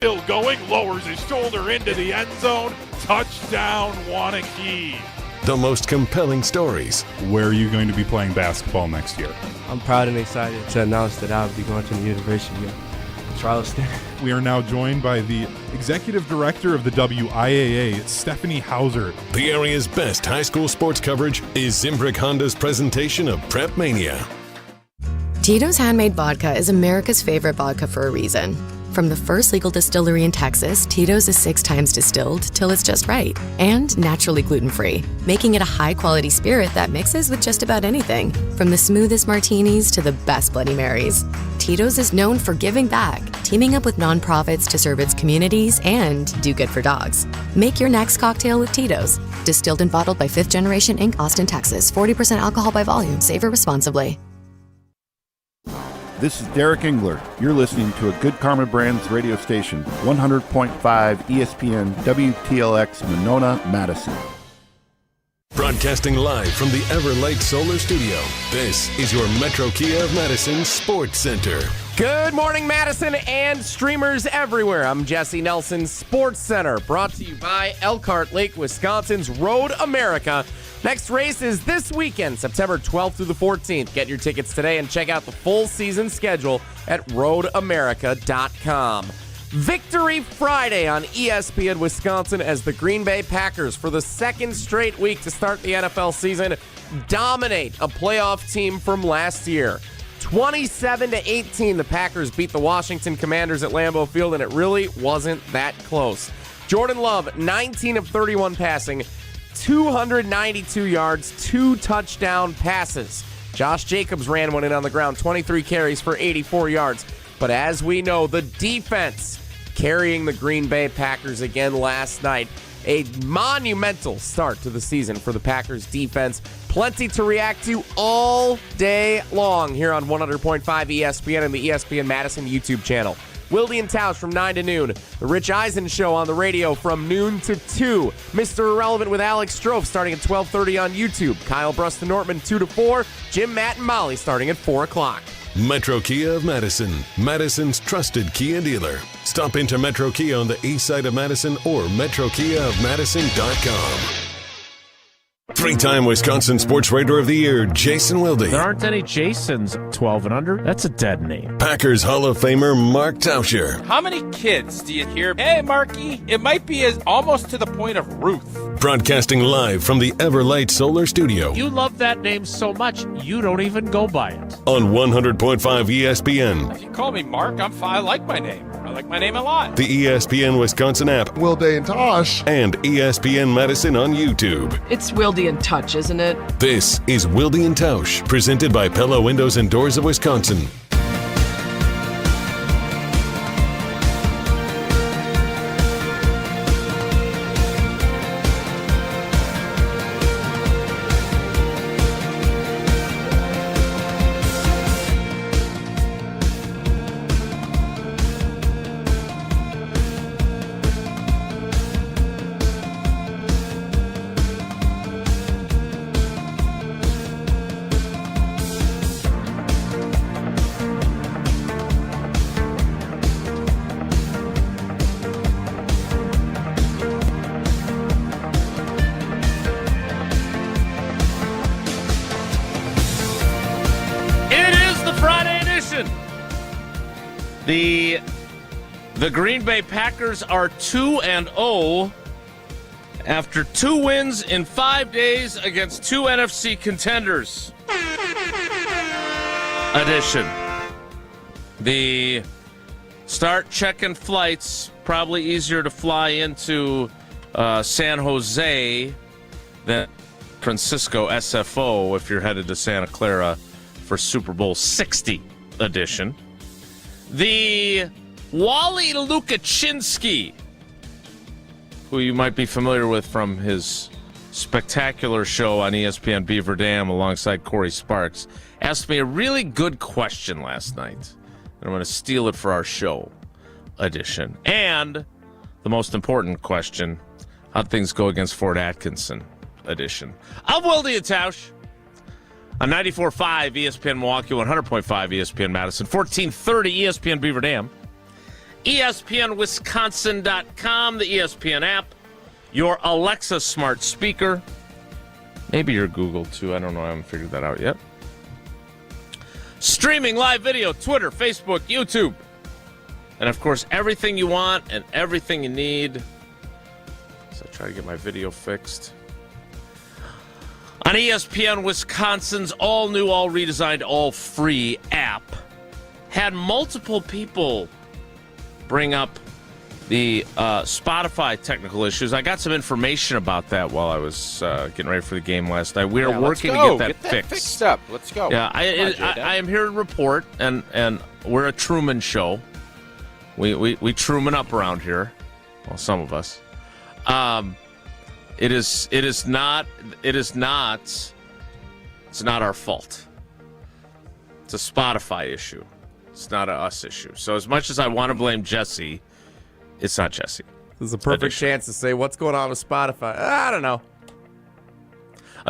Still going, lowers his shoulder into the end zone. Touchdown, Wanakee. The most compelling stories. Where are you going to be playing basketball next year? I'm proud and excited to announce that I'll be going to the University of Charleston. We are now joined by the Executive Director of the WIAA, Stephanie Hauser. The area's best high school sports coverage is Zimbrick Honda's presentation of Prep Mania. Tito's Handmade Vodka is America's favorite vodka for a reason. From the first legal distillery in Texas, Tito's is 6 times distilled till it's just right and naturally gluten-free, making it a high-quality spirit that mixes with just about anything, from the smoothest martinis to the best Bloody Marys. Tito's is known for giving back, teaming up with nonprofits to serve its communities and do good for dogs. Make your next cocktail with Tito's. Distilled and bottled by 5th Generation Inc., Austin, Texas. 40% alcohol by volume. Savor responsibly. This is Derek Engler. You're listening to a Good Karma Brands radio station, 100.5 ESPN WTLX Monona, Madison. Broadcasting live from the Everlight Solar Studio, this is your Metro Kia of Madison Sports Center. Good morning, Madison and streamers everywhere. I'm Jesse Nelson, Sports Center, brought to you by Elkhart Lake, Wisconsin's Road America. Next race is this weekend, September 12th through the 14th. Get your tickets today and check out the full season schedule at roadamerica.com. Victory Friday on ESPN Wisconsin as the Green Bay Packers, for the second straight week to start the NFL season, dominate a playoff team from last year. 27-18, the Packers beat the Washington Commanders at Lambeau Field, and it really wasn't that close. Jordan Love, 19 of 31 passing, 292 yards, 2 touchdown passes. Josh Jacobs ran one in on the ground, 23 carries for 84 yards. But as we know, the defense carrying the Green Bay Packers again last night. A monumental start to the season for the Packers defense. Plenty to react to all day long here on 100.5 ESPN and the ESPN Madison YouTube channel. Wilde and Tausch from 9 to noon. The Rich Eisen Show on the radio from noon to 2. Mr. Irrelevant with Alex Strofe starting at 12:30 on YouTube. Kyle Bruston-Nortman 2 to 4. Jim, Matt, and Molly starting at 4 o'clock. Metro Kia of Madison, Madison's trusted Kia dealer. Stop into Metro Kia on the east side of Madison or metrokiaofmadison.com. 3-time Wisconsin Sports Writer of the Year, Jason Wilde. There aren't any Jasons 12 and under. That's a dead name. Packers Hall of Famer Mark Tauscher. How many kids do you hear, hey, Marky? It might be almost to the point of Ruth. Broadcasting live from the Everlight Solar Studio. You love that name so much, you don't even go by it. On 100.5 ESPN. If you call me Mark, I'm fine. I like my name. I like my name a lot. The ESPN Wisconsin app. Wilde and Tausch. And ESPN Madison on YouTube. It's Wilde and Touch, isn't it? This is Wilde and Tausch, presented by Pella Windows and Doors of Wisconsin. The Green Bay Packers are 2-0 after 2 wins in 5 days against 2 NFC contenders. Edition. The start checking flights, probably easier to fly into San Jose than Francisco SFO if you're headed to Santa Clara for Super Bowl 60 edition. The Wally Lukaczynski, who you might be familiar with from his spectacular show on ESPN Beaver Dam alongside Corey Sparks, asked me a really good question last night. And I'm going to steal it for our show edition. And the most important question, how'd things go against Fort Atkinson edition. I'm Wilde and Tausch on 94.5 ESPN Milwaukee, 100.5 ESPN Madison, 1430 ESPN Beaver Dam, ESPNWisconsin.com, the ESPN app, your Alexa smart speaker, maybe your Google too. I don't know. I haven't figured that out yet. Streaming live video, Twitter, Facebook, YouTube. And, of course, everything you want and everything you need. So I try to get my video fixed. On ESPN Wisconsin's all-new, all-redesigned, all-free app, had multiple people bring up the Spotify technical issues. I got some information about that while I was getting ready for the game last night. We are working to get that fixed up. Let's go. Yeah, I am here to report, and we're a Truman show. We Truman up around here. Well, some of us. It is not our fault. It's a Spotify issue. It's not a us issue. So as much as I want to blame Jesse, it's not Jesse. This is a perfect chance to say what's going on with Spotify. I don't know.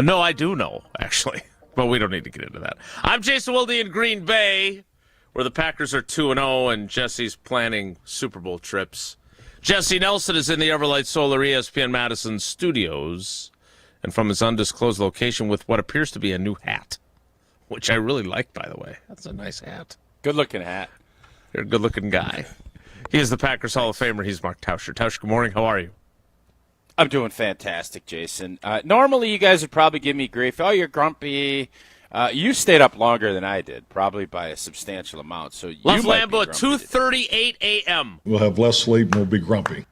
No, I do know, actually. But we don't need to get into that. I'm Jason Wilde in Green Bay, where the Packers are 2-0 and Jesse's planning Super Bowl trips. Jesse Nelson is in the Everlight Solar ESPN Madison studios and from his undisclosed location with what appears to be a new hat, which I really like, by the way. That's a nice hat. Good-looking hat. You're a good-looking guy. He is the Packers Hall of Famer. He's Mark Tauscher. Tauscher, good morning. How are you? I'm doing fantastic, Jason. Normally, you guys would probably give me grief. Oh, you're grumpy. You stayed up longer than I did, probably by a substantial amount. So left Lambeau at 2:38 a.m. We'll have less sleep and we'll be grumpy.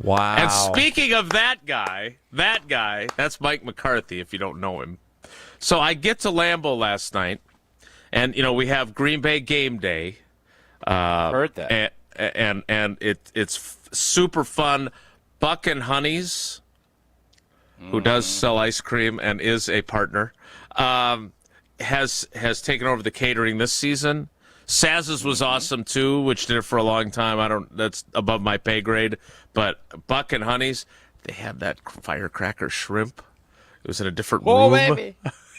Wow. And speaking of that guy, that's Mike McCarthy, if you don't know him. So I get to Lambeau last night, and, we have Green Bay game day. Heard that. And it's super fun. Buck and Honeys, who does sell ice cream and is a partner, has taken over the catering this season. Saz's was awesome too, which did it for a long time. That's above my pay grade. But Buck and Honeys, they had that firecracker shrimp. It was in a different room. Baby.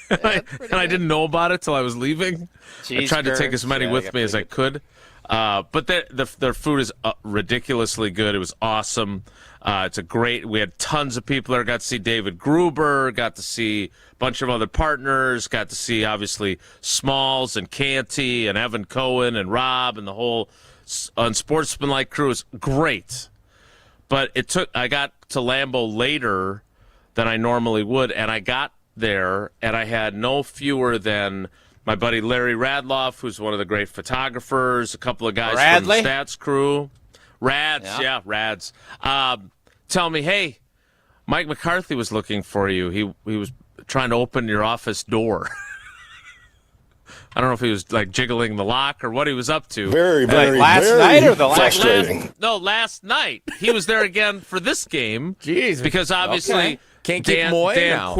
And I didn't know about it till I was leaving. I tried to take as many with me as I could. But their food is ridiculously good. It was awesome. We had tons of people there. Got to see David Gruber, got to see a bunch of other partners, got to see, obviously, Smalls and Canty and Evan Cohen and Rob and the whole unsportsmanlike crew. It was great. But I got to Lambeau later than I normally would, and I got there, and I had no fewer than my buddy Larry Radloff, who's one of the great photographers, a couple of guys from the Stats crew. Rads. Tell me, hey, Mike McCarthy was looking for you. He was trying to open your office door. I don't know if he was jiggling the lock or what he was up to. Very last night or the last frustrating. last night. He was there again for this game. Jeez. Because obviously Can't keep Moy now.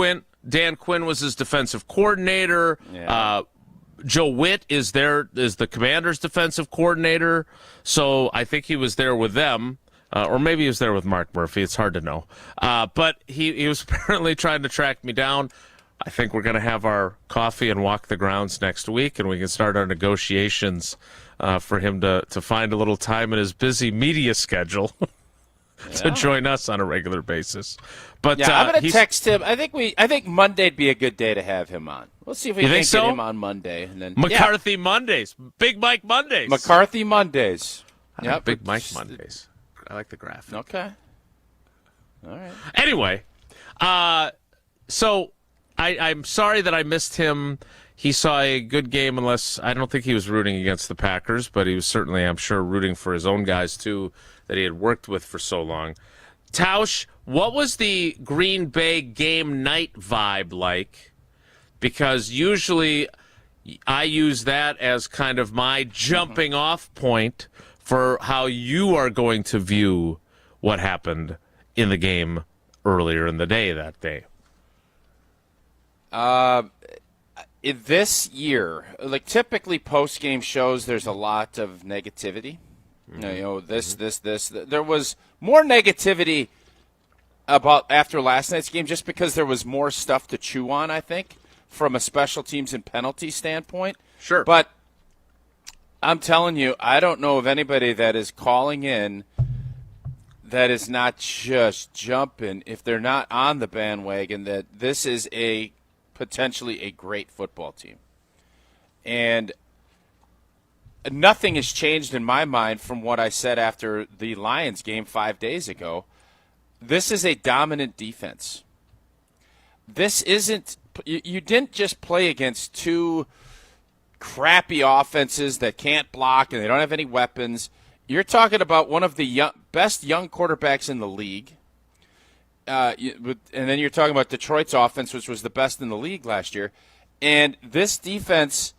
Dan Quinn was his defensive coordinator. Yeah. Joe Witt is the Commanders' defensive coordinator. So I think he was there with them. Or maybe he was there with Mark Murphy. It's hard to know. But he was apparently trying to track me down. I think we're going to have our coffee and walk the grounds next week, and we can start our negotiations for him to find a little time in his busy media schedule to join us on a regular basis. But I'm going to text him. I think Monday'd be a good day to have him on. Let's see if we can get him on Monday. And then McCarthy Mondays. Big Mike Mondays. McCarthy Mondays. Yeah, Big Mike Mondays. I like the graphic. Okay. All right. Anyway, so I'm sorry that I missed him. He saw a good game, unless I don't think he was rooting against the Packers, but he was certainly, I'm sure, rooting for his own guys, too, that he had worked with for so long. Tausch, what was the Green Bay game night vibe like? Because usually I use that as kind of my jumping off point for how you are going to view what happened in the game earlier in the day that day. In this year, typically post-game shows, there's a lot of negativity. There was more negativity about after last night's game just because there was more stuff to chew on, I think, from a special teams and penalty standpoint. Sure. But I'm telling you, I don't know of anybody that is calling in that is not just jumping, if they're not on the bandwagon, that this is potentially a great football team. And nothing has changed in my mind from what I said after the Lions game 5 days ago. This is a dominant defense. This isn't – you didn't just play against two crappy offenses that can't block and they don't have any weapons. You're talking about one of the best young quarterbacks in the league. And then you're talking about Detroit's offense, which was the best in the league last year. And this defense,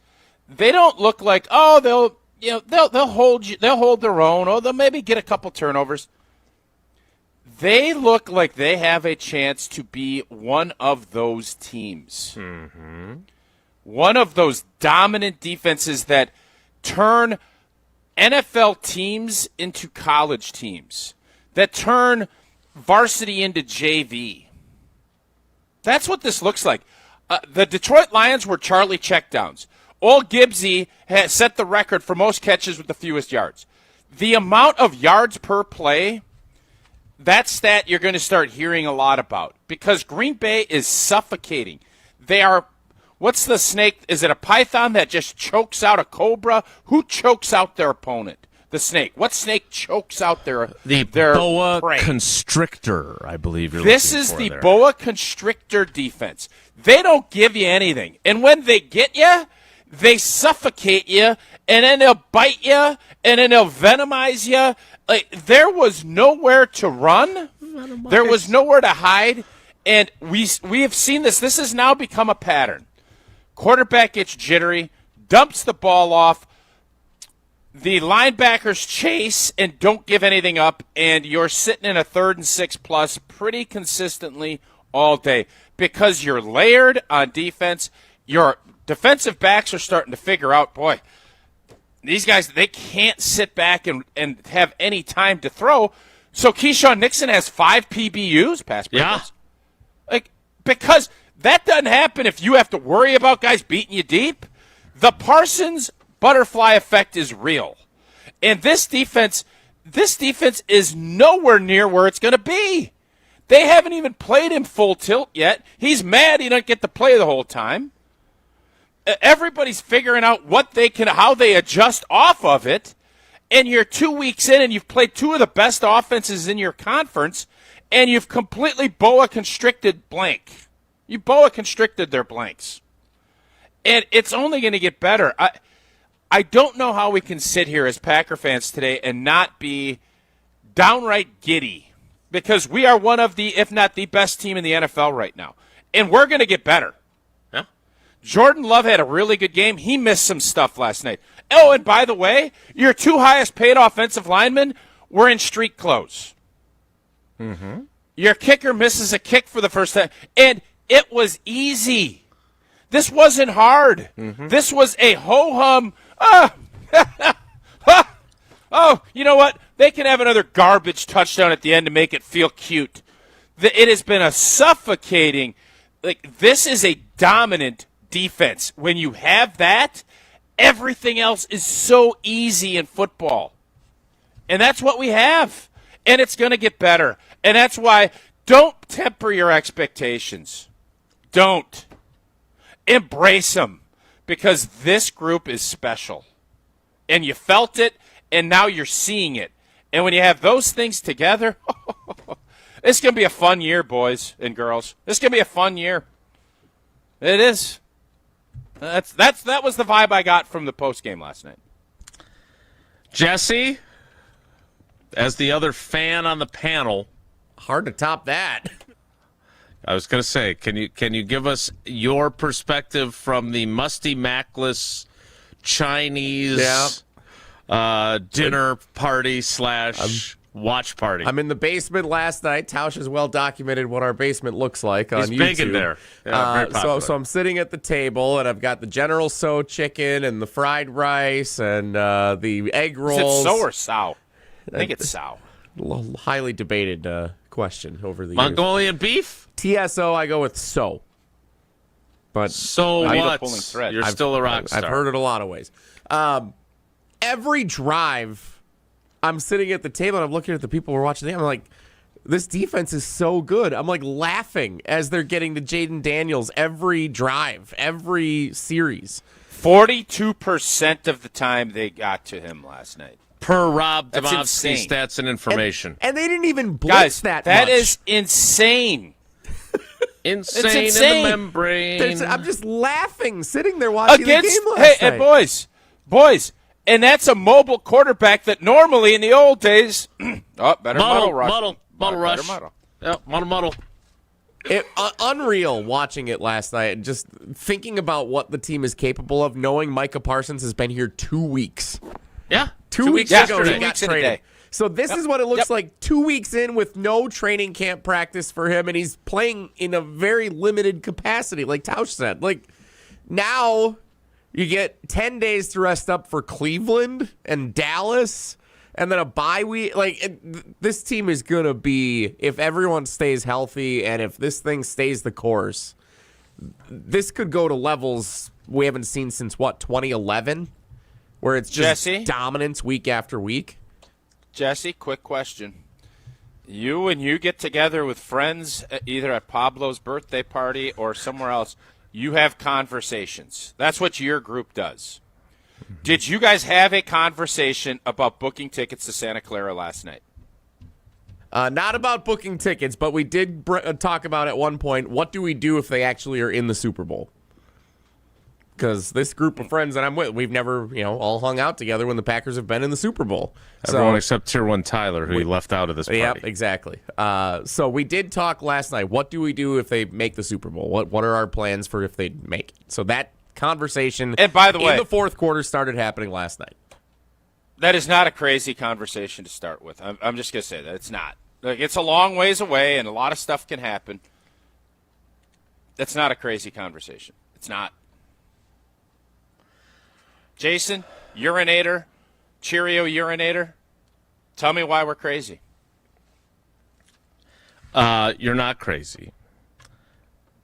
they don't look like, they'll hold their own. They'll maybe get a couple turnovers. They look like they have a chance to be one of those teams. Mm-hmm. One of those dominant defenses that turn NFL teams into college teams, that turn varsity into JV. That's what this looks like. The Detroit Lions were Charlie checkdowns. Old Gibbsy has set the record for most catches with the fewest yards. The amount of yards per play, that stat you're going to start hearing a lot about because Green Bay is suffocating. They are, what's the snake? Is it a python that just chokes out a cobra? Who chokes out their opponent? The snake. What snake chokes out their boa prey? Constrictor, I believe you're This looking is for the there. boa constrictor defense. They don't give you anything. And when they get you, they suffocate you, and then they'll bite you, and then they'll venomize you. Like, there was nowhere to run. There was nowhere to hide. And we have seen this. This has now become a pattern. Quarterback gets jittery, dumps the ball off. The linebackers chase and don't give anything up, and you're sitting in a 3rd and 6+ pretty consistently all day because you're layered on defense. Your defensive backs are starting to figure out, boy, these guys, they can't sit back and have any time to throw. So Keyshawn Nixon has 5 PBUs, pass breakups. Yeah. Because that doesn't happen if you have to worry about guys beating you deep. The Parsons butterfly effect is real. And this defense is nowhere near where it's going to be. They haven't even played him full tilt yet. He's mad he doesn't get to play the whole time. Everybody's figuring out how they adjust off of it. And you're 2 weeks in and you've played 2 of the best offenses in your conference and you've completely boa constricted blank. You boa constricted their blanks. And it's only going to get better. I don't know how we can sit here as Packer fans today and not be downright giddy because we are one of the, if not the best team in the NFL right now. And we're going to get better. Yeah. Jordan Love had a really good game. He missed some stuff last night. Oh, and by the way, your 2 highest paid offensive linemen were in street clothes. Mm-hmm. Your kicker misses a kick for the first time. And it was easy. This wasn't hard. Mm-hmm. This was a ho-hum. Oh, you know what? They can have another garbage touchdown at the end to make it feel cute. It has been a suffocating. This is a dominant defense. When you have that, everything else is so easy in football. And that's what we have. And it's going to get better. And that's why don't temper your expectations. Don't. Embrace them. Because this group is special. And you felt it, and now you're seeing it. And when you have those things together, it's going to be a fun year, boys and girls. It's going to be a fun year. It is. That was the vibe I got from the postgame last night. Jesse, as the other fan on the panel. Hard to top that. I was going to say, can you give us your perspective from the musty Mackless Chinese dinner party / watch party? I'm in the basement last night. Tausch has well documented what our basement looks like on YouTube. He's big in there. Yeah, very popular. So I'm sitting at the table, and I've got the General Tso chicken and the fried rice and the egg rolls. Is it So or Sow? I think it's Sow. Highly debated question over the Mongolian years. beef? TSO, I go with So. But so what? You're still a rock star. I've heard it a lot of ways. every drive, I'm sitting at the table and I'm looking at the people who are watching the game. I'm like, this defense is so good. I'm like laughing as they're getting to Jaden Daniels every drive, every series. 42% of the time they got to him last night. Per Rob That's Domofsky insane. stats and information. And they didn't even blitz Guys, that that much. is insane. Insane insane. in the membrane. I'm just laughing, sitting there watching Against, the game last night. and boys, and that's a mobile quarterback that normally in the old days, better muddle rush. Muddle rush. Better muddle. Yep, muddle. Unreal watching it last night and just thinking about what the team is capable of, knowing Micah Parsons has been here 2 weeks. Yeah. 2 weeks yesterday. ago, he 2 got weeks in a traded. day. So this is what it looks like 2 weeks in with no training camp practice for him, and he's playing in a very limited capacity, like Tausch said. Like, now you get 10 days to rest up for Cleveland and Dallas, and then a bye week. Like, this team is going to be, if everyone stays healthy and if this thing stays the course, this could go to levels we haven't seen since, 2011? Where it's just Jesse? dominance week after week. Jesse, quick question. When you get together with friends, either at Pablo's birthday party or somewhere else, you have conversations. That's what your group does. Did you guys have a conversation about booking tickets to Santa Clara last night? Not about booking tickets, but we did talk about at one point, what do we do if they actually are in the Super Bowl? Because this group of friends that I'm with, we've never, all hung out together when the Packers have been in the Super Bowl. Everyone except Tier 1 Tyler, who he left out of this party. Yep, exactly. So we did talk last night. What do we do if they make the Super Bowl? What are our plans for if they make it? So that conversation, and by the way, in the fourth quarter started happening last night. That is not a crazy conversation to start with. I'm just going to say that. It's not. Like, it's a long ways away, and a lot of stuff can happen. That's not a crazy conversation. It's not. Jason, urinator, Cheerio urinator, tell me why we're crazy. You're not crazy,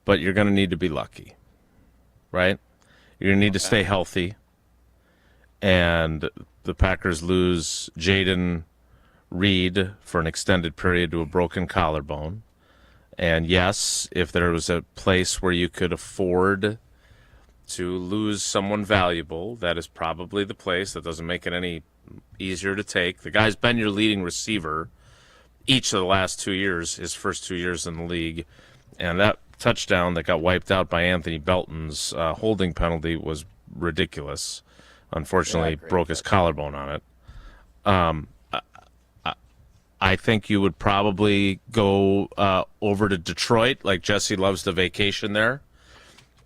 but you're going to need to be lucky, right? You're going to need to stay healthy, and the Packers lose Jaden Reed for an extended period to a broken collarbone. And yes, if there was a place where you could afford to lose someone valuable, that is probably the place. That doesn't make it any easier to take. The guy's been your leading receiver each of the last 2 years, his first 2 years in the league. And that touchdown that got wiped out by Anthony Belton's holding penalty was ridiculous. Unfortunately, broke his collarbone on it. I think you would probably go over to Detroit, like Jesse loves the vacation there.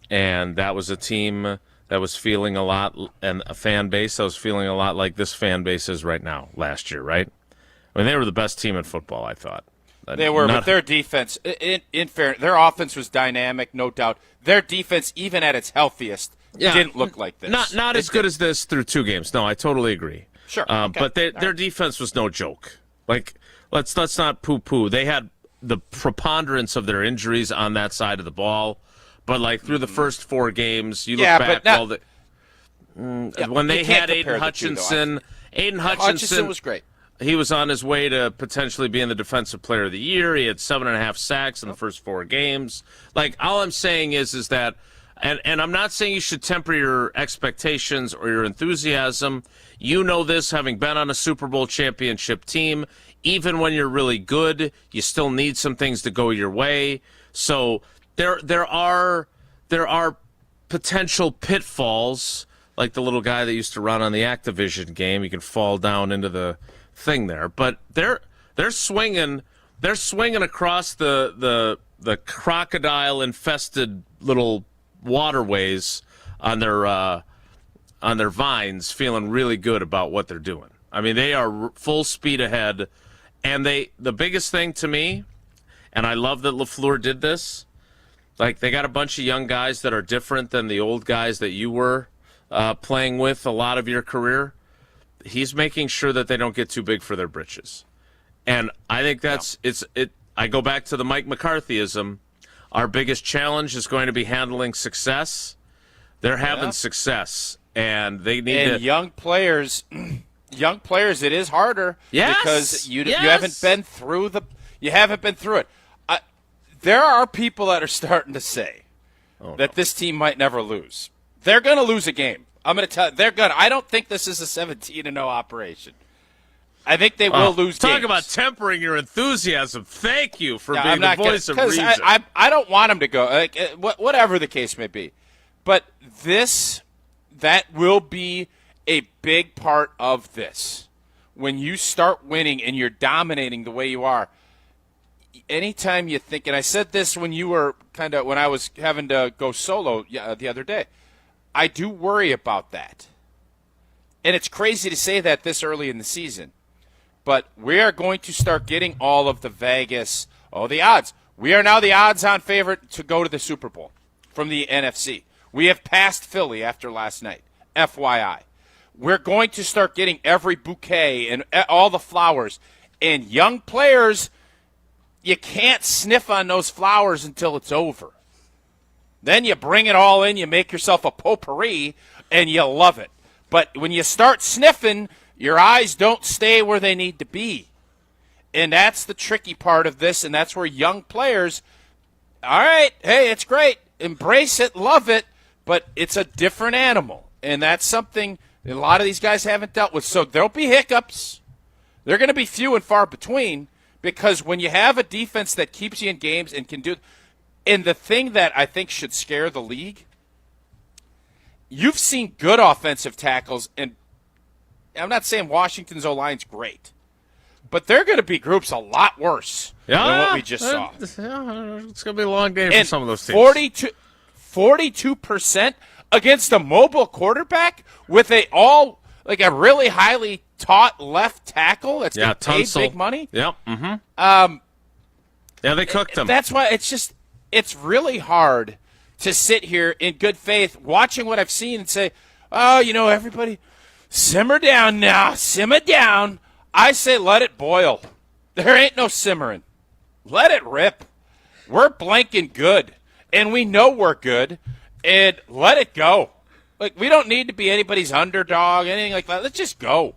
And that was a team that was feeling a lot, and a fan base that was feeling a lot like this fan base is right now, last year, right? I mean, they were the best team in football, I thought. They were, but their defense, in fairness, their offense was dynamic, no doubt. Their defense, even at its healthiest, didn't look like this. Not as good as this through 2 games. No, I totally agree. Sure. Okay. But their defense was no joke. Like, let's not poo-poo. They had the preponderance of their injuries on that side of the ball. But, like, through the first 4 games, you look back, when they had Aiden Hutchinson. Aiden Hutchinson was great. He was on his way to potentially being the Defensive Player of the Year. He had 7.5 sacks in the first 4 games. Like, all I'm saying is that, and I'm not saying you should temper your expectations or your enthusiasm. You know this, having been on a Super Bowl championship team. Even when you're really good, you still need some things to go your way. So there are potential pitfalls, like the little guy that used to run on the Activision game. You can fall down into the thing there, but they're swinging across the crocodile infested little waterways on their vines, feeling really good about what they're doing. I mean, they are full speed ahead, and the biggest thing to me, and I love that LaFleur did this. Like, they got a bunch of young guys that are different than the old guys that you were playing with a lot of your career. He's making sure that they don't get too big for their britches. And I think I go back to the Mike McCarthyism. Our biggest challenge is going to be handling success. They're having success. and they need to. Young players, it is harder because you haven't been through it. There are people that are starting to say that this team might never lose. They're going to lose a game. I'm going to tell you, they're going to. I don't think this is a 17-0 operation. I think they will lose games. Talk about tempering your enthusiasm. Thank you for being the voice of reason. I don't want them to go, whatever the case may be. But that will be a big part of this. When you start winning and you're dominating the way you are, anytime you think, and I said this when I was having to go solo the other day, I do worry about that. And it's crazy to say that this early in the season. But we are going to start getting all of the Vegas, the odds. We are now the odds-on favorite to go to the Super Bowl from the NFC. We have passed Philly after last night, FYI. We're going to start getting every bouquet and all the flowers. And young players, you can't sniff on those flowers until it's over. Then you bring it all in, you make yourself a potpourri, and you love it. But when you start sniffing, your eyes don't stay where they need to be. And that's the tricky part of this, and that's where young players, all right, hey, it's great. Embrace it, love it, but it's a different animal. And that's something a lot of these guys haven't dealt with. So there'll be hiccups. They're going to be few and far between because when you have a defense that keeps you in games and can do – and the thing that I think should scare the league, you've seen good offensive tackles, and I'm not saying Washington's O-line's great, but they're going to be groups a lot worse than what we just saw. It's going to be a long game for some of those teams. 42% against a mobile quarterback with a really highly taught left tackle that's getting paid big money. Yep. Mm-hmm. Yeah, they cooked them. That's why it's really hard to sit here in good faith watching what I've seen and say, everybody simmer down now, simmer down. I say let it boil. There ain't no simmering. Let it rip. We're blanking good, and we know we're good, and let it go. We don't need to be anybody's underdog, anything like that. Let's just go,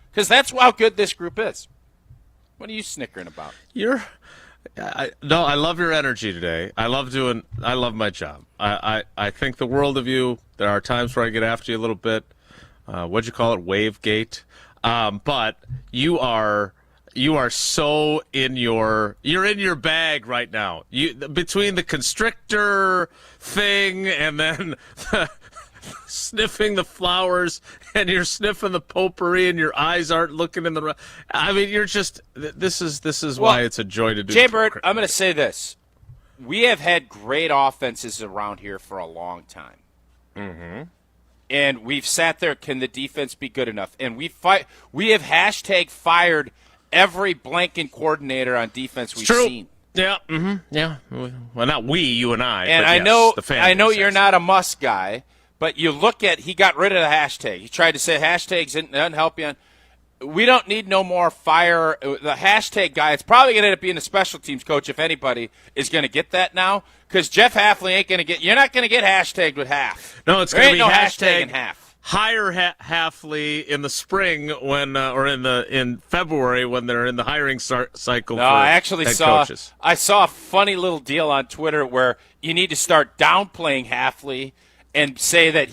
because that's how good this group is. What are you snickering about? I love your energy today. I love my job. I think the world of you. There are times where I get after you a little bit. What'd you call it? Wavegate. But you are so you're in your bag right now. Between the constrictor thing and then sniffing the flowers and you're sniffing the potpourri and your eyes aren't looking in the. I mean, you're just. This is why it's a joy to do. Jay Bird, I'm going to say this: we have had great offenses around here for a long time. Mm-hmm. And we've sat there, can the defense be good enough? And we have #fired every blanking coordinator on defense we've seen. Yeah, mm-hmm. Yeah. Well, not we, you and I. And but I yes, know, the family you're not a Musk guy, but you look at he got rid of the hashtag. He tried to say hashtags doesn't help you. We don't need no more fire. The hashtag guy, it's probably going to end up being a special teams coach if anybody is going to get that now. Because Jeff Hafley ain't going to get – you're not going to get hashtagged with half. No, it's going to be hashtag in half. Hire Hafley in the spring when or in February when they're in the hiring cycle for head coaches. I saw a funny little deal on Twitter where you need to start downplaying Hafley and say that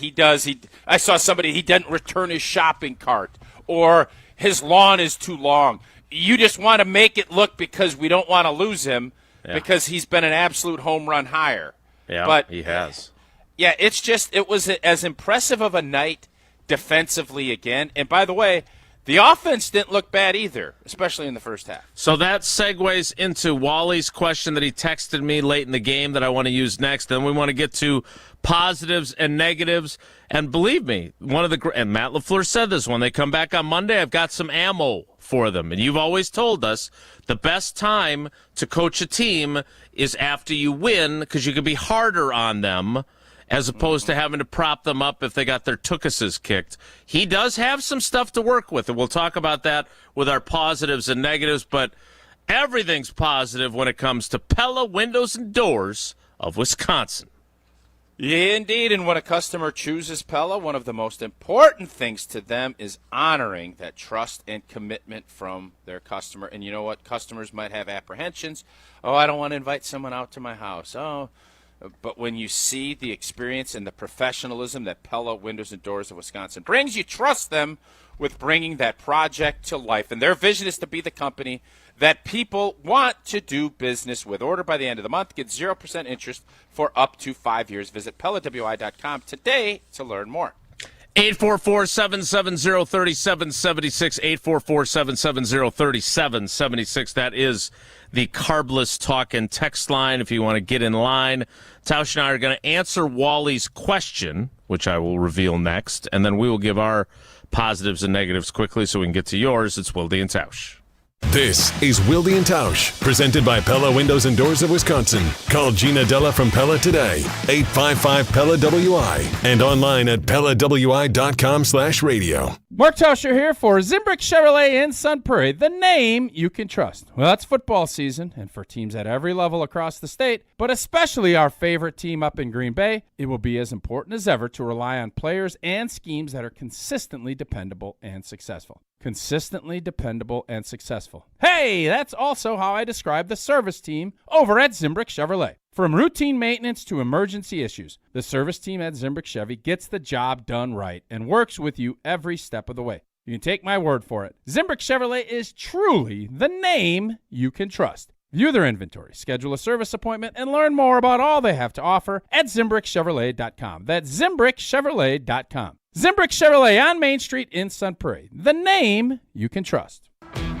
I saw somebody, he doesn't return his shopping cart or his lawn is too long. You just want to make it look because we don't want to lose him. Yeah. Because he's been an absolute home run hire. Yeah, but he has. Yeah, it was as impressive of a night defensively again. And by the way, the offense didn't look bad either, especially in the first half. So that segues into Wally's question that he texted me late in the game that I want to use next. Then we want to get to positives and negatives. And believe me, and Matt LaFleur said this, when they come back on Monday, I've got some ammo for them. And you've always told us the best time to coach a team is after you win because you can be harder on them as opposed to having to prop them up if they got their tuchuses kicked. He does have some stuff to work with, and we'll talk about that with our positives and negatives, but everything's positive when it comes to Pella Windows and Doors of Wisconsin. Yeah, indeed. And when a customer chooses Pella, one of the most important things to them is honoring that trust and commitment from their customer. And you know what? Customers might have apprehensions. Oh, I don't want to invite someone out to my house. Oh, but when you see the experience and the professionalism that Pella Windows and Doors of Wisconsin brings, you trust them with bringing that project to life. And their vision is to be the company that people want to do business with. Order by the end of the month. Get 0% interest for up to 5 years. Visit PellaWI.com today to learn more. 844-770-3776, 844-770-3776. That is the Carbless Talk and Text line if you want to get in line. Tausch and I are going to answer Wally's question, which I will reveal next, and then we will give our positives and negatives quickly so we can get to yours. It's Wilde and Tausch. This is Wilde and Tausch, presented by Pella Windows and Doors of Wisconsin. Call Gina Della from Pella today, 855-PELLA-WI, and online at PellaWI.com/radio. Mark Tauscher here for Zimbrick Chevrolet in Sun Prairie, the name you can trust. Well, it's football season, and for teams at every level across the state, but especially our favorite team up in Green Bay, it will be as important as ever to rely on players and schemes that are consistently dependable and successful. Consistently dependable and successful. Hey, that's also how I describe the service team over at Zimbrick Chevrolet. From routine maintenance to emergency issues, the service team at Zimbrick Chevy gets the job done right and works with you every step of the way. You can take my word for it. Zimbrick Chevrolet is truly the name you can trust. View their inventory, schedule a service appointment, and learn more about all they have to offer at ZimbrickChevrolet.com. That's ZimbrickChevrolet.com. Zimbrick Chevrolet on Main Street in Sun Prairie, the name you can trust.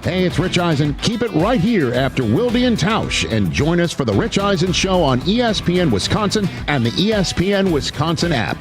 Hey, it's Rich Eisen. Keep it right here after Wilde and Tausch, and join us for the Rich Eisen Show on ESPN Wisconsin and the ESPN Wisconsin app.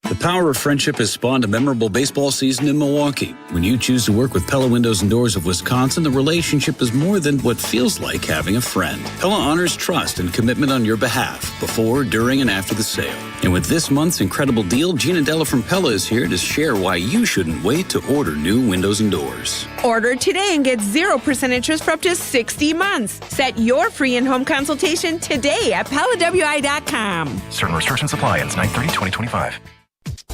The power of friendship has spawned a memorable baseball season in Milwaukee. When you choose to work with Pella Windows and Doors of Wisconsin, the relationship is more than what feels like having a friend. Pella honors trust and commitment on your behalf, before, during, and after the sale. And with this month's incredible deal, Gina Della from Pella is here to share why you shouldn't wait to order new windows and doors. Order today and get 0% interest for up to 60 months. Set your free in-home consultation today at PellaWI.com. Certain restrictions apply. Ends 9/30/2025.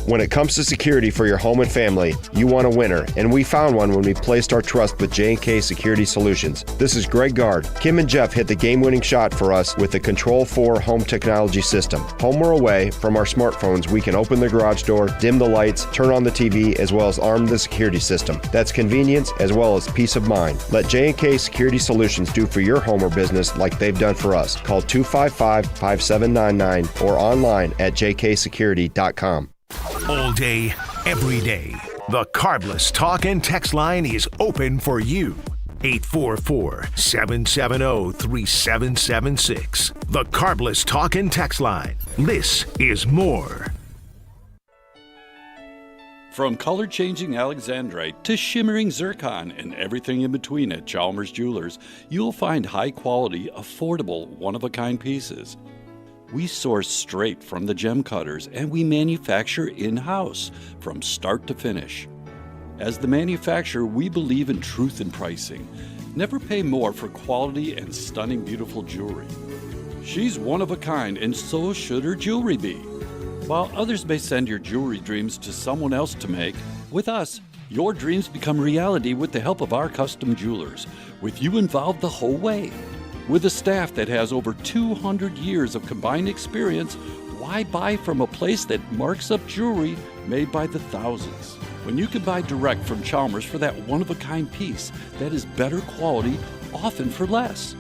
When it comes to security for your home and family, you want a winner, and we found one when we placed our trust with J&K Security Solutions. This is Greg Gard. Kim and Jeff hit the game-winning shot for us with the Control 4 home technology system. Home or away, from our smartphones, we can open the garage door, dim the lights, turn on the TV, as well as arm the security system. That's convenience as well as peace of mind. Let J&K Security Solutions do for your home or business like they've done for us. Call 255-5799 or online at jksecurity.com. All day, every day, the Carbless Talk and Text line is open for you. 844-770-3776. The Carbless Talk and Text line. This is more. From color-changing alexandrite to shimmering zircon and everything in between at Chalmers Jewelers, you'll find high-quality, affordable, one-of-a-kind pieces. We source straight from the gem cutters, and we manufacture in-house from start to finish. As the manufacturer, we believe in truth in pricing. Never pay more for quality and stunning, beautiful jewelry. She's one of a kind, and so should her jewelry be. While others may send your jewelry dreams to someone else to make, with us, your dreams become reality with the help of our custom jewelers, with you involved the whole way. With a staff that has over 200 years of combined experience, why buy from a place that marks up jewelry made by the thousands? When you can buy direct from Chalmers for that one-of-a-kind piece that is better quality, often for less.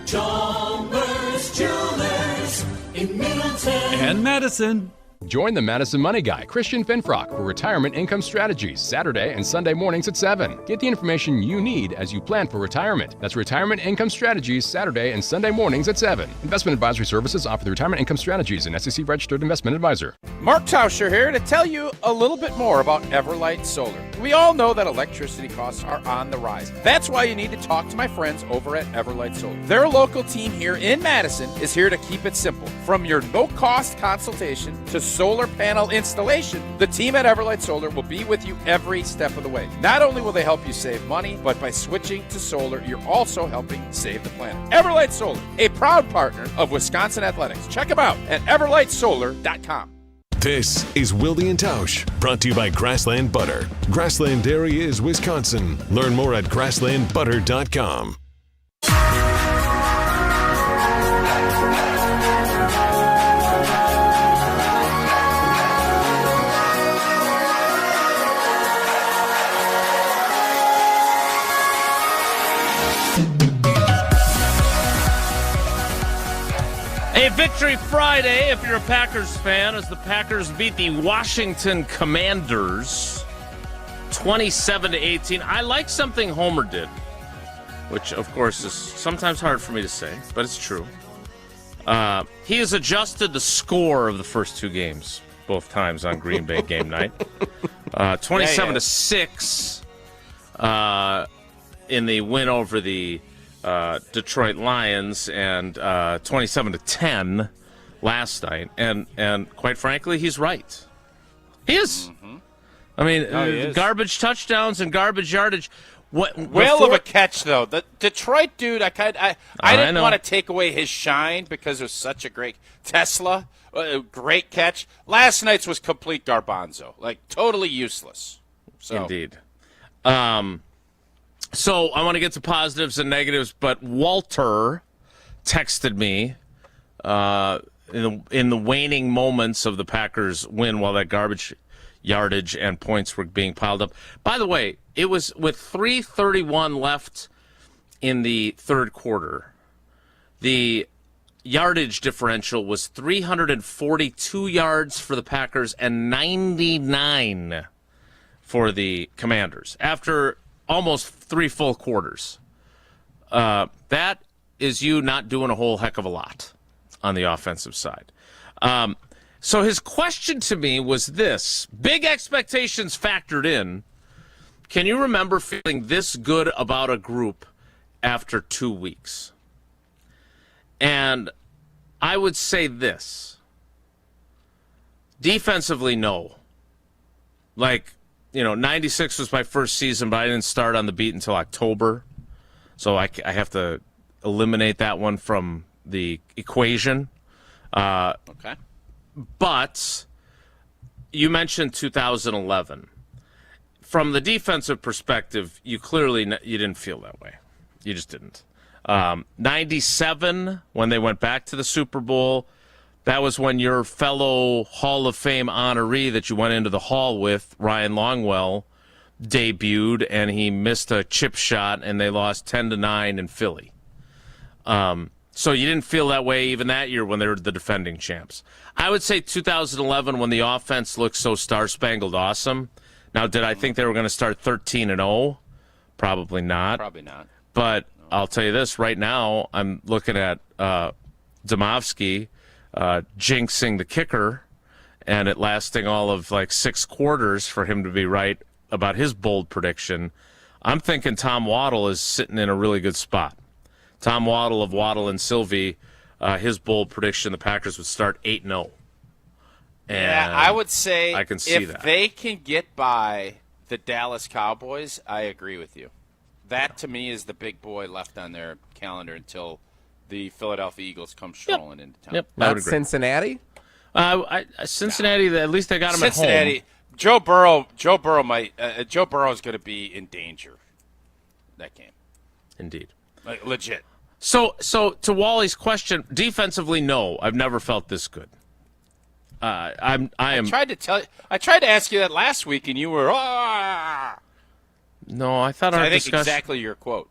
Chalmers Jewelers in Middleton and Madison. Join the Madison Money Guy, Christian Finfrock, for Retirement Income Strategies, Saturday and Sunday mornings at 7. Get the information you need as you plan for retirement. That's Retirement Income Strategies, Saturday and Sunday mornings at 7. Investment advisory services offer the Retirement Income Strategies, an SEC-registered investment advisor. Mark Tauscher here to tell you a little bit more about Everlight Solar. We all know that electricity costs are on the rise. That's why you need to talk to my friends over at Everlight Solar. Their local team here in Madison is here to keep it simple. From your no-cost consultation to solar panel installation, the team at Everlight Solar will be with you every step of the way. Not only will they help you save money, but by switching to solar, you're also helping save the planet. Everlight Solar, a proud partner of Wisconsin Athletics. Check them out at everlightsolar.com. This is Wilde and Tausch, brought to you by Grassland Butter. Grassland Dairy is Wisconsin. Learn more at grasslandbutter.com. A victory Friday, if you're a Packers fan, as the Packers beat the Washington Commanders 27-18. I like something Homer did, which, of course, is sometimes hard for me to say, but it's true. He has adjusted the score of the first two games, both times on Green Bay game night. 27-6 in the win over the Detroit Lions, and 27-10 last night, and quite frankly, he's right. He is. Mm-hmm. I mean, garbage touchdowns and garbage yardage. Whale of a catch, though. The Detroit dude, I didn't want to take away his shine because it was such a great Tesla, great catch. Last night's was complete garbanzo, like totally useless. So. Indeed. So I want to get to positives and negatives, but Walter texted me in the waning moments of the Packers' win while that garbage yardage and points were being piled up. By the way, it was with 3:31 left in the third quarter. The yardage differential was 342 yards for the Packers and 99 for the Commanders after almost 3 full quarters. That is you not doing a whole heck of a lot on the offensive side. So his question to me was this. Big expectations factored in. Can you remember feeling this good about a group after 2 weeks? And I would say this. Defensively, no. 96 was my first season, but I didn't start on the beat until October. So I have to eliminate that one from the equation. Okay. But you mentioned 2011. From the defensive perspective, you didn't feel that way. You just didn't. 97, when they went back to the Super Bowl, that was when your fellow Hall of Fame honoree that you went into the hall with, Ryan Longwell, debuted, and he missed a chip shot, and they lost 10-9 in Philly. So you didn't feel that way even that year when they were the defending champs. I would say 2011 when the offense looked so star-spangled awesome. Now, did I think they were going to start 13-0? Probably not. Probably not. But I'll tell you this, right now I'm looking at Domovsky jinxing the kicker and it lasting all of 6 quarters for him to be right about his bold prediction. I'm thinking Tom Waddle is sitting in a really good spot. Tom Waddle of Waddle and Sylvie, his bold prediction, the Packers would start 8-0. Yeah, I would say I can see if they can get by the Dallas Cowboys, I agree with you. That, to me, is the big boy left on their calendar until the Philadelphia Eagles come strolling into town. Yep, not Cincinnati? Cincinnati, at least they got him at home. Cincinnati, Joe Burrow is going to be in danger that game. Indeed. Legit. So to Wally's question, defensively, no, I've never felt this good. I tried to ask you that last week, and you were. No, I thought our discussion. Exactly your quote.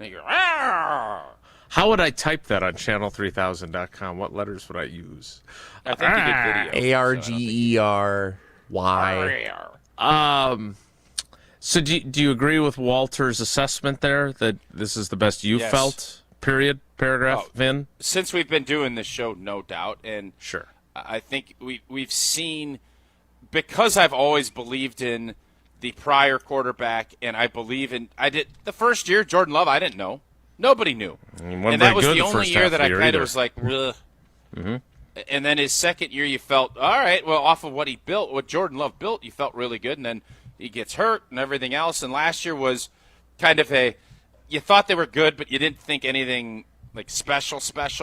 You're, How would I type that on channel3000.com? What letters would I use? I think you did video. ARGERY. So do you agree with Walter's assessment there that this is the best you've felt? Period. Paragraph. Vin. Since we've been doing this show, no doubt, and sure, I think we've seen, because I've always believed in the prior quarterback, and I believe in – I did – the first year, Jordan Love, I didn't know. Nobody knew. And that was the only year that I kind of was like, ugh. Mm-hmm. And then his second year, you felt, all right, well, off of what he built, what Jordan Love built, you felt really good. And then he gets hurt and everything else. And last year was kind of you thought they were good, but you didn't think anything like special,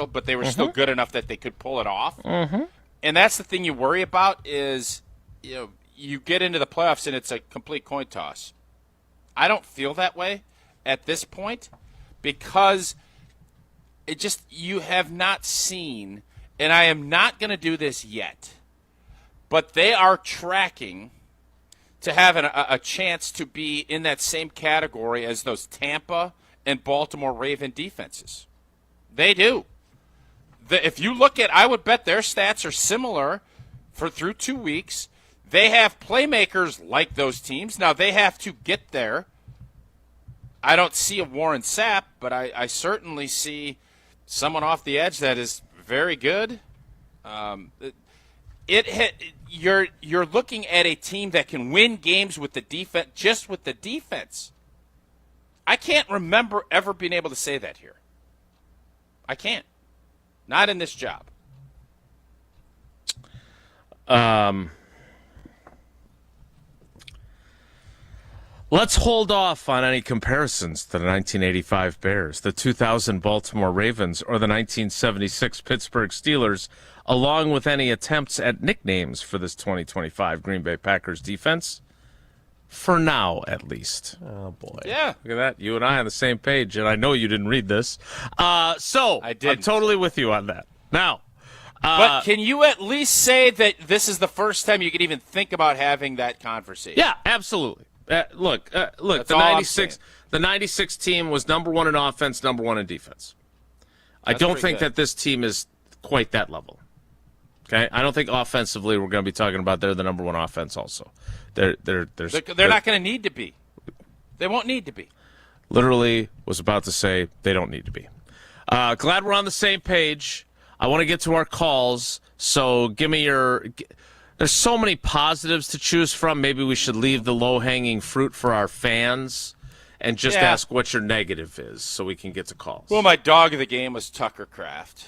but they were still good enough that they could pull it off. Mm-hmm. And that's the thing you worry about is, you get into the playoffs and it's a complete coin toss. I don't feel that way at this point because you have not seen, and I am not going to do this yet, but they are tracking to have a chance to be in that same category as those Tampa and Baltimore Raven defenses. They do. If you look at, I would bet their stats are similar through 2 weeks. They have playmakers like those teams. Now, they have to get there. I don't see a Warren Sapp, but I certainly see someone off the edge that is very good. You're looking at a team that can win games with the defense, just with the defense. I can't remember ever being able to say that here. I can't. Not in this job. Let's hold off on any comparisons to the 1985 Bears, the 2000 Baltimore Ravens, or the 1976 Pittsburgh Steelers, along with any attempts at nicknames for this 2025 Green Bay Packers defense. For now, at least. Oh, boy. Yeah. Look at that. You and I on the same page, and I know you didn't read this. So I didn't. I'm totally with you on that. Now, but can you at least say that this is the first time you could even think about having that conversation? Yeah, absolutely. Look. That's The 96 team was number one in offense, number one in defense. I don't think that this team is quite that level. Okay, I don't think offensively we're going to be talking about they're the number one offense. Also, they're not going to need to be. They won't need to be. Literally was about to say they don't need to be. Glad we're on the same page. I want to get to our calls, so give me your. There's so many positives to choose from. Maybe we should leave the low-hanging fruit for our fans and just ask what your negative is so we can get to calls. Well, my dog of the game was Tucker Kraft.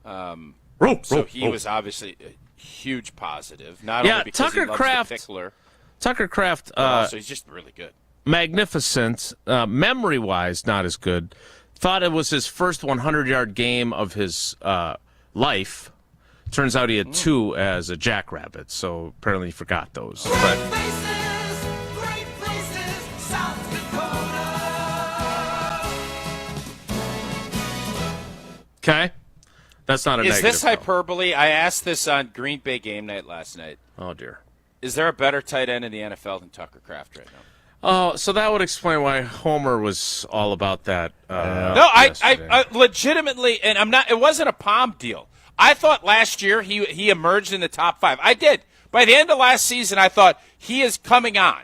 So he was obviously a huge positive. Not only because he loves the pickler. Tucker Kraft. So he's just really good. Magnificent. Memory-wise, not as good. Thought it was his first 100-yard game of his life. Turns out he had two as a jackrabbit, so apparently he forgot those. But okay, that's not a negative. Is this hyperbole? I asked this on Green Bay game night last night. Oh, dear. Is there a better tight end in the NFL than Tucker Kraft right now? Oh, so that would explain why Homer was all about that. No, I legitimately, and I'm not. It wasn't a palm deal. I thought last year he emerged in the top 5. I did. By the end of last season, I thought he is coming on.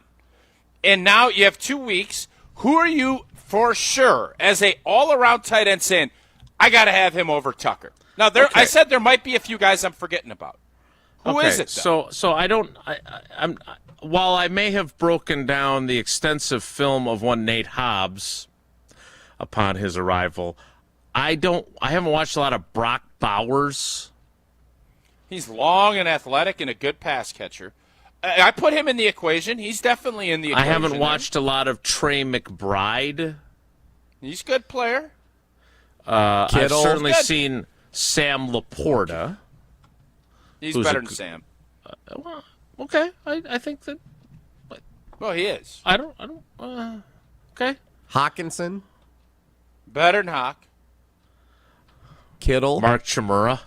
And now you have 2 weeks. Who are you for sure as a all-around tight end saying, I got to have him over Tucker? Now, I said there might be a few guys I'm forgetting about. Who is it, though? So I don't – while I may have broken down the extensive film of one Nate Hobbs upon his arrival, I haven't watched a lot of Brock Bowers. He's long and athletic and a good pass catcher. I put him in the equation. He's definitely in the equation. I haven't watched a lot of Trey McBride. He's a good player. I've certainly seen Sam Laporta. He's better than Sam. Well, okay. I think that. Well, he is. I don't. Okay. Hawkinson. Better than Hawk. Kittle. Mark Chmura.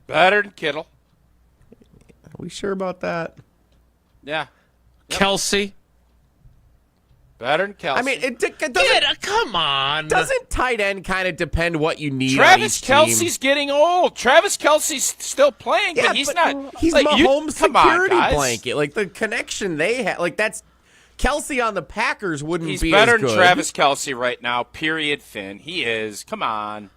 Better than Kittle. Are we sure about that? Yeah. Yep. Kelsey. Better than Kelsey. I mean, it doesn't. Come on. Doesn't tight end kind of depend what you need? Travis Kelce's getting old. Travis Kelce's still playing, but he's not. He's like, Mahomes' security on, blanket. Like the connection they have. Like that's Kelce on the Packers wouldn't he's be better as good. than Travis Kelce right now. Period. Finn. He is. Come on.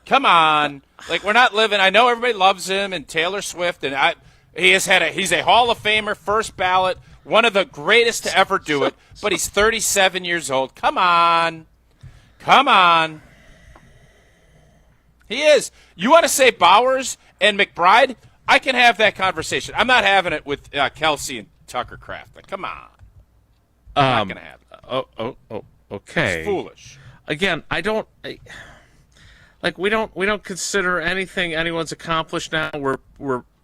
Like we're not living. I know everybody loves him and Taylor Swift, and he's a Hall of Famer, first ballot. One of the greatest to ever do it, but he's 37 years old. Come on. He is. You want to say Bowers and McBride? I can have that conversation. I'm not having it with Kelsey and Tucker Kraft. Like, come on. I'm not going to have it. Okay. It's foolish. Again, we don't consider anything anyone's accomplished now.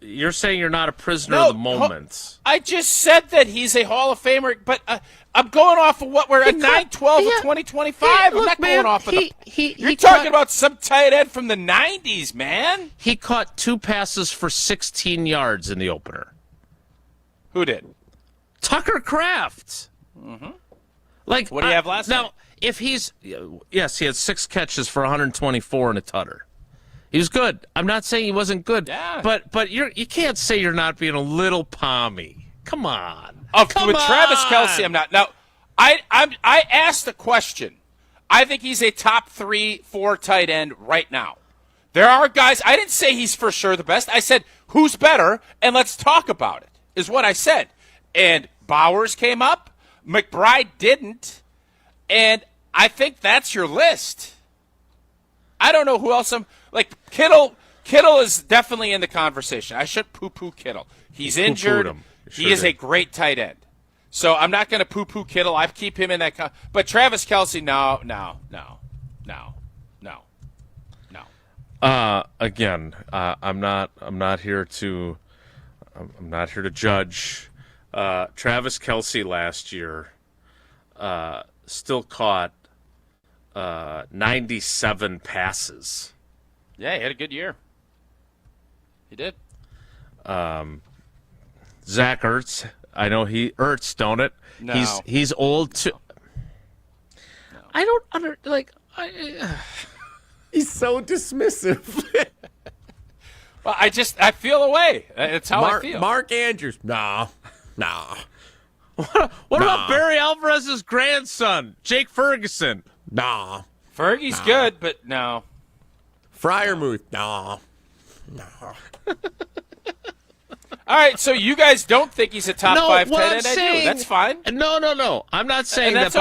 You're saying you're not a prisoner of the moment. I just said that he's a Hall of Famer, but I'm going off of what we're at 9/12 of 2025. I'm not going off of You're talking about some tight end from the 90s, man. He caught 2 passes for 16 yards in the opener. Who did? Tucker Kraft. Mm-hmm. Like, what do you have last night? If he's he had 6 catches for 124 and a tutter. He was good. I'm not saying he wasn't good, but you can't say you're not being a little palmy. Come on. With Travis Kelce, I'm not. Now, I asked the question. I think he's a top 3-4 tight end right now. There are guys. I didn't say he's for sure the best. I said who's better, and let's talk about it. Is what I said. And Bowers came up. McBride didn't, and I think that's your list. I don't know who else like Kittle. Kittle is definitely in the conversation. I should poo-poo Kittle. He's injured. He is a great tight end. So I'm not going to poo-poo Kittle. I keep him in that. But Travis Kelce, no. Again, I'm not here to judge. Travis Kelce last year still caught 97 passes. Yeah, he had a good year. He did. Zach Ertz, I know he Ertz, don't it? No. He's old too. No. I don't He's so dismissive. Well, I feel away. It's how I feel. Mark Andrews, nah. What about Barry Alvarez's grandson, Jake Ferguson? Nah. Fergie's good, but no. Fryermuth, nah. All right, so you guys don't think he's a top 5 tight end? I do. That's fine. No. I'm not saying that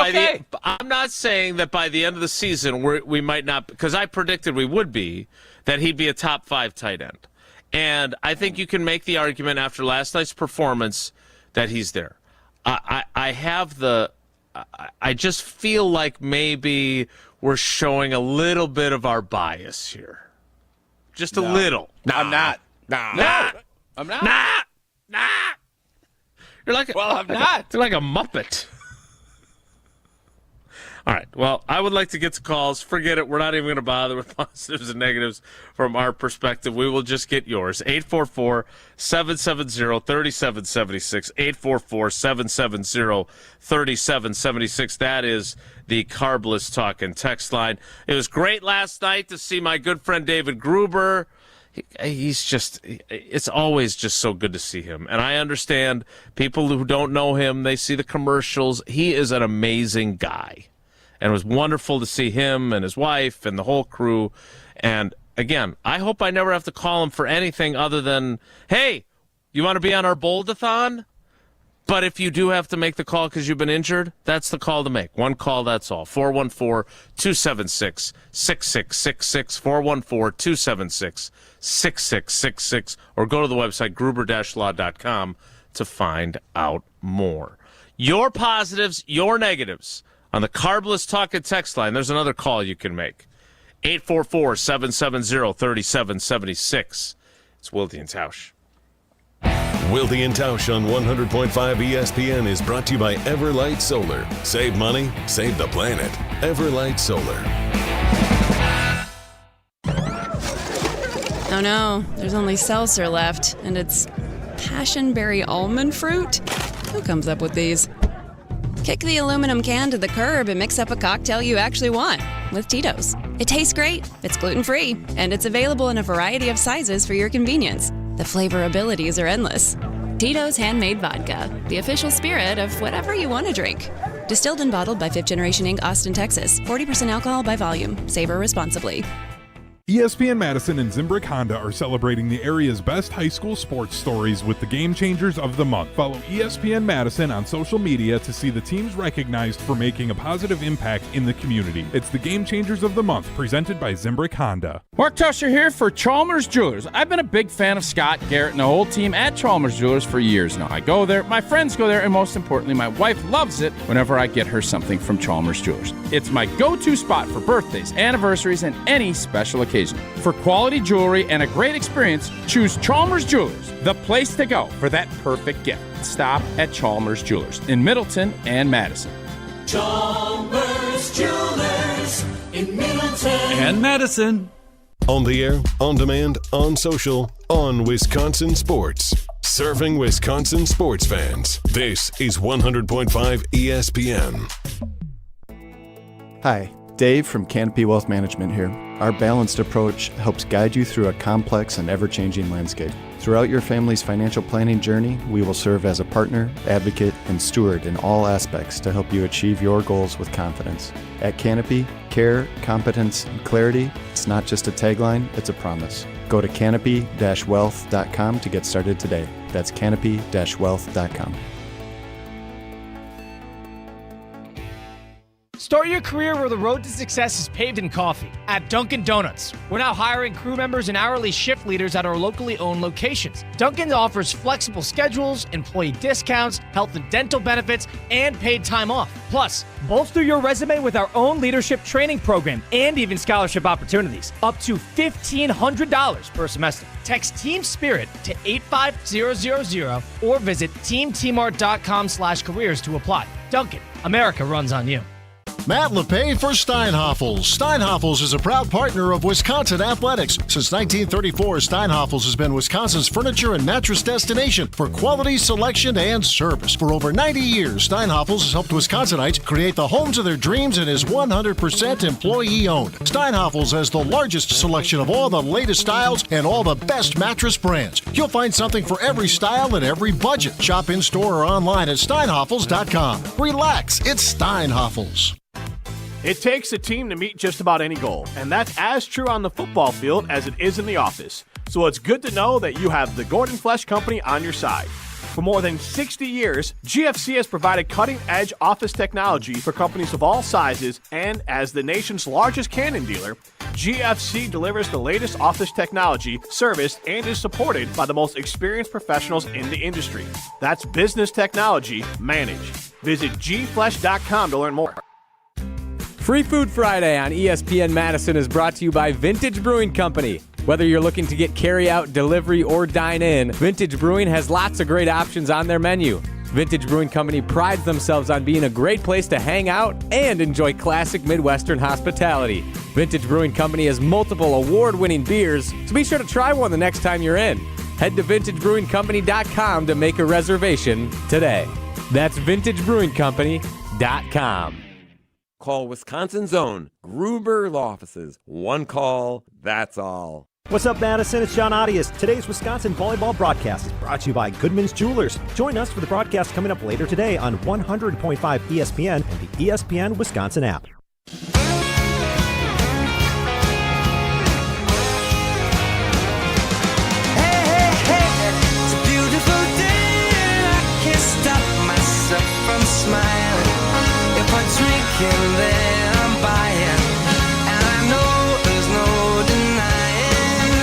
I'm not saying that by the end of the season we might not, because I predicted we would be, that he'd be a top 5 tight end. And I think you can make the argument after last night's performance that he's there. I just feel like maybe we're showing a little bit of our bias here. Just a little. No, I'm not. Nah. I'm not. Nah. You're like I'm not. You're like a Muppet. All right. Well, I would like to get to calls. Forget it. We're not even going to bother with positives and negatives from our perspective. We will just get yours. 844-770-3776. 844-770-3776. That is the Carbless Talk and text line. It was great last night to see my good friend David Gruber. It's always just so good to see him. And I understand people who don't know him, they see the commercials. He is an amazing guy. And it was wonderful to see him and his wife and the whole crew. And again, I hope I never have to call him for anything other than, hey, you want to be on our Bold-a-thon? But if you do have to make the call because you've been injured, that's the call to make. One call, that's all. 414-276-6666. 414-276-6666. Or go to the website, gruber-law.com, to find out more. Your positives, your negatives. On the Carbless Talk and text line, there's another call you can make. 844-770-3776. It's Wilde and Tausch. Wilde and Tausch on 100.5 ESPN is brought to you by Everlight Solar. Save money, save the planet. Everlight Solar. Oh no, there's only seltzer left, and it's passionberry almond fruit? Who comes up with these? Kick the aluminum can to the curb and mix up a cocktail you actually want with Tito's. It tastes great, it's gluten-free, and it's available in a variety of sizes for your convenience. The flavor abilities are endless. Tito's Handmade Vodka, the official spirit of whatever you want to drink. Distilled and bottled by 5th Generation Inc., Austin, Texas. 40% alcohol by volume. Savor responsibly. ESPN Madison and Zimbrick Honda are celebrating the area's best high school sports stories with the Game Changers of the Month. Follow ESPN Madison on social media to see the teams recognized for making a positive impact in the community. It's the Game Changers of the Month, presented by Zimbrick Honda. Mark Tusher here for Chalmers Jewelers. I've been a big fan of Scott, Garrett, and the whole team at Chalmers Jewelers for years now. I go there, my friends go there, and most importantly, my wife loves it whenever I get her something from Chalmers Jewelers. It's my go-to spot for birthdays, anniversaries, and any special occasion. For quality jewelry and a great experience, choose Chalmers Jewelers, the place to go for that perfect gift. Stop at Chalmers Jewelers in Middleton and Madison. Chalmers Jewelers in Middleton and Madison. On the air, on demand, on social, on Wisconsin Sports. Serving Wisconsin sports fans. This is 100.5 ESPN. Hi, Dave from Canopy Wealth Management here. Our balanced approach helps guide you through a complex and ever-changing landscape. Throughout your family's financial planning journey, we will serve as a partner, advocate, and steward in all aspects to help you achieve your goals with confidence. At Canopy, care, competence, and clarity, it's not just a tagline, it's a promise. Go to canopy-wealth.com to get started today. That's canopy-wealth.com. Start your career where the road to success is paved in coffee. At Dunkin' Donuts, we're now hiring crew members and hourly shift leaders at our locally owned locations. Dunkin' offers flexible schedules, employee discounts, health and dental benefits, and paid time off. Plus, bolster your resume with our own leadership training program and even scholarship opportunities. Up to $1,500 per semester. Text Team Spirit to 85000 or visit teamtmart.com/careers to apply. Dunkin', America runs on you. Matt LePay for Steinhoffels. Steinhoffels is a proud partner of Wisconsin Athletics. Since 1934, Steinhoffels has been Wisconsin's furniture and mattress destination for quality, selection, and service. For over 90 years, Steinhoffels has helped Wisconsinites create the homes of their dreams and is 100% employee-owned. Steinhoffels has the largest selection of all the latest styles and all the best mattress brands. You'll find something for every style and every budget. Shop in-store or online at steinhoffels.com. Relax, it's Steinhoffels. It takes a team to meet just about any goal, and that's as true on the football field as it is in the office. So it's good to know that you have the Gordon Flesch Company on your side. For more than 60 years, GFC has provided cutting-edge office technology for companies of all sizes, and as the nation's largest Canon dealer, GFC delivers the latest office technology, serviced, and is supported by the most experienced professionals in the industry. That's business technology managed. Visit gflesh.com to learn more. Free Food Friday on ESPN Madison is brought to you by Vintage Brewing Company. Whether you're looking to get carry-out, delivery, or dine-in, Vintage Brewing has lots of great options on their menu. Vintage Brewing Company prides themselves on being a great place to hang out and enjoy classic Midwestern hospitality. Vintage Brewing Company has multiple award-winning beers, so be sure to try one the next time you're in. Head to vintagebrewingcompany.com to make a reservation today. That's vintagebrewingcompany.com. Call Wisconsin's own Gruber Law Offices. One call, that's all. What's up, Madison? It's John Audius. Today's Wisconsin volleyball broadcast is brought to you by Goodman's Jewelers. Join us for the broadcast coming up later today on 100.5 ESPN and the ESPN Wisconsin app. It's a beautiful day. I can't stop myself from smiling. If I drink and then I'm buying, and I know there's no denying.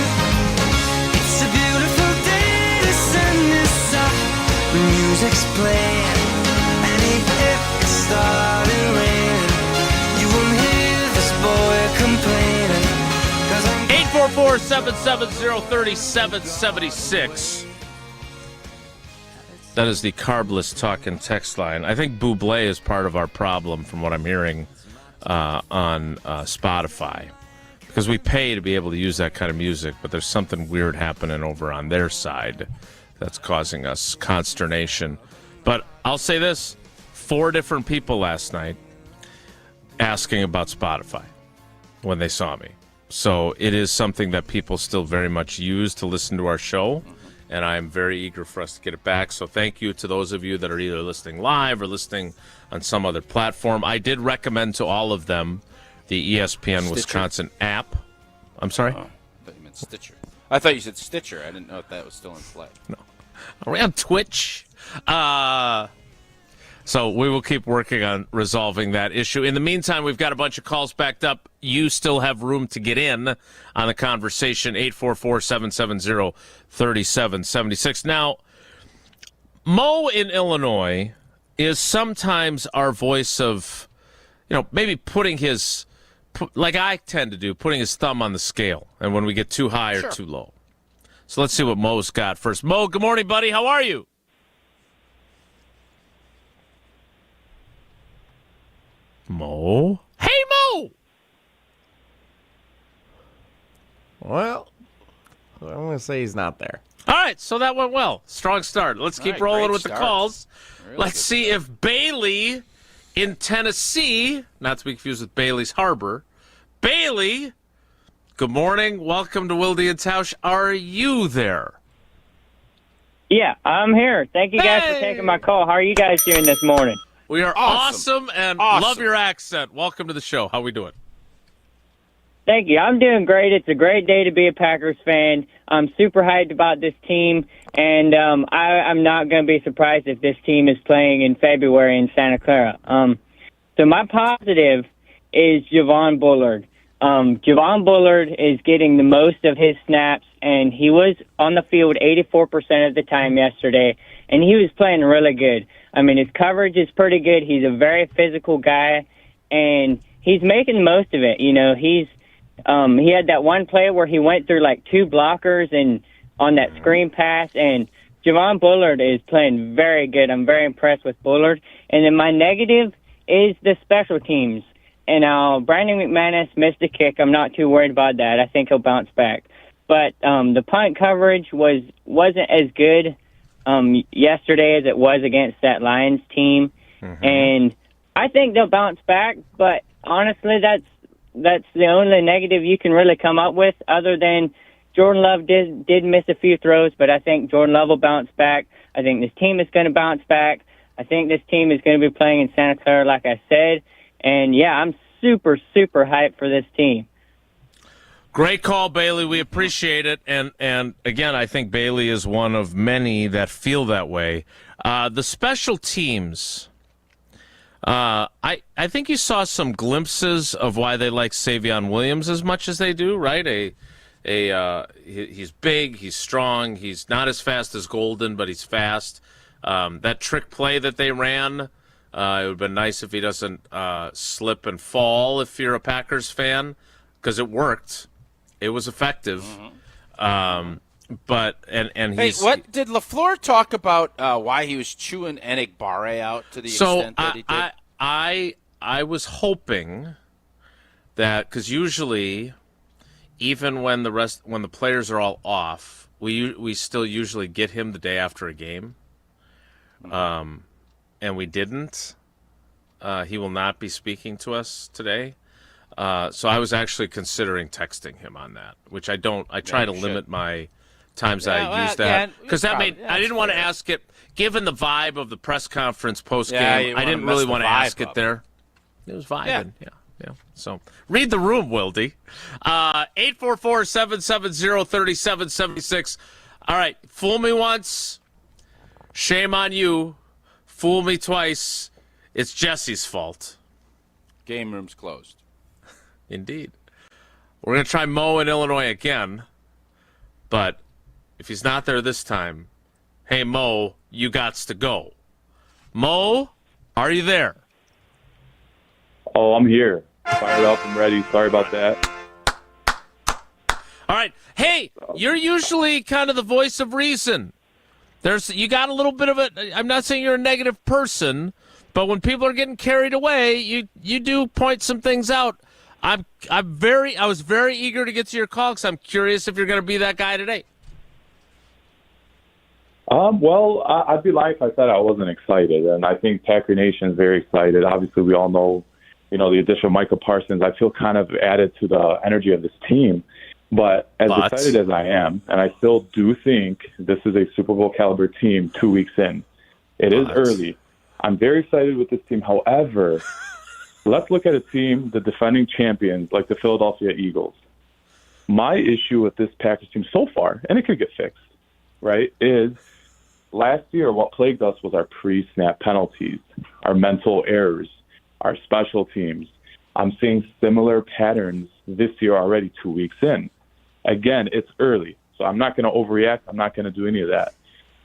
It's a beautiful day, the sun is up, the music's playing, and even if it started raining, you won't hear this boy complaining. 844-770-3776. That is the carbless talk and text line. I think Bublé is part of our problem from what I'm hearing on Spotify. Because we pay to be able to use that kind of music, but there's something weird happening over on their side that's causing us consternation. But I'll say this, 4 different people last night asking about Spotify when they saw me. So it is something that people still very much use to listen to our show. And I'm very eager for us to get it back. So thank you to those of you that are either listening live or listening on some other platform. I did recommend to all of them the ESPN Wisconsin app. I'm sorry? Oh, I thought you meant Stitcher. I thought you said Stitcher. I didn't know if that was still in play. No. Are we on Twitch? So we will keep working on resolving that issue. In the meantime, we've got a bunch of calls backed up. You still have room to get in on the conversation, 844-770-3776. Now, Mo in Illinois is sometimes our voice of, maybe putting his, like I tend to do, putting his thumb on the scale, and when we get too high or too low. So let's see what Mo's got first. Mo, good morning, buddy. How are you? Mo? Hey, Mo! Well, I'm going to say he's not there. All right, so that went well. Strong start. Let's keep rolling with the calls. Really Let's see if Bailey in Tennessee, not to be confused with Bailey's Harbor. Bailey, good morning. Welcome to Wilde and Tausch. Are you there? Yeah, I'm here. Thank you guys for taking my call. How are you guys doing this morning? We are awesome and love your accent. Welcome to the show. How we doing? Thank you. I'm doing great. It's a great day to be a Packers fan. I'm super hyped about this team, and I'm not going to be surprised if this team is playing in February in Santa Clara. So my positive is Javon Bullard. Javon Bullard is getting the most of his snaps, and he was on the field 84% of the time yesterday, and he was playing really good. I mean, his coverage is pretty good. He's a very physical guy, and he's making the most of it. He had that one play where he went through like two blockers and on that screen pass, and Javon Bullard is playing very good. I'm very impressed with Bullard. And then my negative is the special teams. And Brandon McManus missed a kick. I'm not too worried about that. I think he'll bounce back. But the punt coverage wasn't as good yesterday as it was against that Lions team. Mm-hmm. And I think they'll bounce back, but honestly, that's the only negative you can really come up with, other than Jordan Love did miss a few throws, but I think Jordan Love will bounce back. I think this team is going to bounce back. I think this team is going to be playing in Santa Clara, like I said. And, yeah, I'm super, super hyped for this team. Great call, Bailey. We appreciate it. And again, I think Bailey is one of many that feel that way. The special teams, I think you saw some glimpses of why they like Savion Williams as much as they do, right? He's big, he's strong, he's not as fast as Golden, but he's fast. That trick play that they ran, it would have been nice if he doesn't slip and fall if you're a Packers fan, because it worked. It was effective. Mm-hmm. But he's, what did LaFleur talk about why he was chewing Enigbare out to the extent that he did? I was hoping that, because usually, even when the players are all off, we still usually get him the day after a game. And we didn't. He will not be speaking to us today. So I was actually considering texting him on that, which I don't. I try to limit my times I use that, because I didn't want to ask it. Given the vibe of the press conference post game, I didn't really want to ask it there. It was vibing, yeah. So read the room, Wilde. 844-770-3776. All right, fool me once, shame on you. Fool me twice, it's Jesse's fault. Game room's closed. Indeed. We're going to try Mo in Illinois again, but if he's not there this time, hey, Mo, you gots to go. Mo, are you there? Oh, I'm here. Fired up and ready. Sorry about that. All right. Hey, you're usually kind of the voice of reason. You got a little bit of I'm not saying you're a negative person, but when people are getting carried away, you do point some things out. I was very eager to get to your call, because I'm curious if you're going to be that guy today. Well, I'd be lying if I said I wasn't excited, and I think Packer Nation is very excited. Obviously, we all know, the addition of Micah Parsons, I feel kind of added to the energy of this team. But as excited as I am, and I still do think this is a Super Bowl caliber team 2 weeks in. It is early. I'm very excited with this team. However, let's look at a team, the defending champions, like the Philadelphia Eagles. My issue with this Packers team so far, and it could get fixed, right, is last year what plagued us was our pre-snap penalties, our mental errors, our special teams. I'm seeing similar patterns this year already 2 weeks in. Again, it's early, so I'm not going to overreact. I'm not going to do any of that.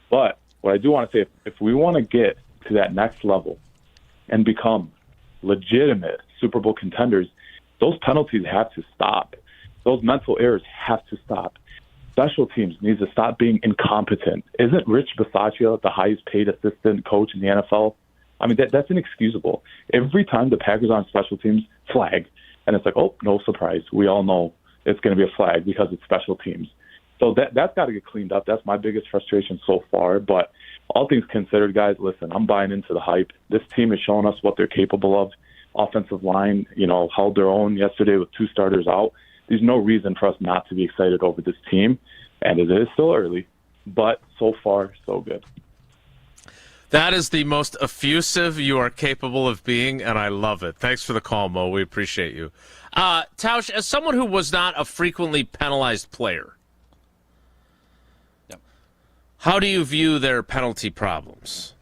But what I do want to say, if we want to get to that next level and become legitimate Super Bowl contenders, those penalties have to stop. Those mental errors have to stop. Special teams needs to stop being incompetent. Isn't Rich Bisaccia the highest paid assistant coach in the NFL? I mean, that's inexcusable. Every time the Packers are on special teams, flag. And it's like, oh, no surprise. We all know it's going to be a flag because it's special teams. So that's got to get cleaned up. That's my biggest frustration so far. But all things considered, guys, listen, I'm buying into the hype. This team is showing us what they're capable of. Offensive line, held their own yesterday with 2 starters out. There's no reason for us not to be excited over this team. And it is still early, but so far, so good. That is the most effusive you are capable of being, and I love it. Thanks for the call, Mo. We appreciate you. Tausch, as someone who was not a frequently penalized player, how do you view their penalty problems?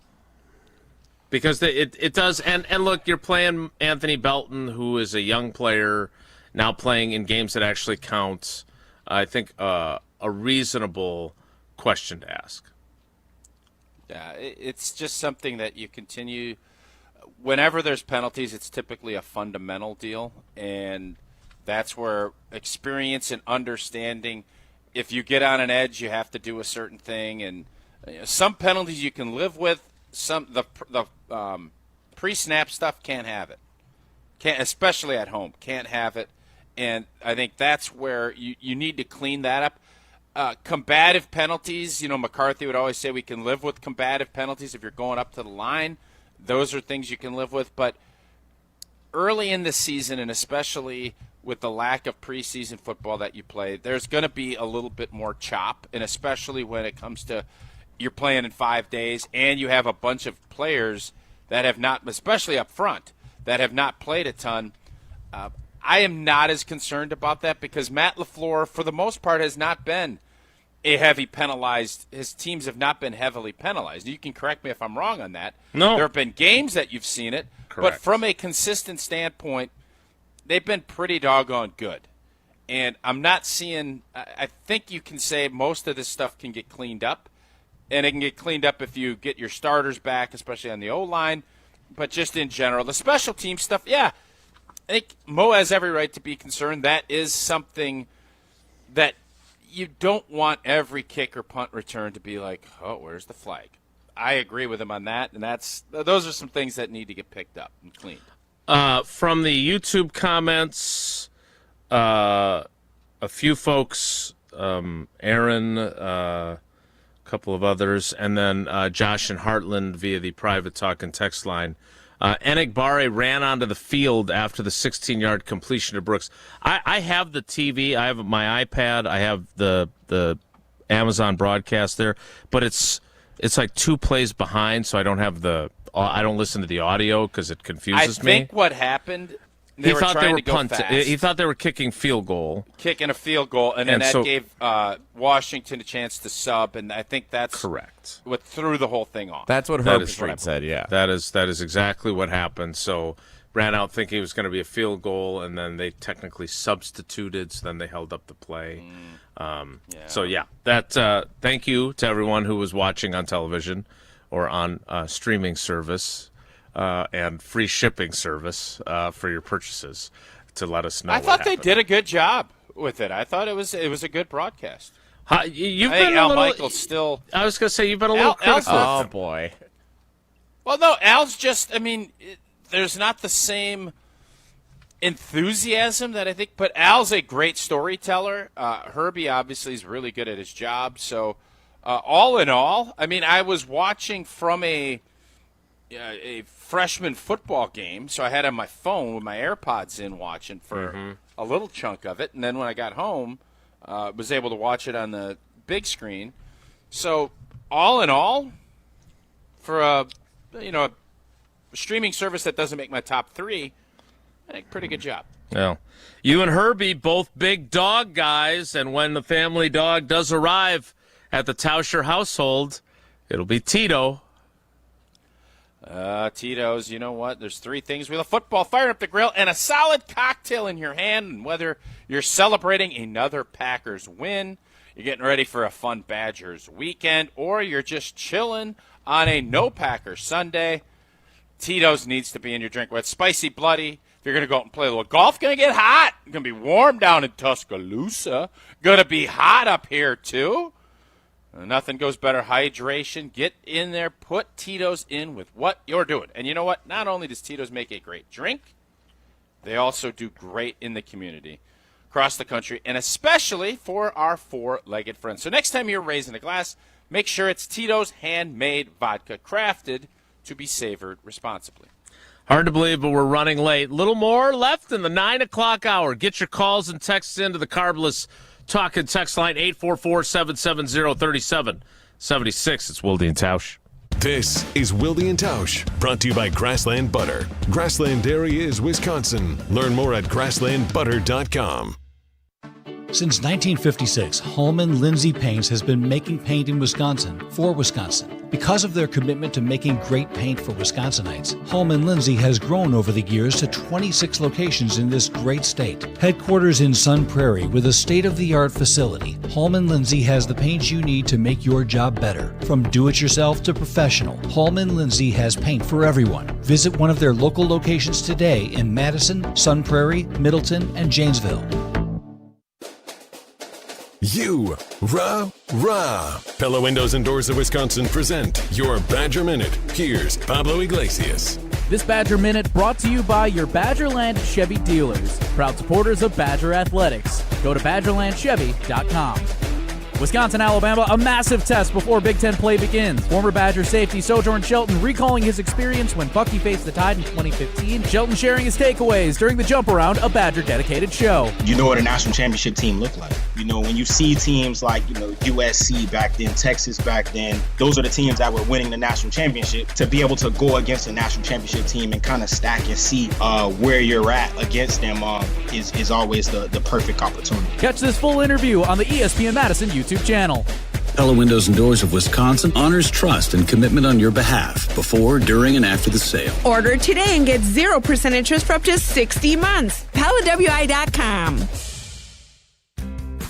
Because it does, and look, you're playing Anthony Belton, who is a young player, now playing in games that actually count. I think a reasonable question to ask. Yeah, it's just something that you continue. Whenever there's penalties, it's typically a fundamental deal, and that's where experience and understanding. If you get on an edge, you have to do a certain thing, and some penalties you can live with. Some the pre-snap stuff can't have it. Can't, especially at home, can't have it. And I think that's where you need to clean that up. Combative penalties, McCarthy would always say we can live with combative penalties if you're going up to the line. Those are things you can live with. But early in the season, and especially with the lack of preseason football that you play, there's going to be a little bit more chop, and especially when it comes to you're playing in 5 days and you have a bunch of players that have not, especially up front, that have not played a ton. I am not as concerned about that because Matt LaFleur, for the most part, has not been a heavy penalized. His teams have not been heavily penalized. You can correct me if I'm wrong on that. No. There have been games that you've seen it. Correct. But from a consistent standpoint, they've been pretty doggone good. And I'm not seeing – I think you can say most of this stuff can get cleaned up. And it can get cleaned up if you get your starters back, especially on the O-line. But just in general, the special team stuff, yeah – I think Mo has every right to be concerned. That is something that you don't want every kick or punt return to be like, oh, where's the flag? I agree with him on that, and those are some things that need to get picked up and cleaned. From the YouTube comments, a few folks, Aaron, a couple of others, and then Josh and Heartland via the private talk and text line. Enigbare ran onto the field after the 16-yard completion to Brooks. I have the TV. I have my iPad. I have the Amazon broadcast there, but it's like 2 plays behind, so I don't have I don't listen to the audio because it confuses me. I think what happened, he thought they were punting. He thought they were kicking field goal. Kicking a field goal, and then that gave Washington a chance to sub, and I think that's correct. What threw the whole thing off. That's what Herb Street said, yeah. That is exactly what happened. So ran out thinking it was going to be a field goal, and then they technically substituted, so then they held up the play. So, yeah, thank you to everyone who was watching on television or on streaming service. And free shipping service for your purchases to let us know. I thought they did a good job with it. I thought it was a good broadcast. You've been Al Michaels still. I was going to say you've been a little critical. Oh boy. Well, no, Al's just. I mean, there's not the same enthusiasm that I think, but Al's a great storyteller. Herbie obviously is really good at his job. So, all in all, I mean, I was watching from a freshman football game, so I had on my phone with my AirPods in watching for a little chunk of it, and then when I got home, was able to watch it on the big screen. So all in all, for a streaming service that doesn't make my top 3, I think pretty good job. Well, you and Herbie, both big dog guys, and when the family dog does arrive at the Tauscher household, it'll be Tito. Tito's, you know what? There's three things. We love football, firing up the grill, and a solid cocktail in your hand. And whether you're celebrating another Packers win, you're getting ready for a fun Badgers weekend, or you're just chilling on a no-Packers Sunday, Tito's needs to be in your drink. Whether it's spicy, bloody, if you're going to go out and play a little golf, going to get hot. It's going to be warm down in Tuscaloosa. Going to be hot up here, too. Nothing goes better. Hydration. Get in there. Put Tito's in with what you're doing. And you know what? Not only does Tito's make a great drink, they also do great in the community across the country, and especially for our four-legged friends. So next time you're raising a glass, make sure it's Tito's handmade vodka, crafted to be savored responsibly. Hard to believe, but we're running late. Little more left in the 9 o'clock hour. Get your calls and texts into the Carbless Talk and Text line 844-770-3776. It's Wilde and Tausch. This is Wilde and Tausch, brought to you by Grassland Butter. Grassland Dairy is Wisconsin. Learn more at grasslandbutter.com. Since 1956, Holman Lindsay Paints has been making paint in Wisconsin for Wisconsin. Because of their commitment to making great paint for Wisconsinites, Holman Lindsay has grown over the years to 26 locations in this great state. Headquarters in Sun Prairie with a state-of-the-art facility, Holman Lindsay has the paint you need to make your job better. From do-it-yourself to professional, Holman Lindsay has paint for everyone. Visit one of their local locations today in Madison, Sun Prairie, Middleton, and Janesville. You, rah. Pella Windows and Doors of Wisconsin present your Badger Minute. Here's Pablo Iglesias. This Badger Minute brought to you by your Badgerland Chevy dealers, proud supporters of Badger Athletics. Go to BadgerlandChevy.com. Wisconsin, Alabama, a massive test before Big Ten play begins. Former Badger safety Sojourn Shelton recalling his experience when Bucky faced the Tide in 2015. Shelton sharing his takeaways during the jump around, a Badger-dedicated show. You know what a national championship team looked like. You know, when you see teams like, USC back then, Texas back then, those are the teams that were winning the national championship. To be able to go against a national championship team and kind of stack and see where you're at against them is always the perfect opportunity. Catch this full interview on the ESPN Madison YouTube channel. Pella Windows and Doors of Wisconsin honors trust and commitment on your behalf before, during, and after the sale. Order today and get 0% interest for up to 60 months. PellaWI.com.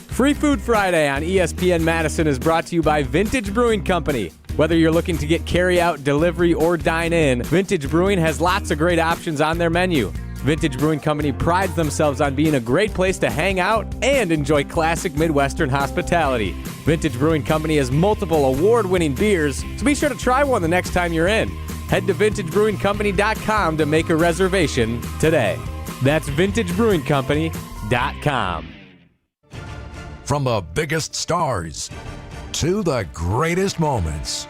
Free Food Friday on ESPN Madison is brought to you by Vintage Brewing Company. Whether you're looking to get carry-out, delivery, or dine-in, Vintage Brewing has lots of great options on their menu. Vintage Brewing Company prides themselves on being a great place to hang out and enjoy classic Midwestern hospitality. Vintage Brewing Company has multiple award-winning beers, so be sure to try one the next time you're in. Head to VintageBrewingCompany.com to make a reservation today. That's VintageBrewingCompany.com. From the biggest stars to the greatest moments,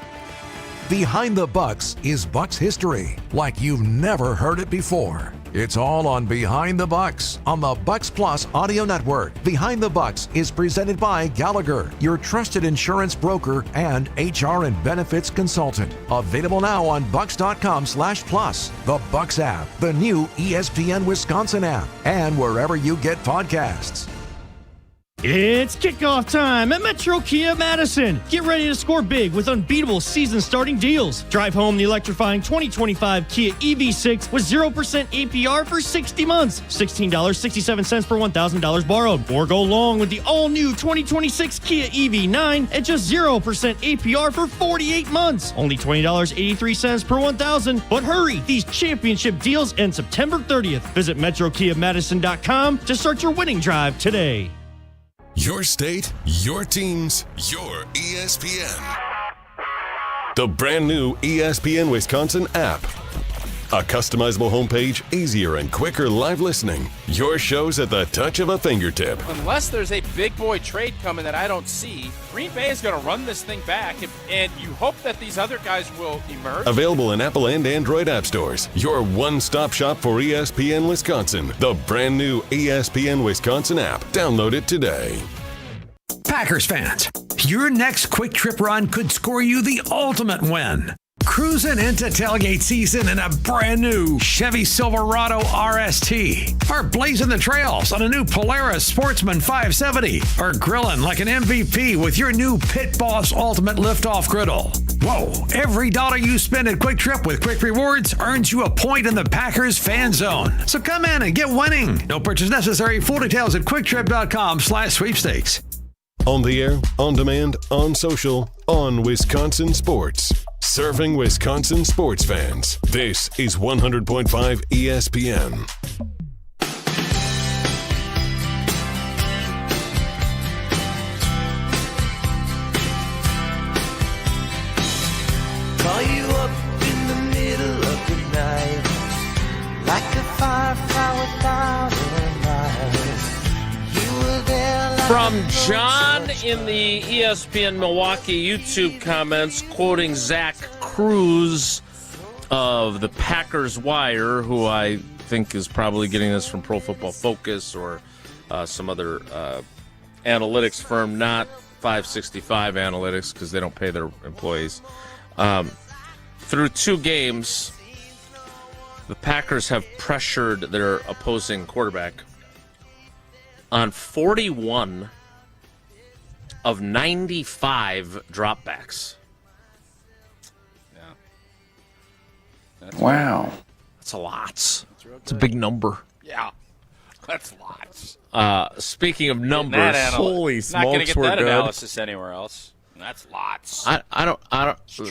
Behind the Bucks is Bucks history like you've never heard it before. It's all on Behind the Bucks on the Bucks Plus audio network. Behind the Bucks is presented by Gallagher, your trusted insurance broker and HR and benefits consultant. Available now on bucks.com/plus, the Bucks app, the new ESPN Wisconsin app, and wherever you get podcasts. It's kickoff time at Metro Kia Madison. Get ready to score big with unbeatable season-starting deals. Drive home the electrifying 2025 Kia EV6 with 0% APR for 60 months, $16.67 per $1,000 borrowed. Or go long with the all-new 2026 Kia EV9 at just 0% APR for 48 months, only $20.83 per $1,000. But hurry, these championship deals end September 30th. Visit MetroKiaMadison.com to start your winning drive today. Your state, your teams, your ESPN. The brand new ESPN Wisconsin app. A customizable homepage, easier and quicker live listening. Your shows at the touch of a fingertip. Unless there's a big boy trade coming that I don't see, Green Bay is going to run this thing back, and you hope that these other guys will emerge. Available in Apple and Android app stores. Your one-stop shop for ESPN Wisconsin. The brand new ESPN Wisconsin app. Download it today. Packers fans, your next quick trip run could score you the ultimate win. Cruising into tailgate season in a brand new Chevy Silverado RST. Or blazing the trails on a new Polaris Sportsman 570. Or grilling like an MVP with your new Pit Boss Ultimate Liftoff Griddle. Whoa, every dollar you spend at Quick Trip with Quick Rewards earns you a point in the Packers fan zone. So come in and get winning. No purchase necessary. Full details at QuickTrip.com/sweepstakes. On the air, on demand, on social, on Wisconsin Sports. Serving Wisconsin sports fans. This is 100.5 ESPN. Call you up in the middle of the night, like a firefly without a light. You were there like From John in the ESPN Milwaukee YouTube comments, quoting Zach Cruz of the Packers Wire, who I think is probably getting this from Pro Football Focus or some other analytics firm, not 565 Analytics, because they don't pay their employees. Through 2 games, the Packers have pressured their opposing quarterback on 41 of 95 dropbacks. Yeah. Wow. That's a lot. It's a big number. Yeah. That's lots. Speaking of numbers, holy smokes, not going to get we're that good. analysis anywhere else. That's lots. I don't.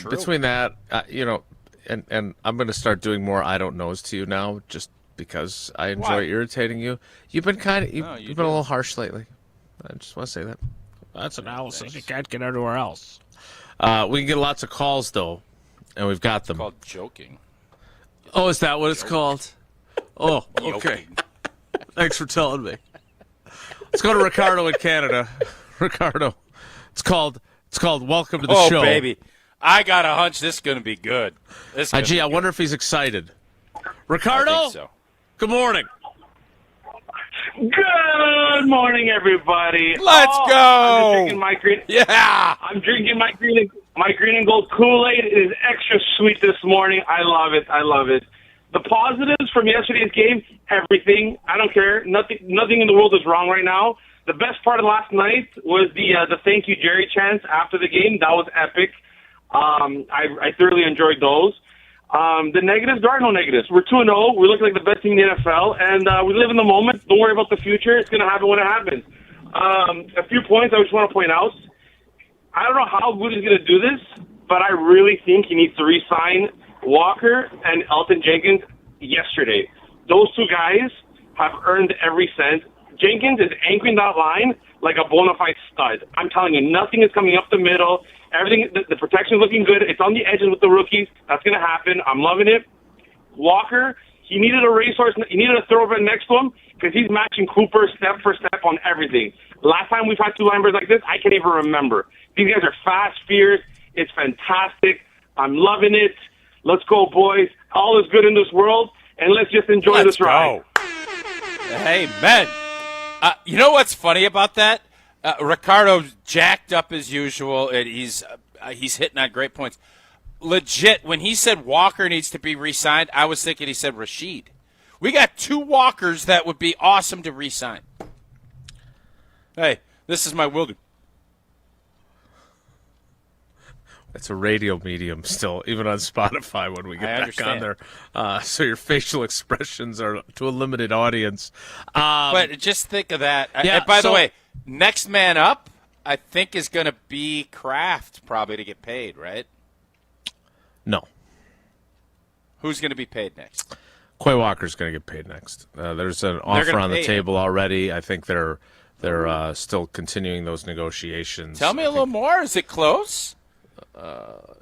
Between that, and I'm going to start doing more I don't knows to you now, just because I enjoy Why? irritating you. You've been kind of, you've you been a do. little harsh lately. I just want to say that. That's analysis. You can't get anywhere else. We can get lots of calls though, and we've got them. It's called joking. Oh, is that what it's called? Oh, okay. Thanks for telling me. Let's go to Ricardo in Canada. Ricardo, it's called Welcome to the Show. Oh, baby. I got a hunch this is going to be good. I wonder if he's excited. Ricardo? I think so. Good morning. Good morning, everybody. Let's go. I'm drinking my green. Yeah. I'm drinking my green and gold Kool-Aid. It is extra sweet this morning. I love it. I love it. The positives from yesterday's game, everything. I don't care. Nothing in the world is wrong right now. The best part of last night was the thank you Jerry chants after the game. That was epic. I thoroughly enjoyed those. The negatives, there are no negatives. We're 2-0. We're looking like the best team in the NFL, and we live in the moment. Don't worry about the future. It's going to happen when it happens. A few points I just want to point out. I don't know how good he's going to do this, but I really think he needs to re-sign Walker and Elton Jenkins yesterday. Those two guys have earned every cent. Jenkins is anchoring that line like a bona fide stud. I'm telling you, nothing is coming up the middle. Everything, the protection is looking good. It's on the edges with the rookies. That's going to happen. I'm loving it. Walker, he needed a racehorse. He needed a thoroughbred next to him because he's matching Cooper step for step on everything. Last time we've had two linebackers like this, I can't even remember. These guys are fast, fierce. It's fantastic. I'm loving it. Let's go, boys. All is good in this world, and let's just enjoy this ride. Hey, man. You know what's funny about that? Ricardo jacked up as usual, and he's hitting on great points. Legit, when he said Walker needs to be re-signed, I was thinking he said Rashid. We got two Walkers that would be awesome to re-sign. Hey, this is my Wilden. It's a radio medium still, even on Spotify when we get back on there. So your facial expressions are to a limited audience. But just think of that. Yeah, and by the way, next man up, I think, is going to be Kraft probably to get paid, right? No. Who's going to be paid next? Quay Walker's going to get paid next. There's an offer on the table already. I think they're still continuing those negotiations. Tell me a little more. Is it close?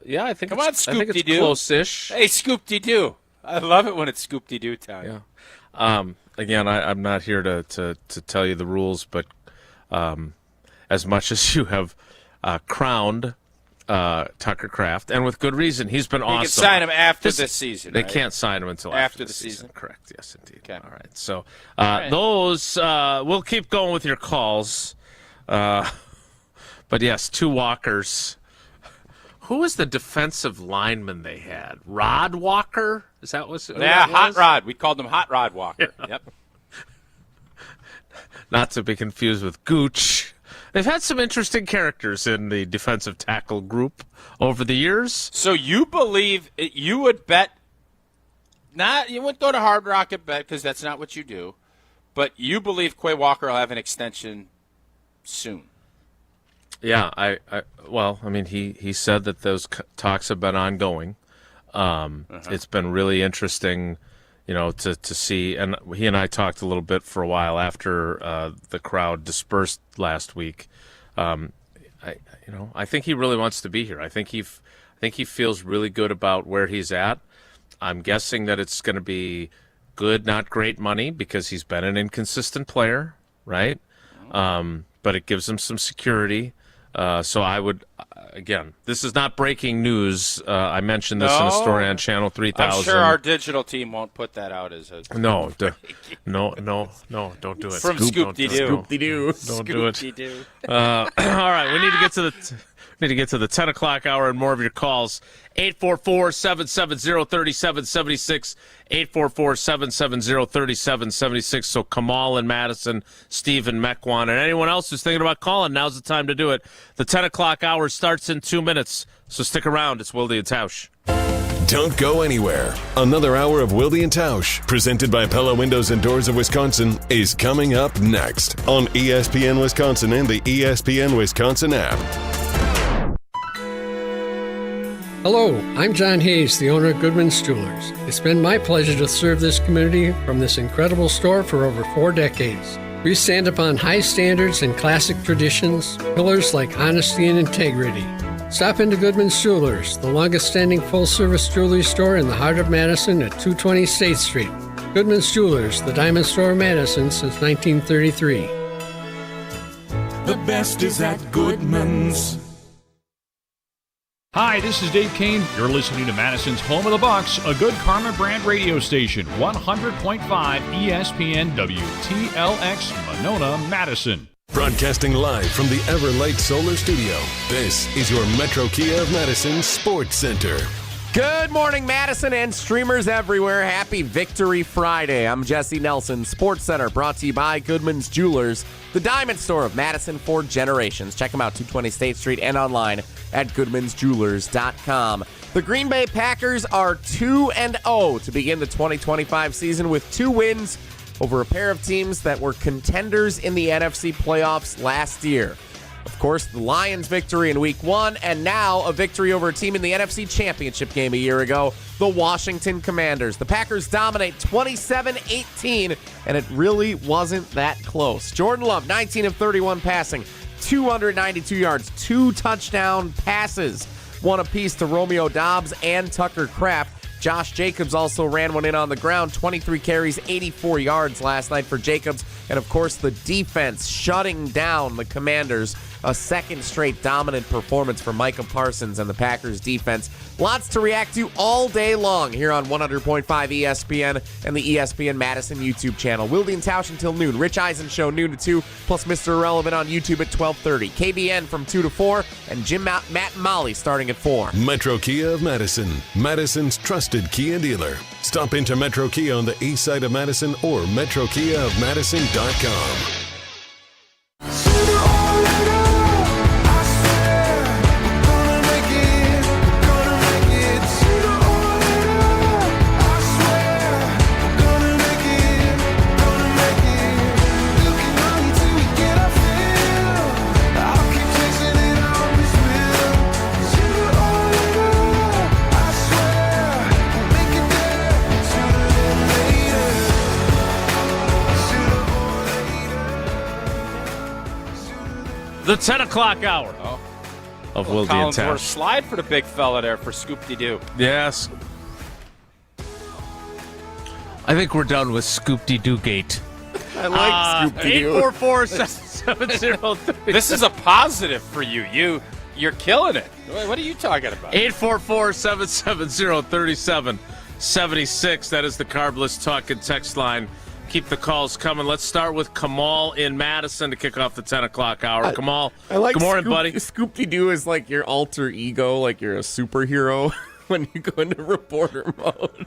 Yeah, I think. Come on, Scoop-de-doo. Close-ish. Hey, Scoop-de-doo. I love it when it's Scoop-de-doo time. Yeah. Again, I'm not here to tell you the rules, but as much as you have crowned Tucker Kraft, and with good reason, he's been awesome. You can sign him after this season. They right? can't sign him until after the season. Correct. Yes, indeed. Okay. All right. So those we'll keep going with your calls, but yes, two Walkers Who was the defensive lineman they had? Rod Walker? Is that what? Yeah, Hot Rod. We called him Hot Rod Walker. Yeah. Yep. Not to be confused with Gooch. They've had some interesting characters in the defensive tackle group over the years. So you believe you would bet? You wouldn't go to Hard Rock and bet because that's not what you do. But you believe Quay Walker will have an extension soon? Yeah, he said that those talks have been ongoing. It's been really interesting, to see. And he and I talked a little bit for a while after the crowd dispersed last week. I think he really wants to be here. I think he feels really good about where he's at. I'm guessing that it's going to be good, not great money, because he's been an inconsistent player, right? But it gives him some security. So I would, again, this is not breaking news. I mentioned this in a story on Channel 3000. I'm sure our digital team won't put that out as a no, don't do it. From Scoop-de-doo. Don't do it. All right, we need to get to the 10 o'clock hour and more of your calls. 844-770-3776, 844-770-3776. So Kamal in Madison, Steve in Mequon, and anyone else who's thinking about calling, now's the time to do it. The 10 o'clock hour starts in 2 minutes, so stick around. It's Wilde and Tausch. Don't go anywhere. Another hour of Wilde and Tausch, presented by Pella Windows and Doors of Wisconsin, is coming up next on ESPN Wisconsin and the ESPN Wisconsin app. Hello, I'm John Hayes, the owner of Goodman's Jewelers. It's been my pleasure to serve this community from this incredible store for over 4 decades. We stand upon high standards and classic traditions, pillars like honesty and integrity. Stop into Goodman's Jewelers, the longest-standing full-service jewelry store in the heart of Madison at 220 State Street. Goodman's Jewelers, the diamond store of Madison since 1933. The best is at Goodman's. Hi, this is Dave Kane. You're listening to Madison's Home of the Bucks, a good Karma brand radio station, 100.5 ESPN WTLX, Monona, Madison. Broadcasting live from the Everlight Solar Studio, this is your Metro Kia of Madison Sports Center. Good morning, Madison and streamers everywhere. Happy Victory Friday. I'm Jesse Nelson, Sports Center, brought to you by Goodman's Jewelers, the diamond store of Madison for generations. Check them out, 220 State Street, and online at goodmansjewelers.com. The Green Bay Packers are 2-0 to begin the 2025 season with 2 wins over a pair of teams that were contenders in the NFC playoffs last year. Of course, the Lions' victory in Week 1, and now a victory over a team in the NFC Championship game a year ago, the Washington Commanders. The Packers dominate 27-18, and it really wasn't that close. Jordan Love, 19 of 31 passing, 292 yards, 2 touchdown passes, 1 apiece to Romeo Doubs and Tucker Kraft. Josh Jacobs also ran one in on the ground, 23 carries, 84 yards last night for Jacobs. And, of course, the defense shutting down the Commanders. A second straight dominant performance for Micah Parsons and the Packers defense. Lots to react to all day long here on 100.5 ESPN and the ESPN Madison YouTube channel. Wilde and Tausch until noon. Rich Eisen Show noon to 2, plus Mr. Irrelevant on YouTube at 12:30. KBN from 2 to 4, and Jim, Matt, and Molly starting at 4. Metro Kia of Madison, Madison's trusted Kia dealer. Stop into Metro Kia on the east side of Madison or metrokiaofmadison.com. The 10 o'clock hour of Wilde and Tausch. Slide for the big fella there for Scoop-de-doo. Yes. I think we're done with Scoop-de-doo-gate. I like Scoop-de-doo. 844-770-30. This is a positive for you. You're killing it. What are you talking about? 844-770-3776. That is the Carbless Talk and Text line. Keep the calls coming. Let's start with Kamal in Madison to kick off the 10 o'clock hour. Kamal, I like good morning, buddy. Scoop-de-Doo is like your alter ego, like you're a superhero when you go into reporter mode.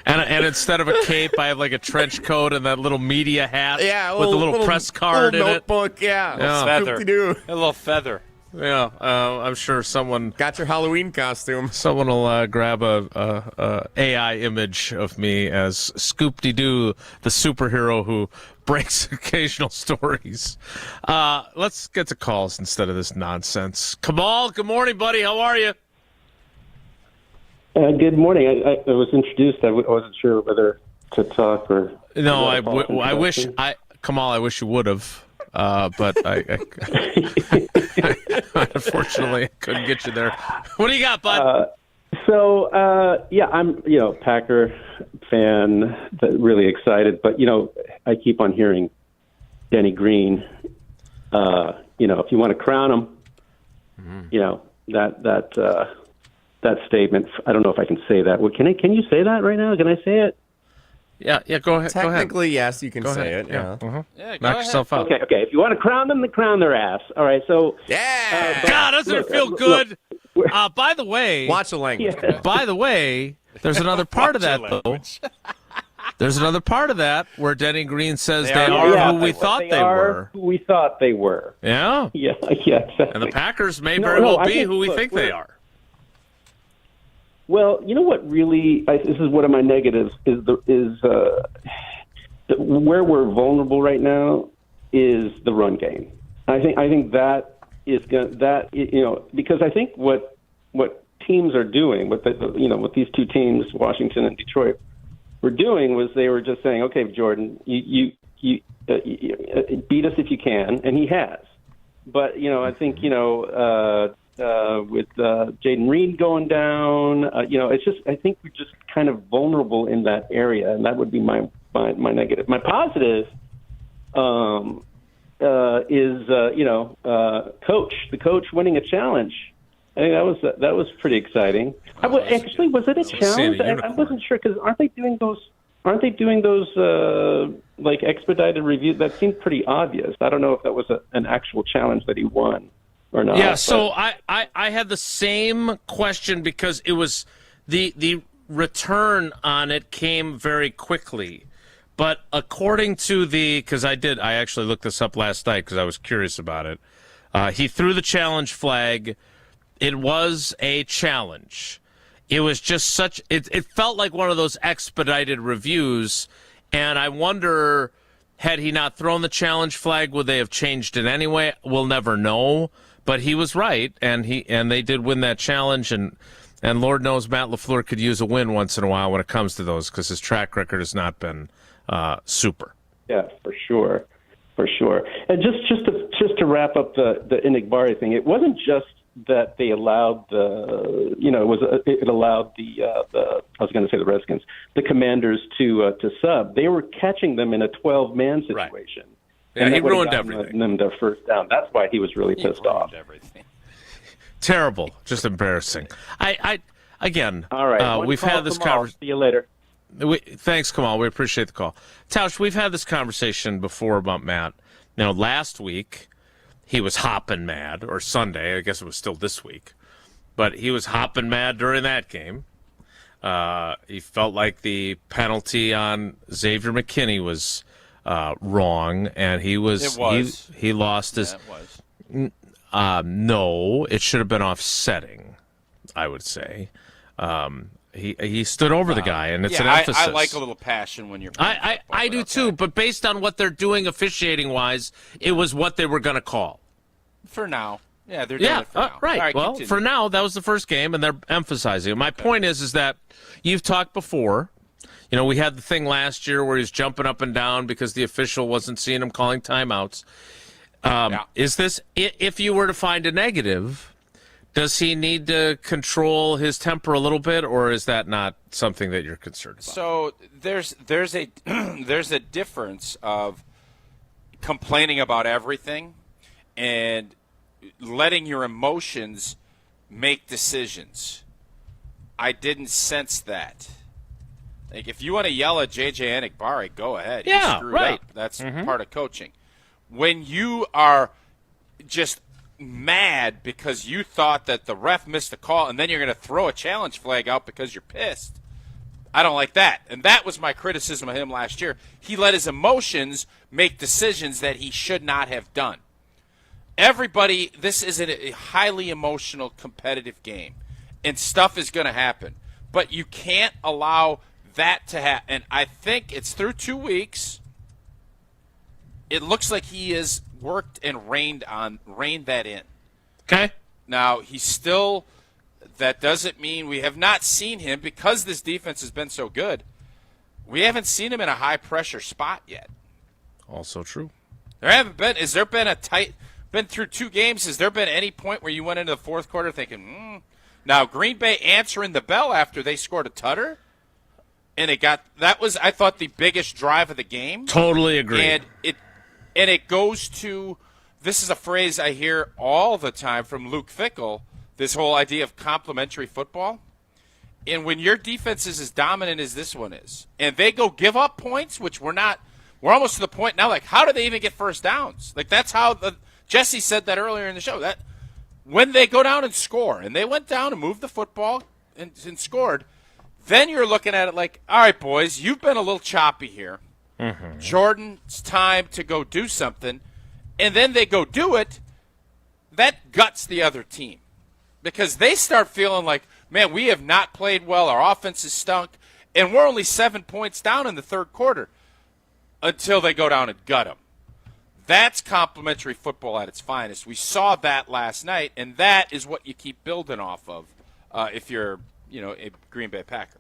And instead of a cape, I have like a trench coat and that little media hat with a little press card in notebook, it. Scoop-de-Doo. A little feather. Yeah, I'm sure someone got your Halloween costume. Someone will grab a AI image of me as Scoop-de-Doo, the superhero who breaks occasional stories. Let's get to calls instead of this nonsense. Kamal, good morning, buddy. How are you? Good morning. I was introduced. I wasn't sure whether to talk or. No, I wish Kamal, I wish you would have. But I unfortunately couldn't get you there. What do you got, bud? I'm Packer fan, really excited. But I keep on hearing Denny Green. If you want to crown him, that statement. I don't know if I can say that. Well, can you say that right now? Can I say it? Yeah, go ahead. Technically, yes, you can say it. Yeah. Yeah, knock yourself out. Okay. If you want to crown them, then crown their ass. All right. So. Yeah. God, doesn't it feel good? By the way, watch the language. Yeah. By the way, there's another part of that though. There's another part of that where Denny Green says they are who we thought they were. Who we thought they were. Yeah. Yeah. Exactly. And the Packers may very well be who we think they are. Well, you know what really, this is one of my negatives, is where we're vulnerable right now is the run game. I think that is because I think what teams are doing, what these two teams, Washington and Detroit, were doing was they were just saying, okay, Jordan, you beat us if you can, and he has. But I think with Jaden Reed going down, it's just I think we're just kind of vulnerable in that area, and that would be my negative. My positive is the coach winning a challenge. I think that was pretty exciting. Actually, was it a challenge? I wasn't sure because aren't they doing those like expedited reviews? That seemed pretty obvious. I don't know if that was an actual challenge that he won. Or not, yeah, so I had the same question because it was the return on it came very quickly. But according to because I actually looked this up last night because I was curious about it. He threw the challenge flag. It was a challenge. It was just it felt like one of those expedited reviews. And I wonder, had he not thrown the challenge flag, would they have changed it anyway? We'll never know. But he was right, and they did win that challenge, and Lord knows Matt LaFleur could use a win once in a while when it comes to those because his track record has not been super. Yeah, for sure. And just to wrap up the Inigbari thing, it wasn't just that they allowed it allowed the Redskins, the Commanders to sub. They were catching them in a 12-man situation. Right. Yeah, he ruined everything. Them their first down. That's why he was really pissed off. Everything. Terrible, just embarrassing. I again. All right, we've had this conversation. See you later. Thanks, Kamal. We appreciate the call. Tausch, we've had this conversation before about Matt. Last week he was hopping mad, or Sunday. I guess it was still this week, but he was hopping mad during that game. He felt like the penalty on Xavier McKinney was wrong, and he lost his. Yeah, it was. No, it should have been offsetting, I would say. He stood over the guy, and it's an emphasis. I like a little passion when you're. I do too, but based on what they're doing officiating wise, it was what they were going to call. For now, yeah, they're doing it for now. Right. All right, well, continue. for now, that was the first game, and they're emphasizing it. My point is that you've talked before. We had the thing last year where he's jumping up and down because the official wasn't seeing him calling timeouts. Is this, if you were to find a negative, does he need to control his temper a little bit, or is that not something that you're concerned about? So there's a there's a difference of complaining about everything and letting your emotions make decisions. I didn't sense that. Like, if you want to yell at J.J. Enikbari, go ahead. Yeah, you screwed right. up. That's part of coaching. When you are just mad because you thought that the ref missed a call and then you're going to throw a challenge flag out because you're pissed, I don't like that. And that was my criticism of him last year. He let his emotions make decisions that he should not have done. Everybody, this is a highly emotional, competitive game, and stuff is going to happen. But you can't allow that to happen. And I think it's through 2 weeks. It looks like he has worked and reined that in. Okay. Now, he's still, that doesn't mean we have not seen him, because this defense has been so good, we haven't seen him in a high-pressure spot yet. Also true. Has there been through 2 games, has there been any point where you went into the fourth quarter thinking, Now, Green Bay answering the bell after they scored a tutter, and that was, I thought, the biggest drive of the game. Totally agree. And it goes to, this is a phrase I hear all the time from Luke Fickell, this whole idea of complementary football. And when your defense is as dominant as this one is, and they go give up points, which we're almost to the point now, like, how do they even get first downs? Like, that's how Jesse said that earlier in the show, that when they go down and score, and they went down and moved the football and scored, then you're looking at it like, all right, boys, you've been a little choppy here. Mm-hmm. Jordan's time to go do something, and then they go do it. That guts the other team, because they start feeling like, man, we have not played well. Our offense is stunk, and we're only 7 points down in the third quarter until they go down and gut them. That's complementary football at its finest. We saw that last night, and that is what you keep building off of if you're, a Green Bay Packer.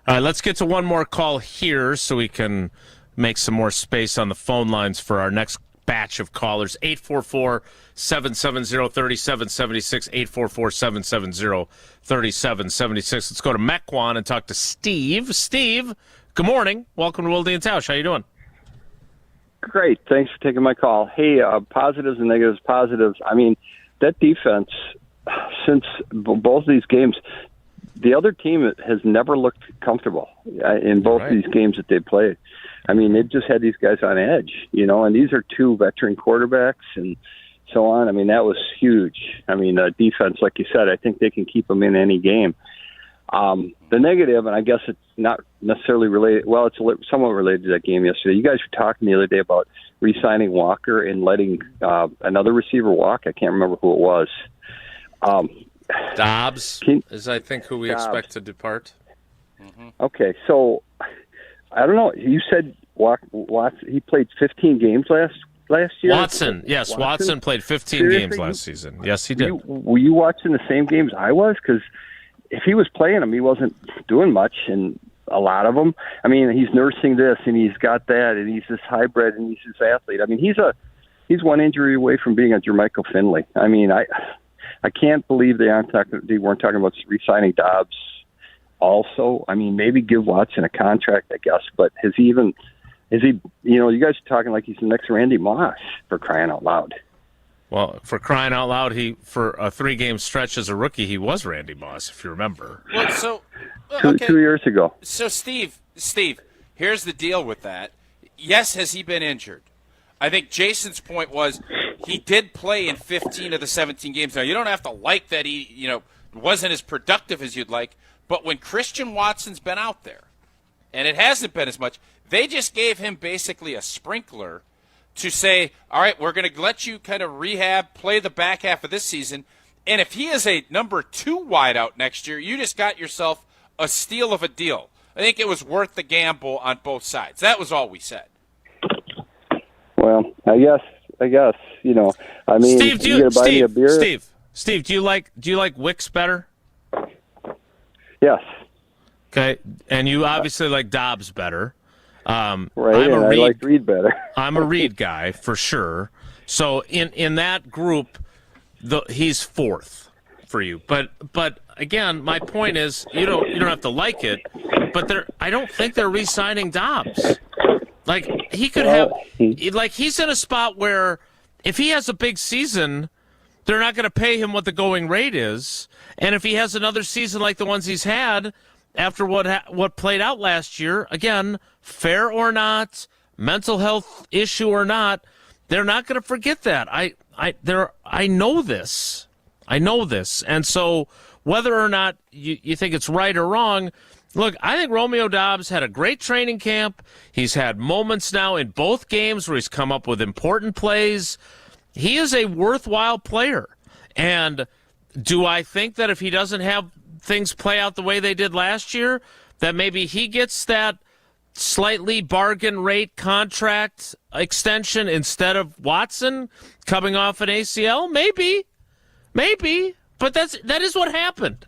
All right, let's get to one more call here so we can make some more space on the phone lines for our next batch of callers. 844-770-3776, 844-770-3776. Let's go to Mequon and talk to Steve. Steve, good morning. Welcome to Wilde and Tausch. How you doing? Great. Thanks for taking my call. Hey, positives and negatives. Positives, I mean, that defense, since both these games, the other team has never looked comfortable in both these games that they played. I mean, they've just had these guys on edge, and these are 2 veteran quarterbacks and so on. I mean, that was huge. I mean, defense, like you said, I think they can keep them in any game. The negative, and I guess it's not necessarily related, well, it's somewhat related to that game yesterday. You guys were talking the other day about re-signing Walker and letting another receiver walk. I can't remember who it was. Dobbs is, I think, who we expect to depart. Mm-hmm. Okay, so I don't know. You said he played 15 games last year? Watson, yes. Watson played 15 games last season. Yes, he did. Were you watching the same games I was? Because if he was playing them, he wasn't doing much, and a lot of them. I mean, he's nursing this, and he's got that, and he's this hybrid, and he's this athlete. I mean, he's one injury away from being a Jermichael Finley. I mean, I can't believe they weren't talking about re-signing Dobbs also. I mean, maybe give Watson a contract, I guess, but is he, you guys are talking like he's the next Randy Moss, for crying out loud. Well, for crying out loud, for a 3-game stretch as a rookie, he was Randy Moss, if you remember. Well, two years ago. So, Steve, here's the deal with that. Yes, has he been injured? I think Jason's point was he did play in 15 of the 17 games. Now, you don't have to like that he, wasn't as productive as you'd like, but when Christian Watson's been out there, and it hasn't been as much, they just gave him basically a sprinkler to say, all right, we're going to let you kind of rehab, play the back half of this season, and if he is a number 2 wideout next year, you just got yourself a steal of a deal. I think it was worth the gamble on both sides. That was all we said. Well, I guess, I mean, Steve, you gonna buy me a beer? Steve, do you like Wicks better? Yes. Okay, and you obviously like Dobbs better. Right, and I like Reed better. I'm a Reed guy for sure. So in that group, he's 4th for you. But again, my point is you don't have to like it. But I don't think they're re-signing Dobbs. Like he could he's in a spot where if he has a big season, they're not going to pay him what the going rate is. And if he has another season like the ones he's had, after what played out last year. Again, fair or not, mental health issue or not, they're not going to forget that. I know this. I know this. And so whether or not you think it's right or wrong, look, I think Romeo Doubs had a great training camp. He's had moments now in both games where he's come up with important plays. He is a worthwhile player. And do I think that if he doesn't have things play out the way they did last year, that maybe he gets that slightly bargain rate contract extension instead of Watson coming off an ACL? Maybe. But that is what happened.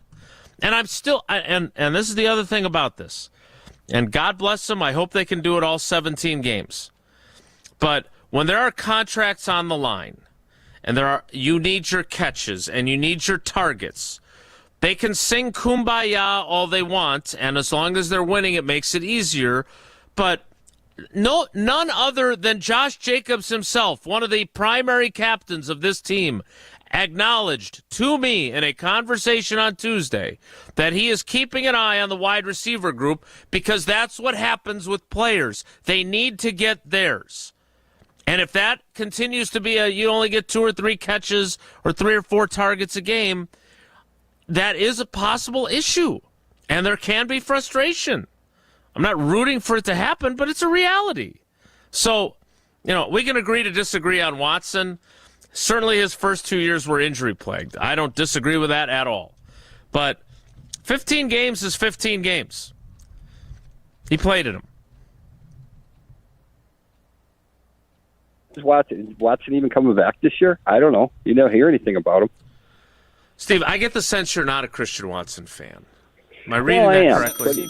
And I'm still, and this is the other thing about this. And God bless them. I hope they can do it all 17 games. But when there are contracts on the line, and you need your catches and you need your targets, they can sing Kumbaya all they want, and as long as they're winning, it makes it easier. But none other than Josh Jacobs himself, one of the primary captains of this team, acknowledged to me in a conversation on Tuesday that he is keeping an eye on the wide receiver group because that's what happens with players. They need to get theirs. And if that continues to be you only get 2 or 3 catches or 3 or 4 targets a game, that is a possible issue. And there can be frustration. I'm not rooting for it to happen, but it's a reality. So, we can agree to disagree on Watson. Certainly his first 2 years were injury-plagued. I don't disagree with that at all. But 15 games is 15 games. He played in them. Is Watson even coming back this year? I don't know. You never hear anything about him. Steve, I get the sense you're not a Christian Watson fan. Am I reading that correctly?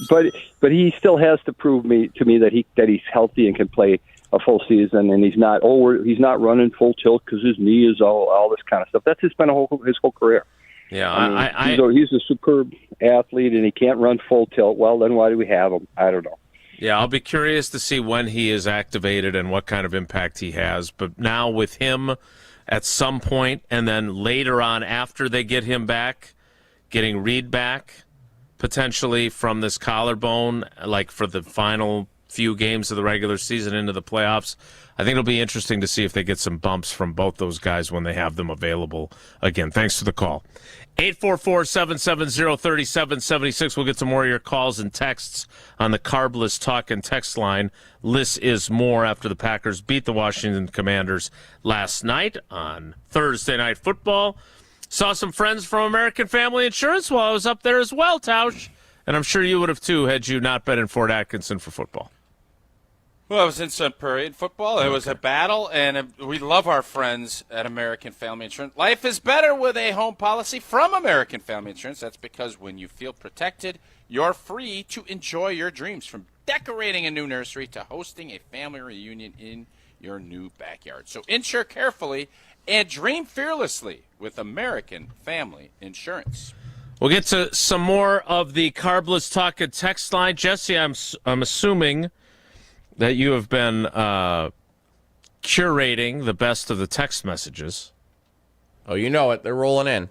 But he still has to prove to me that he's healthy and can play a full season, and he's not running full tilt because his knee is all this kind of stuff. That's been his whole career. Yeah, he's a superb athlete, and he can't run full tilt. Well, then why do we have him? I don't know. Yeah, I'll be curious to see when he is activated and what kind of impact he has. But now with him at some point, and then later on after they get him back, getting Reed back potentially from this collarbone, like for the final few games of the regular season into the playoffs, I think it'll be interesting to see if they get some bumps from both those guys when they have them available again. Thanks for the call. 844-770-3776. We'll get some more of your calls and texts on the Carbless Talk and Text line. Less is more after the Packers beat the Washington Commanders last night on Thursday Night Football. Saw some friends from American Family Insurance while I was up there as well, Tausch. And I'm sure you would have too had you not been in Fort Atkinson for football. Well, I was in Sun Prairie in football. It was a battle, and we love our friends at American Family Insurance. Life is better with a home policy from American Family Insurance. That's because when you feel protected, you're free to enjoy your dreams, from decorating a new nursery to hosting a family reunion in your new backyard. So insure carefully and dream fearlessly with American Family Insurance. We'll get to some more of the Carbless Talk and Text line. Jesse, I'm assuming that you have been curating the best of the text messages. Oh, you know it. They're rolling in.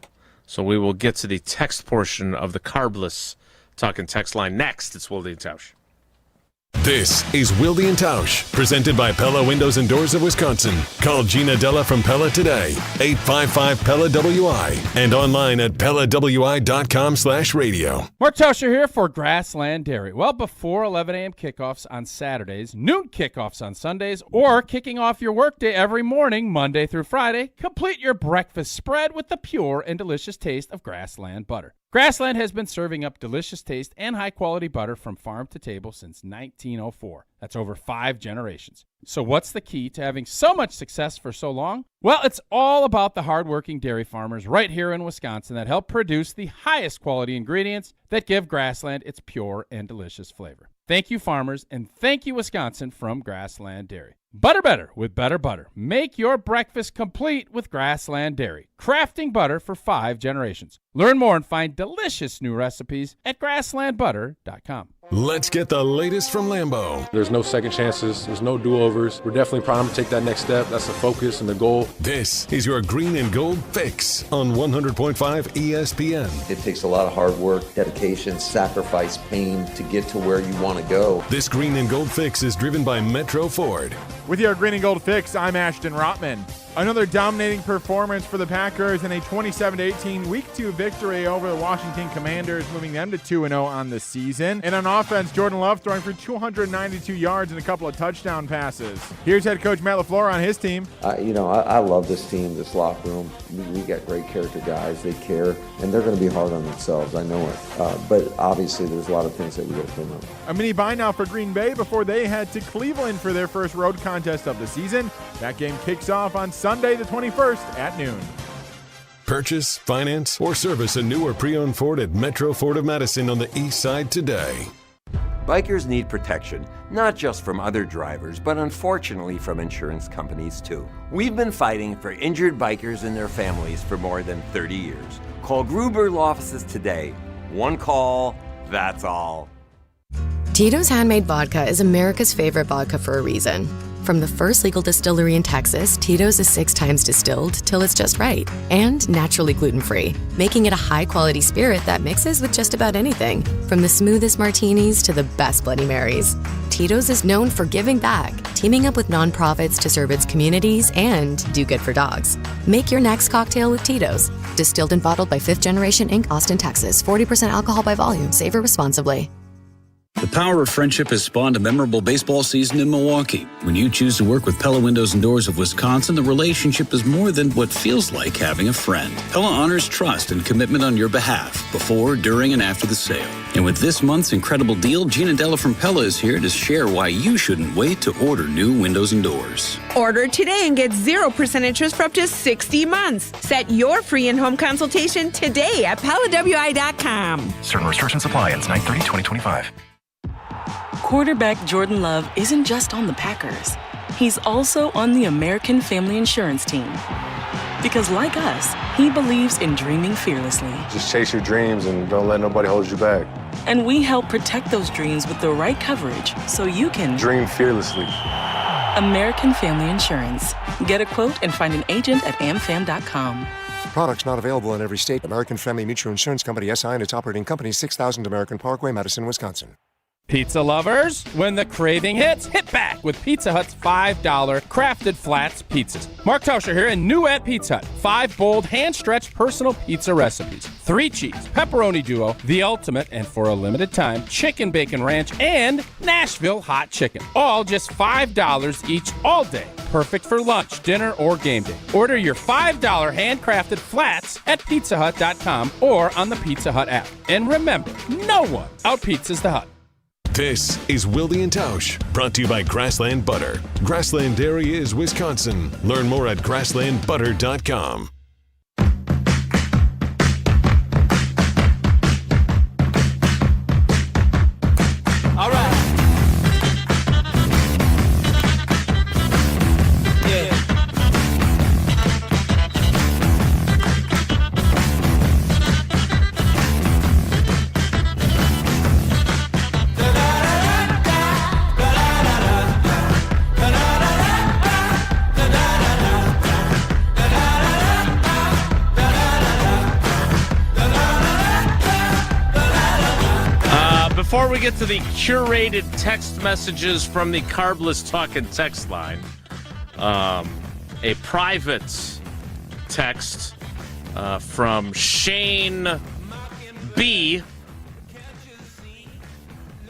So we will get to the text portion of the Carbless Talk and Text line next. It's Wilde and Tausch. This is Wilde and Tausch, presented by Pella Windows and Doors of Wisconsin. Call Gina Della from Pella today, 855-PELLA-WI, and online at PellaWI.com/radio. Mark Tauscher here for Grassland Dairy. Well, before 11 a.m. kickoffs on Saturdays, noon kickoffs on Sundays, or kicking off your workday every morning, Monday through Friday, complete your breakfast spread with the pure and delicious taste of Grassland butter. Grassland has been serving up delicious taste and high-quality butter from farm to table since 1904. That's over 5 generations. So what's the key to having so much success for so long? Well, it's all about the hardworking dairy farmers right here in Wisconsin that help produce the highest quality ingredients that give Grassland its pure and delicious flavor. Thank you, farmers, and thank you, Wisconsin, from Grassland Dairy. Butter better with Better Butter. Make your breakfast complete with Grassland Dairy. Crafting butter for 5 generations. Learn more and find delicious new recipes at grasslandbutter.com. Let's get the latest from Lambeau. There's no second chances. There's no do-overs. We're definitely primed to take that next step. That's the focus and the goal. This is your Green and Gold Fix on 100.5 ESPN. It takes a lot of hard work, dedication, sacrifice, pain to get to where you want to go. This Green and Gold Fix is driven by Metro Ford. With your Green and Gold Fix, I'm Ashton Rotman. Another dominating performance for the Packers in a 27-18 Week 2 victory over the Washington Commanders, moving them to 2-0 on the season. And on offense, Jordan Love throwing for 292 yards and a couple of touchdown passes. Here's head coach Matt LaFleur on his team. I love this team, this locker room. We got great character guys. They care, and they're going to be hard on themselves. I know it. But obviously, there's a lot of things that we got to clean up. A mini bye now for Green Bay before they head to Cleveland for their first road contest of the season. That game kicks off on Sunday the 21st at noon. Purchase, finance, or service a new or pre-owned Ford at Metro Ford of Madison on the east side today. Bikers need protection, not just from other drivers, but unfortunately from insurance companies too. We've been fighting for injured bikers and their families for more than 30 years. Call Gruber Law Offices today. One call, that's all. Tito's Handmade Vodka is America's favorite vodka for a reason. From the first legal distillery in Texas, Tito's is 6 times distilled till it's just right, and naturally gluten-free, making it a high-quality spirit that mixes with just about anything, from the smoothest martinis to the best Bloody Marys. Tito's is known for giving back, teaming up with nonprofits to serve its communities and do good for dogs. Make your next cocktail with Tito's. Distilled and bottled by 5th Generation Inc., Austin, Texas. 40% alcohol by volume. Savor responsibly. The power of friendship has spawned a memorable baseball season in Milwaukee. When you choose to work with Pella Windows and Doors of Wisconsin, the relationship is more than what feels like having a friend. Pella honors trust and commitment on your behalf, before, during, and after the sale. And with this month's incredible deal, Gina Della from Pella is here to share why you shouldn't wait to order new windows and doors. Order today and get 0% interest for up to 60 months. Set your free in-home consultation today at PellaWI.com. Certain restrictions apply. Ends 9/30/2025. Quarterback Jordan Love isn't just on the Packers. He's also on the American Family Insurance team. Because like us, he believes in dreaming fearlessly. Just chase your dreams and don't let nobody hold you back. And we help protect those dreams with the right coverage so you can dream fearlessly. American Family Insurance. Get a quote and find an agent at amfam.com. Products not available in every state. American Family Mutual Insurance Company, SI, and its operating company, 6000 American Parkway, Madison, Wisconsin. Pizza lovers, when the craving hits, hit back with Pizza Hut's $5 crafted flats pizzas. Mark Tauscher here, and new at Pizza Hut. 5 bold, hand-stretched personal pizza recipes. 3 cheese, pepperoni duo, the ultimate, and for a limited time, chicken bacon ranch, and Nashville hot chicken. All just $5 each all day. Perfect for lunch, dinner, or game day. Order your $5 handcrafted flats at pizzahut.com or on the Pizza Hut app. And remember, no one out-pizzas the Hut. This is Wilde and Tausch, brought to you by Grassland Butter. Grassland Dairy is Wisconsin. Learn more at grasslandbutter.com. All right. Yeah. Before we get to the curated text messages from the Carbless Talkin' text line, a private text from Shane B.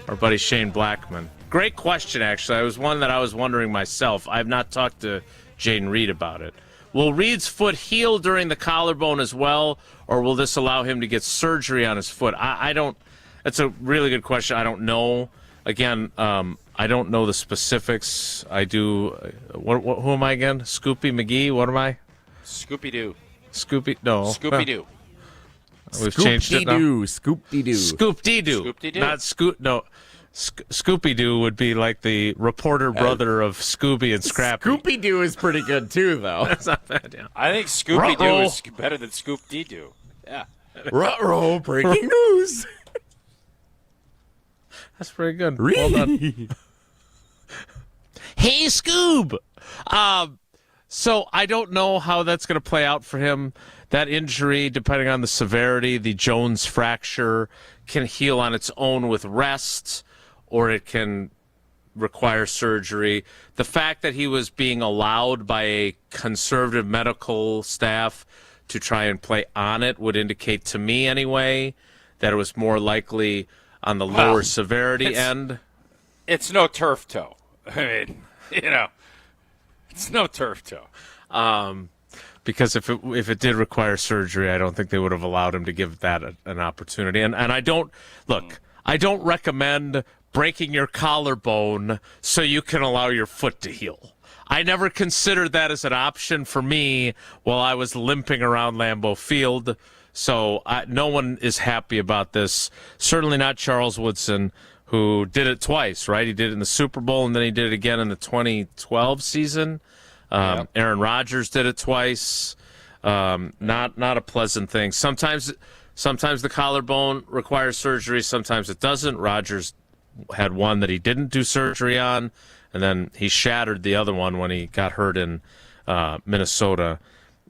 Our buddy Shane Blackman. Great question, actually. It was one that I was wondering myself. I have not talked to Jaden Reed about it. Will Reed's foot heal during the collarbone as well, or will this allow him to get surgery on his foot? I don't... That's a really good question. I don't know. Again, I don't know the specifics. I do. Who am I again? Scoopy McGee? What am I? Scoopy-Doo. No. Scoopy-Doo. We've changed it now. Scoop-dee-doo. Scoop-dee-doo. Scoop-dee-doo. Not Scoop. No. Scooby-Doo would be like the reporter brother of Scooby and Scrappy. Scooby-Doo is pretty good, too, though. That's not bad, yeah. I think Scooby-Doo is better than Scoop-Dee-Doo. Yeah. Ruh-roh, breaking news. That's pretty good. Well done. Hey, Scoob! So I don't know how that's going to play out for him. That injury, depending on the severity, the Jones fracture can heal on its own with rest, or it can require surgery. The fact that he was being allowed by a conservative medical staff to try and play on it would indicate to me anyway that it was more likely on the lower severity end. It's no turf toe. I mean, it's no turf toe. Because if it did require surgery, I don't think they would have allowed him to give that an opportunity. And I don't recommend breaking your collarbone so you can allow your foot to heal. I never considered that as an option for me while I was limping around Lambeau Field. So no one is happy about this. Certainly not Charles Woodson, who did it twice, right? He did it in the Super Bowl, and then he did it again in the 2012 season. Aaron Rodgers did it twice. Not a pleasant thing. Sometimes the collarbone requires surgery. Sometimes it doesn't. Rodgers had one that he didn't do surgery on, and then he shattered the other one when he got hurt in Minnesota.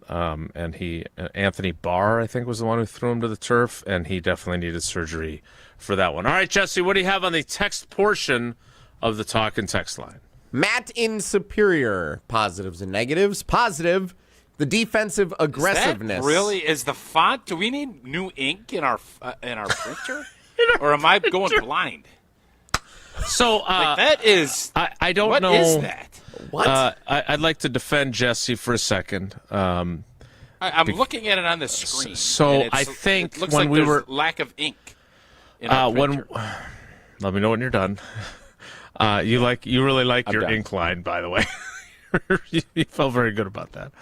And Anthony Barr, I think, was the one who threw him to the turf, and he definitely needed surgery for that one. All right, Jesse, what do you have on the text portion of the talk and text line? Matt in Superior, positives and negatives. Positive, the defensive aggressiveness. Is that really is the font? Do we need new ink in our printer, or am I going blind? So that is. I don't know. What is that? What? I'd like to defend Jesse for a second. I'm looking at it on the screen. So I think it looks when like we were lack of ink. In our printer. Let me know when you're done. You really like your ink line, by the way. You felt very good about that.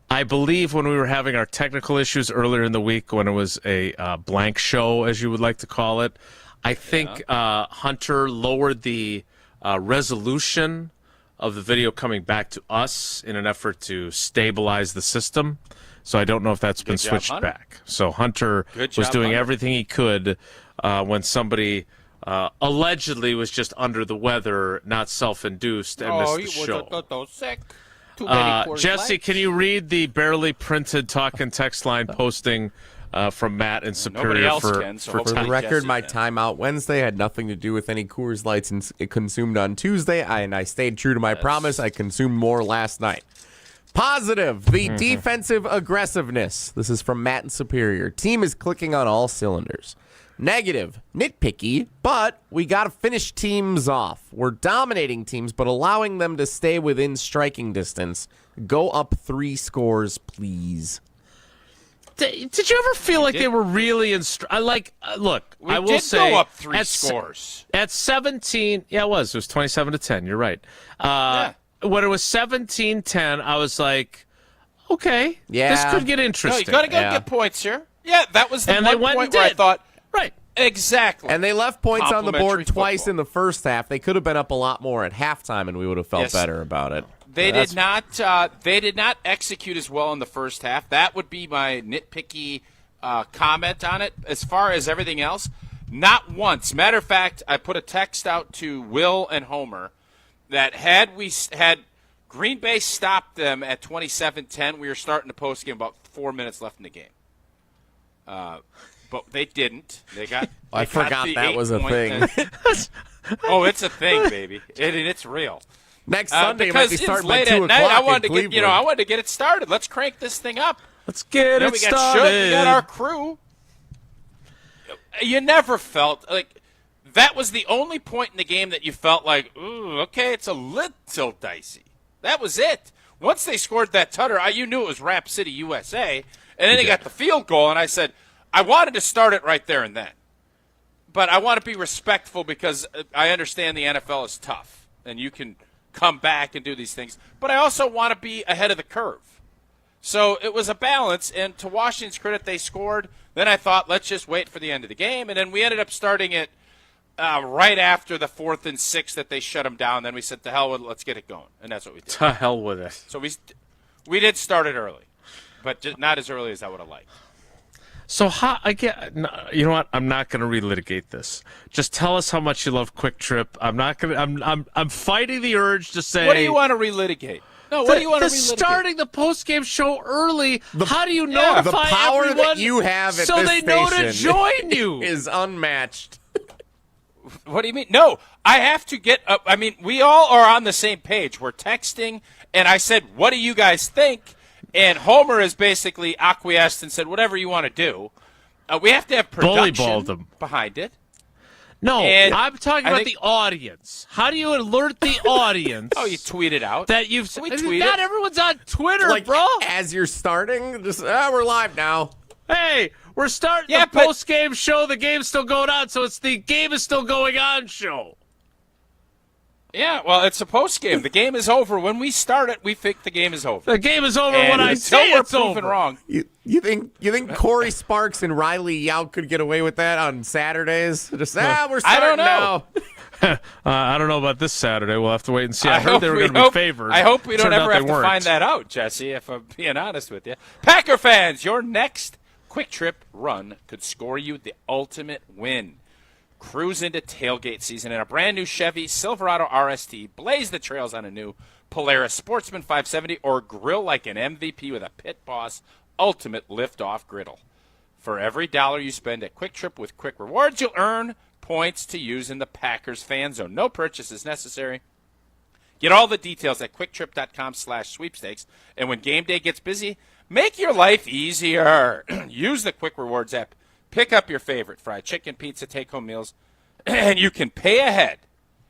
I believe when we were having our technical issues earlier in the week, when it was a blank show, as you would like to call it, I think Hunter lowered the resolution of the video coming back to us in an effort to stabilize the system. So I don't know if that's been switched back. So Hunter was doing everything he could when somebody allegedly was just under the weather, not self-induced, and missed the show. Sick. Jesse, can you read the barely printed talk and text line posting from Matt in Superior else for can, so For the hopefully record, Jesse my can. timeout Wednesday had nothing to do with any Coors Lights consumed on Tuesday, and I stayed true to my promise. I consumed more last night. Positive, the defensive aggressiveness. This is from Matt in Superior. Team is clicking on all cylinders. Negative, nitpicky, but we got to finish teams off. We're dominating teams, but allowing them to stay within striking distance. Go up 3 scores, please. Did you ever feel like they were really look, We I will did say go up 3 scores. At 17, yeah, it was 27-10. You're right. When it was 17-10, I was like, okay, this could get interesting. No, you got to get points here. Yeah, that was the and one they went point and where I did. thought, right, exactly. And they left points on the board Complimentary twice football. in the first half. They could have been up a lot more at halftime, and we would have felt better about it. They did not. They did not execute as well in the first half. That would be my nitpicky comment on it. As far as everything else, not once. Matter of fact, I put a text out to Will and Homer that had Green Bay stopped them at 27-10, we were starting the postgame about 4 minutes left in the game. But they didn't. They got. I forgot that was a thing. Oh, it's a thing, baby. It's real. Next Sunday, because might be it's starting late by 2 at night. o'clock I wanted in to get, I wanted to get it started. Let's crank this thing up. Let's get it we started. got Shook, we got our crew. You never felt like that was the only point in the game that you felt like, ooh, okay, it's a little dicey. That was it. Once they scored that tutter, you knew it was Rap City, USA, and then they got the field goal, and I said, I wanted to start it right there and then. But I want to be respectful because I understand the NFL is tough, and you can come back and do these things. But I also want to be ahead of the curve. So it was a balance, and to Washington's credit, they scored. Then I thought, let's just wait for the end of the game, and then we ended up starting at right after the 4th and 6 that they shut them down. Then we said, "To hell with it, let's get it going," and that's what we did. To hell with it. So we did start it early, but just not as early as I would have liked. So you know what? I'm not going to relitigate this. Just tell us how much you love Quick Trip. I'm not going to. I'm fighting the urge to say. What do you want to relitigate? No, what do you want to relitigate? Starting the post-game show early. How do you notify the power everyone that you have at so this they know to station join you is unmatched. What do you mean? No, I have to get up. I mean, we all are on the same page. We're texting, and I said, "What do you guys think?" And Homer has basically acquiesced and said, "Whatever you want to do." We have to have production behind it. No, and I'm talking about the audience. How do you alert the audience? Oh, you tweet it out. That you've not everyone's on Twitter, bro. As you're starting, just we're live now. Hey, we're starting the post-game show. The game's still going on, so it's the game is still going on show. Yeah, well, it's a post-game. The game is over. When we start it, we think the game is over. The game is over when I say it's over. Proven wrong. You think Corey Sparks and Riley Yount could get away with that on Saturdays? Just we're starting I don't know. Now. I don't know about this Saturday. We'll have to wait and see. I heard they were going to be favored. I hope we don't ever have to weren't. find that out, Jesse, if I'm being honest with you. Packer fans, your next Quick Trip run could score you the ultimate win. Cruise into tailgate season in a brand new Chevy Silverado RST, blaze the trails on a new Polaris Sportsman 570, or grill like an MVP with a Pit Boss Ultimate Lift-Off Griddle. For every $1 you spend at Quick Trip with Quick Rewards, you'll earn points to use in the Packers fan zone. No purchase is necessary. Get all the details at quicktrip.com/sweepstakes. And when game day gets busy, make your life easier. Use the Quick Rewards app. Pick up your favorite fried chicken, pizza, take-home meals, and you can pay ahead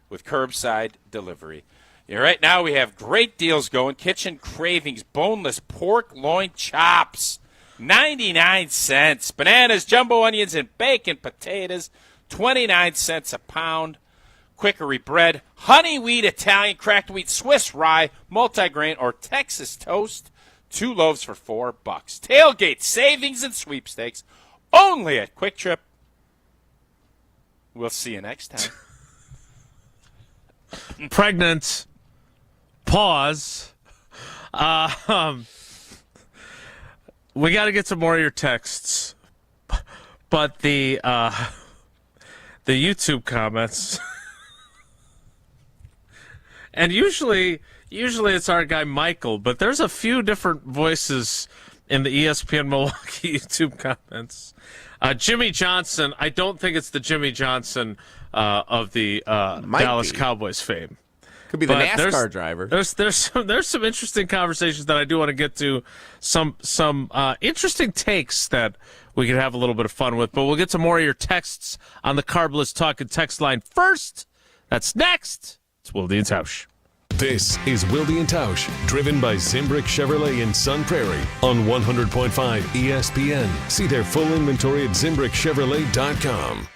with curbside delivery. Right now we have great deals going. Kitchen Cravings, boneless pork loin chops, 99 cents. Bananas, jumbo onions, and bacon potatoes, 29 cents a pound. Quickery bread, honey wheat, Italian, cracked wheat, Swiss rye, multigrain, or Texas toast, 2 loaves for $4. Tailgate savings and sweepstakes, only at Quick Trip. We'll see you next time. Pregnant. Pause. We got to get some more of your texts. But the YouTube comments, and usually it's our guy Michael, but there's a few different voices in the ESPN Milwaukee YouTube comments. Jimmy Johnson, I don't think it's the Jimmy Johnson of the Dallas Cowboys fame. Could be the NASCAR driver. There's some interesting conversations that I do want to get to. Some interesting takes that we could have a little bit of fun with. But we'll get to more of your texts on the Carbless Talk and Text line first. That's next. It's Wilde and Tausch. This is Wilde and Tausch, driven by Zimbrick Chevrolet in Sun Prairie on 100.5 ESPN. See their full inventory at ZimbrickChevrolet.com.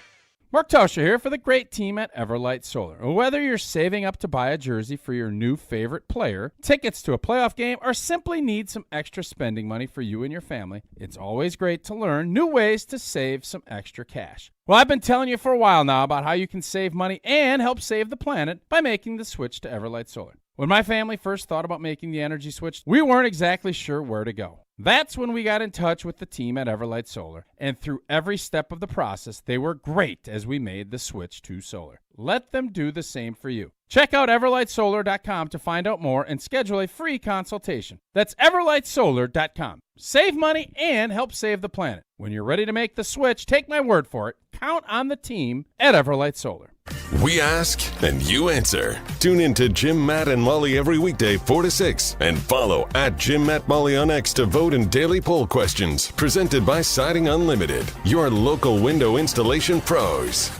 Mark Tauscher here for the great team at Everlight Solar. Whether you're saving up to buy a jersey for your new favorite player, tickets to a playoff game, or simply need some extra spending money for you and your family, it's always great to learn new ways to save some extra cash. Well, I've been telling you for a while now about how you can save money and help save the planet by making the switch to Everlight Solar. When my family first thought about making the energy switch, we weren't exactly sure where to go. That's when we got in touch with the team at Everlight Solar, and through every step of the process, they were great as we made the switch to solar. Let them do the same for you. Check out EverlightSolar.com to find out more and schedule a free consultation. That's EverlightSolar.com. Save money and help save the planet. When you're ready to make the switch, take my word for it. Count on the team at Everlight Solar. We ask and you answer. Tune in to Jim, Matt, and Molly every weekday 4 to 6. And follow at Jim, Matt, Molly on X to vote in daily poll questions. Presented by Siding Unlimited, your local window installation pros.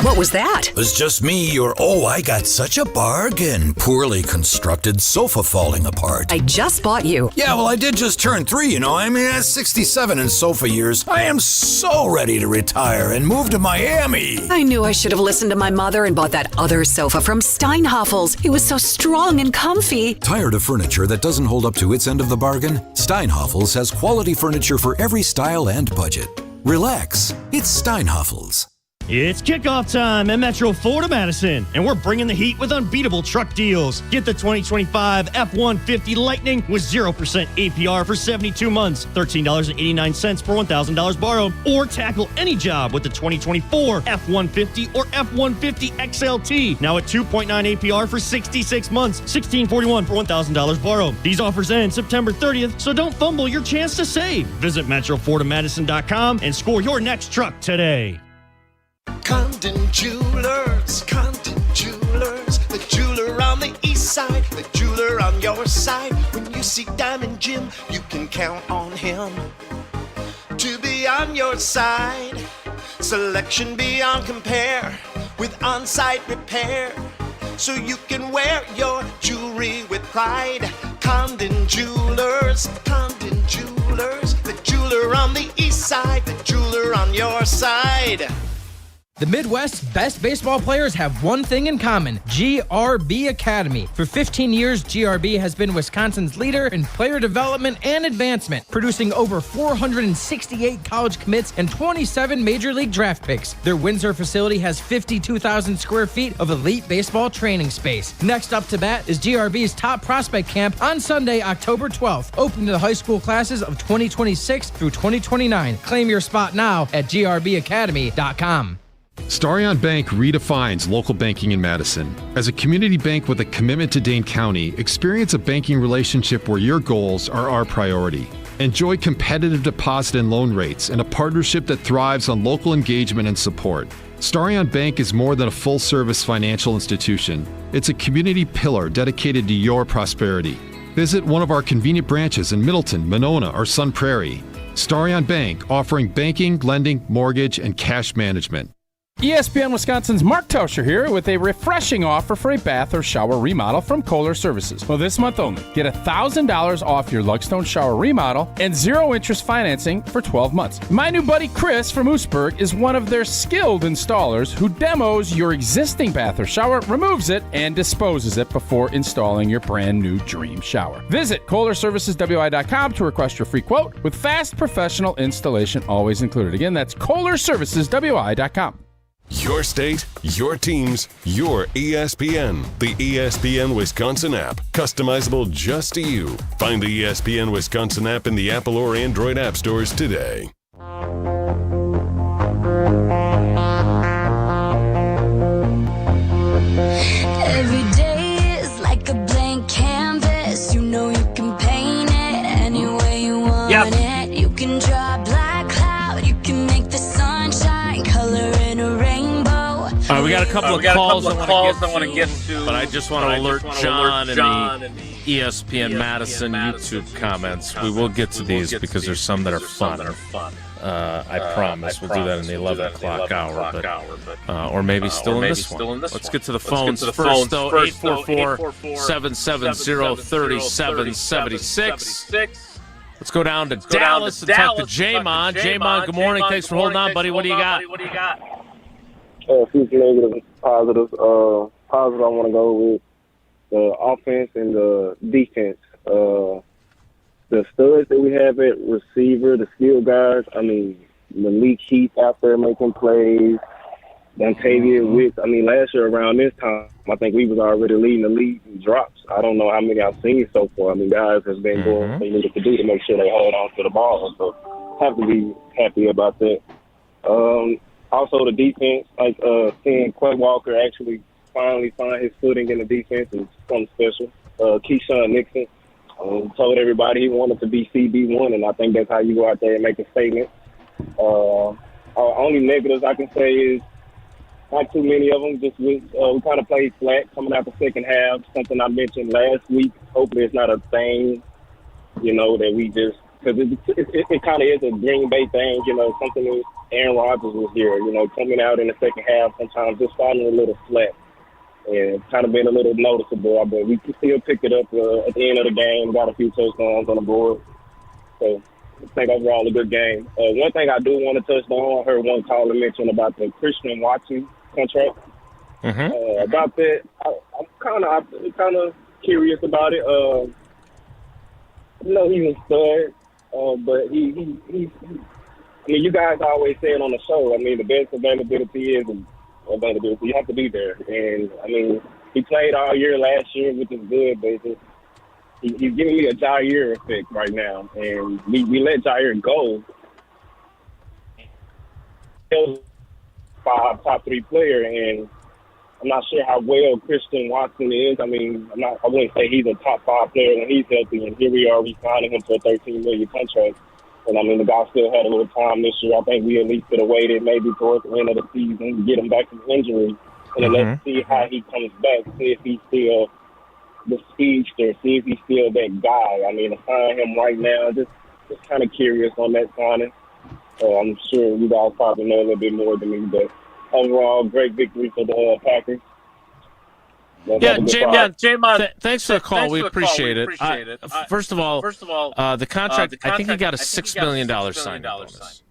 What was that? It was just me, or I got such a bargain. Poorly constructed sofa falling apart. I just bought you. Yeah, well, I did just turn 3, you know. I mean, at 67 in sofa years, I am so ready to retire and move to Miami. I knew I should have listened to my mother and bought that other sofa from Steinhafels. It was so strong and comfy. Tired of furniture that doesn't hold up to its end of the bargain? Steinhafels has quality furniture for every style and budget. Relax. It's Steinhafels. It's kickoff time at Metro Ford of Madison, and we're bringing the heat with unbeatable truck deals. Get the 2025 F-150 Lightning with 0% APR for 72 months, $13.89 per $1,000 borrowed, or tackle any job with the 2024 F-150 or F-150 XLT, now at 2.9 APR for 66 months, $16.41 per $1,000 borrowed. These offers end September 30th, so don't fumble your chance to save. Visit MetroFordofMadison.com and score your next truck today. Condon Jewelers, the jeweler on the east side, the jeweler on your side. When you see Diamond Jim, you can count on him to be on your side. Selection beyond compare with on-site repair, so you can wear your jewelry with pride. Condon Jewelers, the jeweler on the east side, the jeweler on your side. The Midwest's best baseball players have one thing in common: GRB Academy. For 15 years, GRB has been Wisconsin's leader in player development and advancement, producing over 468 college commits and 27 major league draft picks. Their Windsor facility has 52,000 square feet of elite baseball training space. Next up to bat is GRB's Top Prospect Camp on Sunday, October 12th, open to the high school classes of 2026 through 2029. Claim your spot now at grbacademy.com. Starion Bank redefines local banking in Madison. As a community bank with a commitment to Dane County, experience a banking relationship where your goals are our priority. Enjoy competitive deposit and loan rates and a partnership that thrives on local engagement and support. Starion Bank is more than a full-service financial institution. It's a community pillar dedicated to your prosperity. Visit one of our convenient branches in Middleton, Monona, or Sun Prairie. Starion Bank, offering banking, lending, mortgage, and cash management. ESPN Wisconsin's Mark Tauscher here with a refreshing offer for a bath or shower remodel from Kohler Services. Well, this month only, get $1,000 off your Lugstone shower remodel and 0 interest financing for 12 months. My new buddy Chris from Oostburg is one of their skilled installers who demos your existing bath or shower, removes it, and disposes it before installing your brand new dream shower. Visit KohlerServicesWI.com to request your free quote with fast professional installation always included. Again, that's KohlerServicesWI.com. Your state, your teams, your ESPN. The ESPN Wisconsin app. Customizable just to you. Find the ESPN Wisconsin app in the Apple or Android app stores today. Every day is like a blank canvas. You know you can paint it any way you want it. You can draw a black cloud. You can make the sunshine color in a rainbow. All right, we got a couple of calls I want to get to, but I just want to alert John and the ESPN Madison YouTube comments. We will get to these because there's some that are fun. I promise. We'll do that in the 11 o'clock hour, or maybe still in this one. Let's get to the phones first, though. 844-770-3776. Let's go down to Dallas and talk to Jamon. Jamon, good morning. Thanks for holding on, buddy. What do you got? Future negative, positive. Positive, I want to go with the offense and the defense. The studs that we have at receiver, the skill guys, I mean, Malik Heath out there making plays, Dontavious Wicks. I mean, last year around this time, I think we was already leading the league in drops. I don't know how many I've seen so far. I mean, guys have been doing what they needed to do to make sure they hold on to the ball. So have to be happy about that. Also, the defense, like seeing Quay Walker actually finally find his footing in the defense is something special. Keyshawn Nixon told everybody he wanted to be CB1, and I think that's how you go out there and make a statement. Only negatives I can say is not too many of them. Just we kind of played flat coming out the second half, something I mentioned last week. Hopefully it's not a thing, that we just – because it kind of is a Green Bay thing, something that Aaron Rodgers was here, coming out in the second half, sometimes just falling a little flat and kind of been a little noticeable. But we still picked it up at the end of the game, got a few touchdowns on the board. So I think overall a good game. One thing I do want to touch on, I heard one caller mention about the Christian Watson contract. About that, I'm kind of curious about it. He's a stud. But he I mean, you guys always say it on the show. I mean, the best availability is availability. You have to be there. And, I mean, he played all year last year, which is good, but it's just, he's giving me a Jair effect right now. And we let Jair go. He was top 3 player, and I'm not sure how well Christian Watson is. I mean, I wouldn't say he's a top 5 player when he's healthy, and here we are re-signing him to a $13 million contract. And, I mean, the guy still had a little time this year. I think we at least could have waited maybe towards the end of the season to get him back from injury. And then let's see how he comes back, see if he's still the speedster, see if he's still that guy. I mean, to sign him right now, just kind of curious on that signing. I'm sure you guys probably know a little bit more than me, but overall, great victory for the Packers. J-Mon, thanks for the call. We appreciate it. First of all, the contract, I think he got a $6 million signing bonus,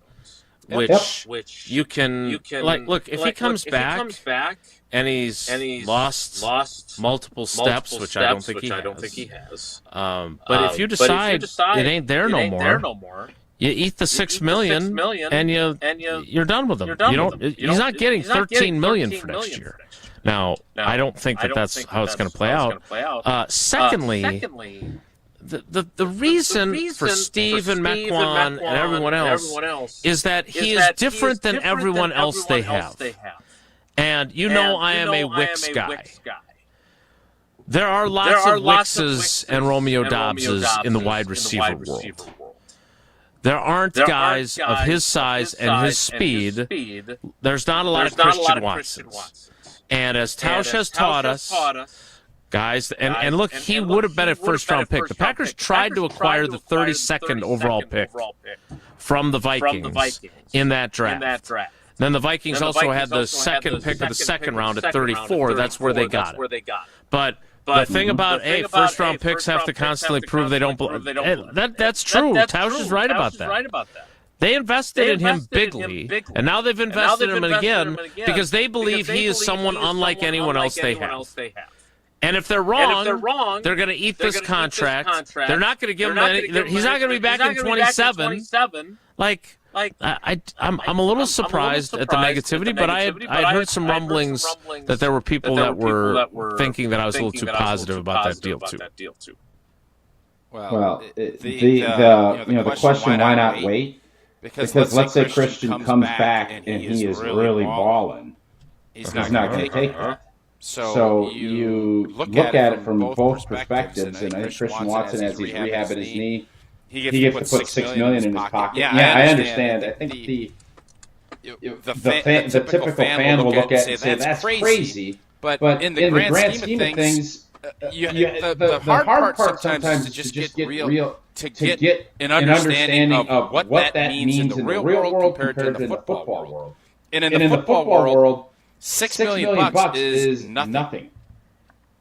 which you can look, if he comes back and he's lost multiple steps, which I don't think he has. But if you decide it ain't there no more, you eat the $6 million and you're done with him. He's not getting $13 million for next year. Now, I don't think that's how it's going to play out. Secondly, the reason for Steve and Mequon and everyone else is that he is different than everyone else they have. And I am a Wicks guy. There are lots of Wickses and Romeo Dobbses in the wide receiver world. There aren't guys of his size and his speed. There's not a lot of Christian Watsons. And as Tausch has taught us, guys, and look, he would have been a first-round pick. The Packers tried to acquire the 32nd overall pick from the Vikings in that draft. Then the Vikings also had the second pick of the second round at 34. That's where they got it. But the thing about first-round picks have to constantly prove they don't. That's true. Tausch is right about that. They invested in him bigly, and now they've invested in him again because they believe he is someone unlike anyone else they have. And if they're wrong, they're going to eat this contract. They're not going to give him any. He's not going to be back in 27. I'm a little surprised at the negativity, but I heard some rumblings that there were people that were thinking that I was a little too positive about that deal too. Well, the question, why not wait? Because let's say Christian comes back and he is really balling. He's not going to take it. So you look at it from both perspectives, and I think Christian Watson, as he's rehabbing his knee, he gets to put $6 million in his pocket. Yeah, I understand. I think the typical fan will look at it and say, that's crazy. But in the grand scheme of things, the hard part sometimes is to just get real, to get an understanding of what that means in the real world compared to the football world. And in the football world, $6 million is nothing.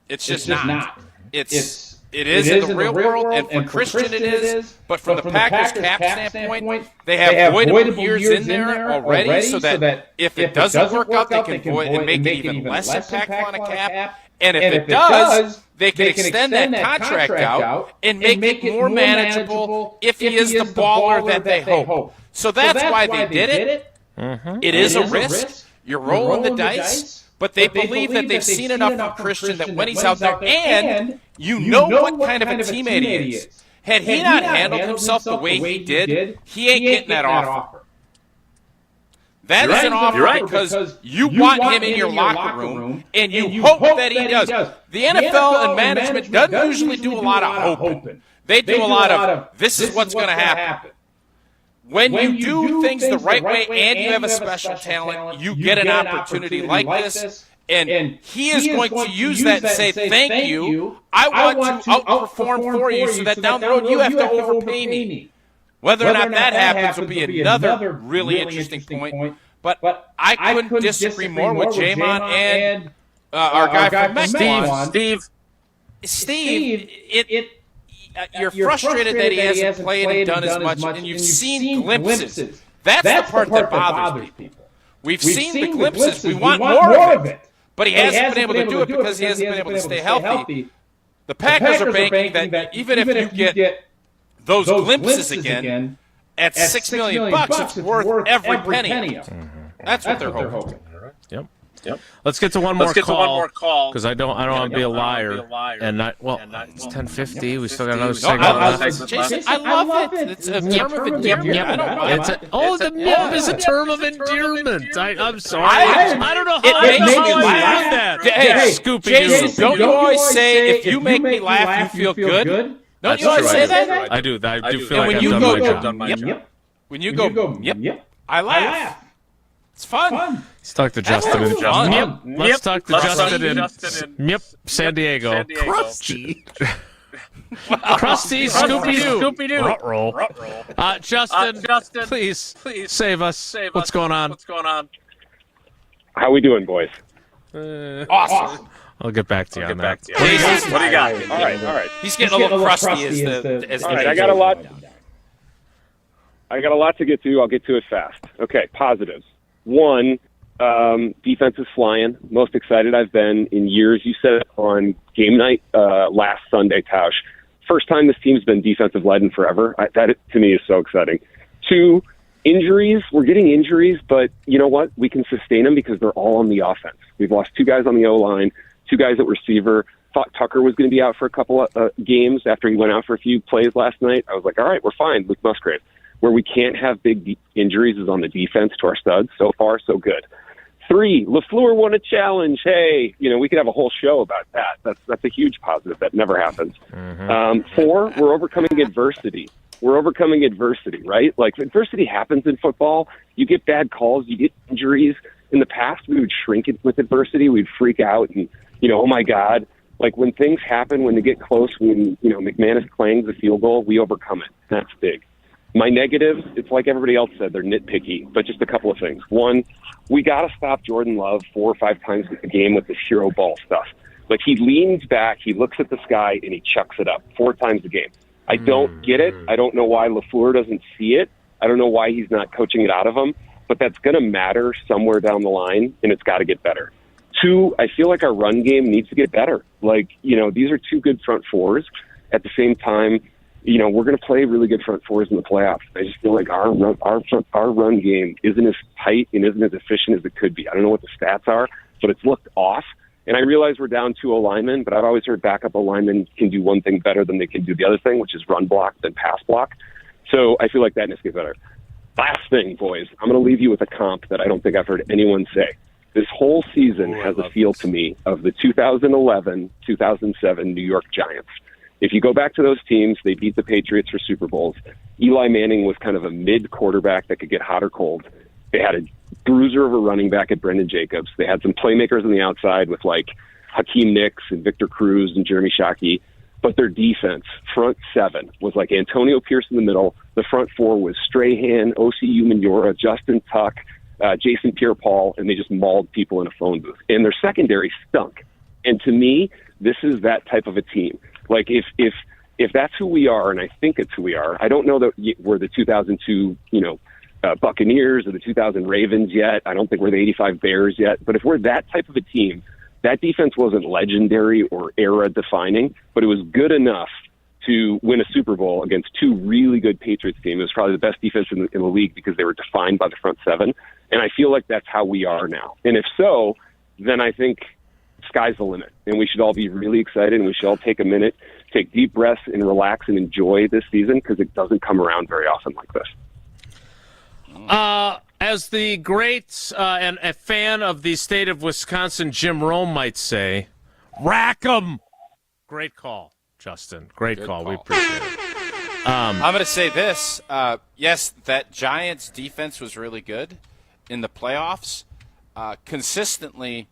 It's just not. It is in the real world, and for Christian it is. But from the Packers cap standpoint, they have voidable years in there already, so that if it doesn't work out, they can void and make it even less impactful on a cap. And if it does, they can extend that contract out and make it more manageable if he is the baller that they hope. So that's why they did it. It is a risk. You're rolling the dice, but they believe that they've seen enough of Christian that when he's out there, and you know what kind of a teammate he is. Had he not handled himself the way he did, he ain't getting that offer. That is an offer because you want him in your locker room, and you hope that he does. The NFL and management doesn't usually do a lot of hoping. They do a lot of, this is what's going to happen. When you do things the right way and you have a special talent, you get an opportunity like this, and he is going to use that and say, thank you, I want to outperform for you so that down the road you have to overpay me. Whether or not that happens will be another really interesting point, but I couldn't disagree more with J-Mon and our guy from Mexico. Steve, you're frustrated that he hasn't played and done as much, and you've seen glimpses. That's the part that bothers people. We've seen the glimpses. We want more of it. But he hasn't been able to do it because he hasn't been able to stay healthy. The Packers are banking that even if you get those glimpses again, at $6 million, it's worth every penny of it. That's what they're hoping. Yep. Let's get to one more call because I don't want to be a liar. And it's 10:50. We still got another segment left. Jason, I love it. It's a term of endearment. I don't mind. The is a term of endearment. I'm sorry. I don't know how I love that. Hey, Jason, don't you always say if you make me laugh, you feel good? Don't you always say that? I do. I do feel like I've done my job. When you go, yep, I laugh. It's fun. Let's talk to Justin. Let's talk to Justin in San Diego. Krusty. Krusty, Scooby-Doo. Justin, please save us. What's going on? How we doing, boys? Awesome. I'll get back to you on that. What do you got? All right. He's getting a little crusty as all right, I got a lot to get to. I'll get to it fast. Okay, positives. One, defense is flying. Most excited I've been in years. You said it on game night last Sunday, Tausch. First time this team's been defensive led in forever. That to me is so exciting. Two, injuries. We're getting injuries, but you know what? We can sustain them because they're all on the offense. We've lost 2 guys on the O-line, 2 guys at receiver. Thought Tucker was going to be out for a couple of games after he went out for a few plays last night. I was like, all right, we're fine with Musgrave. Where we can't have big injuries is on the defense to our studs. So far, so good. 3, LaFleur won a challenge. Hey, we could have a whole show about that. That's a huge positive. That never happens. 4, we're overcoming adversity. Right? Like, adversity happens in football. You get bad calls. You get injuries. In the past, we would shrink it with adversity. We'd freak out and, oh, my God. Like, when things happen, when they get close, when, McManus clangs a field goal, we overcome it. That's big. My negatives, it's like everybody else said, they're nitpicky, but just a couple of things. One, we got to stop Jordan Love 4 or 5 times a game with the hero ball stuff. Like, he leans back, he looks at the sky, and he chucks it up 4 times a game. I don't get it. I don't know why LaFleur doesn't see it. I don't know why he's not coaching it out of him, but that's going to matter somewhere down the line, and it's got to get better. 2, I feel like our run game needs to get better. Like, these are 2 good front fours. At the same time, we're going to play really good front fours in the playoffs. I just feel like our run game isn't as tight and isn't as efficient as it could be. I don't know what the stats are, but it's looked off. And I realize we're down 2 linemen, but I've always heard backup linemen can do one thing better than they can do the other thing, which is run block than pass block. So I feel like that needs to get better. Last thing, boys, I'm going to leave you with a comp that I don't think I've heard anyone say. This whole season has a feel to me of the 2011-2007 New York Giants. If you go back to those teams, they beat the Patriots for Super Bowls. Eli Manning was kind of a mid-quarterback that could get hot or cold. They had a bruiser of a running back at Brendan Jacobs. They had some playmakers on the outside with, like, Hakeem Nicks and Victor Cruz and Jeremy Shockey. But their defense, front 7, was like Antonio Pierce in the middle. The front 4 was Strahan, O.C. Umenyiora, Justin Tuck, Jason Pierre-Paul, and they just mauled people in a phone booth. And their secondary stunk. And to me, this is that type of a team. Like, if that's who we are, and I think it's who we are, I don't know that we're the 2002, Buccaneers or the 2000 Ravens yet. I don't think we're the 85 Bears yet. But if we're that type of a team, that defense wasn't legendary or era-defining, but it was good enough to win a Super Bowl against 2 really good Patriots teams. It was probably the best defense in the league because they were defined by the front 7. And I feel like that's how we are now. And if so, then I think sky's the limit, and we should all be really excited, and we should all take a minute, take deep breaths, and relax and enjoy this season because it doesn't come around very often like this. As the great and a fan of the state of Wisconsin, Jim Rome might say, rack 'em. Great call, Justin. Great call. We appreciate it. I'm going to say this. Yes, that Giants defense was really good in the playoffs. Consistently,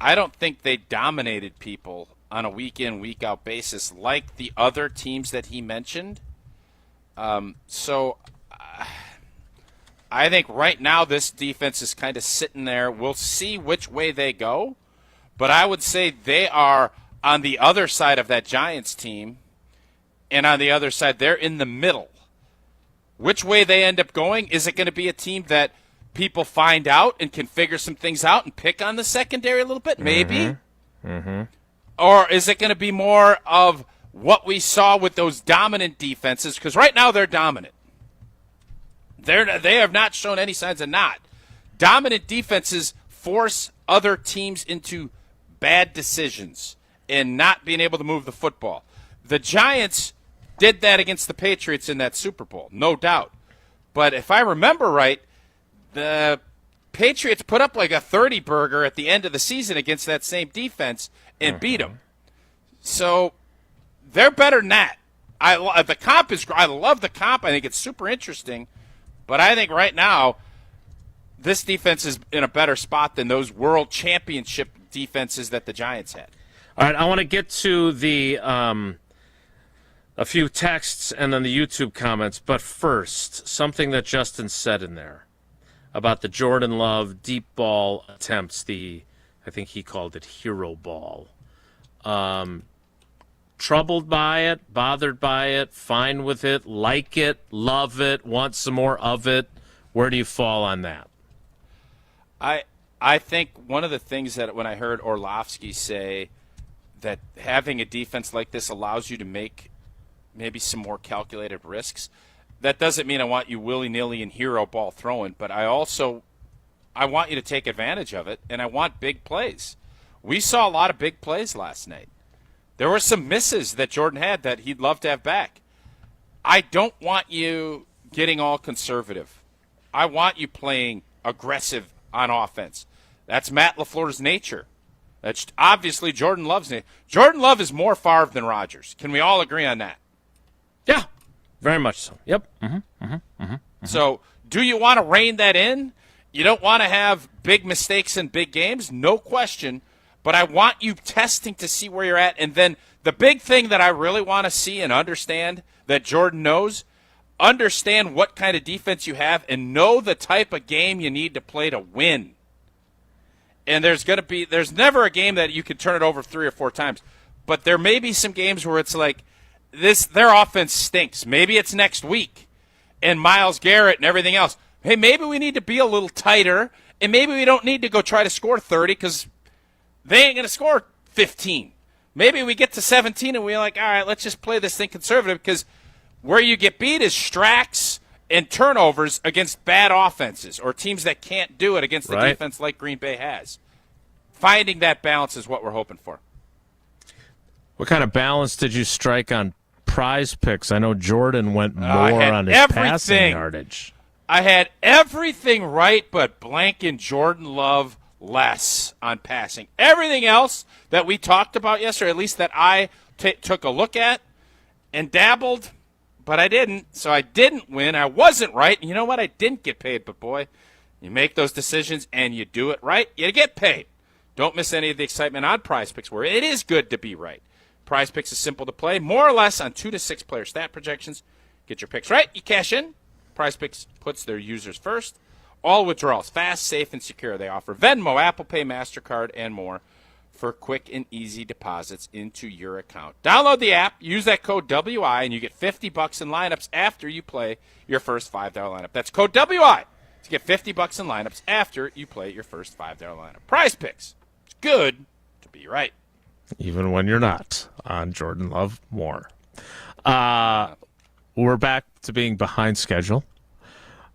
I don't think they dominated people on a week-in, week-out basis like the other teams that he mentioned. So I think right now this defense is kind of sitting there. We'll see which way they go, but I would say they are on the other side of that Giants team, and on the other side, they're in the middle. Which way they end up going, is it going to be a team that people find out and can figure some things out and pick on the secondary a little bit? Maybe. Or is it going to be more of what we saw with those dominant defenses? Because right now they're dominant. They have not shown any signs of not. Dominant defenses force other teams into bad decisions and not being able to move the football. The Giants did that against the Patriots in that Super Bowl, no doubt. But if I remember right, the Patriots put up like a 30-burger at the end of the season against that same defense and beat them. So they're better than that. The comp is. I love the comp. I think it's super interesting. But I think right now this defense is in a better spot than those world championship defenses that the Giants had. All right, I want to get to the a few texts and then the YouTube comments. But first, something that Justin said in there about the Jordan Love deep ball attempts. I think he called it hero ball. Troubled by it, bothered by it, fine with it, like it, love it, want some more of it. Where do you fall on that? I think one of the things that when I heard Orlovsky say that having a defense like this allows you to make maybe some more calculated risks, that doesn't mean I want you willy-nilly and hero ball throwing, but I want you to take advantage of it, and I want big plays. We saw a lot of big plays last night. There were some misses that Jordan had that he'd love to have back. I don't want you getting all conservative. I want you playing aggressive on offense. That's Matt LaFleur's nature. That's obviously Jordan Love's nature. Jordan Love is more Favre than Rodgers. Can we all agree on that? Yeah, very much so. Yep. So do you want to rein that in? You don't want to have big mistakes in big games? No question. But I want you testing to see where you're at. And then the big thing that I really want to see and understand that Jordan knows, understand what kind of defense you have and know the type of game you need to play to win. And there's never a game that you can turn it over 3 or 4 times. But there may be some games where it's like their offense stinks. Maybe it's next week. And Myles Garrett and everything else. Hey, maybe we need to be a little tighter. And maybe we don't need to go try to score 30 because they ain't going to score 15. Maybe we get to 17 and we're like, all right, let's just play this thing conservative because where you get beat is stracks and turnovers against bad offenses or teams that can't do it against the defense like Green Bay has. Finding that balance is what we're hoping for. What kind of balance did you strike on Prize Picks? I know Jordan went more on his passing yardage. I had everything right but blanking Jordan Love less on passing. Everything else that we talked about yesterday, at least that I took a look at and dabbled, but I didn't. So I didn't win. I wasn't right. And you know what? I didn't get paid. But, boy, you make those decisions and you do it right, you get paid. Don't miss any of the excitement on Prize Picks where it is good to be right. Prize Picks is simple to play, more or less on 2 to 6 player stat projections. Get your picks right, you cash in. Prize Picks puts their users first. All withdrawals fast, safe, and secure. They offer Venmo, Apple Pay, MasterCard, and more for quick and easy deposits into your account. Download the app, use that code WI, and you get $50 in lineups after you play your first $5 lineup. That's code WI to get $50 in lineups after you play your first $5 lineup. Prize Picks. It's good to be right. Even when you're not on Jordan Love more. We're back to being behind schedule.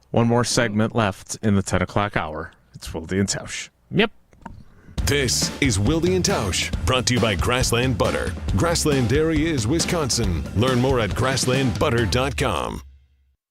One more segment left in the 10 o'clock hour. It's Wilde and Tausch. Yep. This is Wilde and Tausch, brought to you by Grassland Butter. Grassland Dairy is Wisconsin. Learn more at grasslandbutter.com.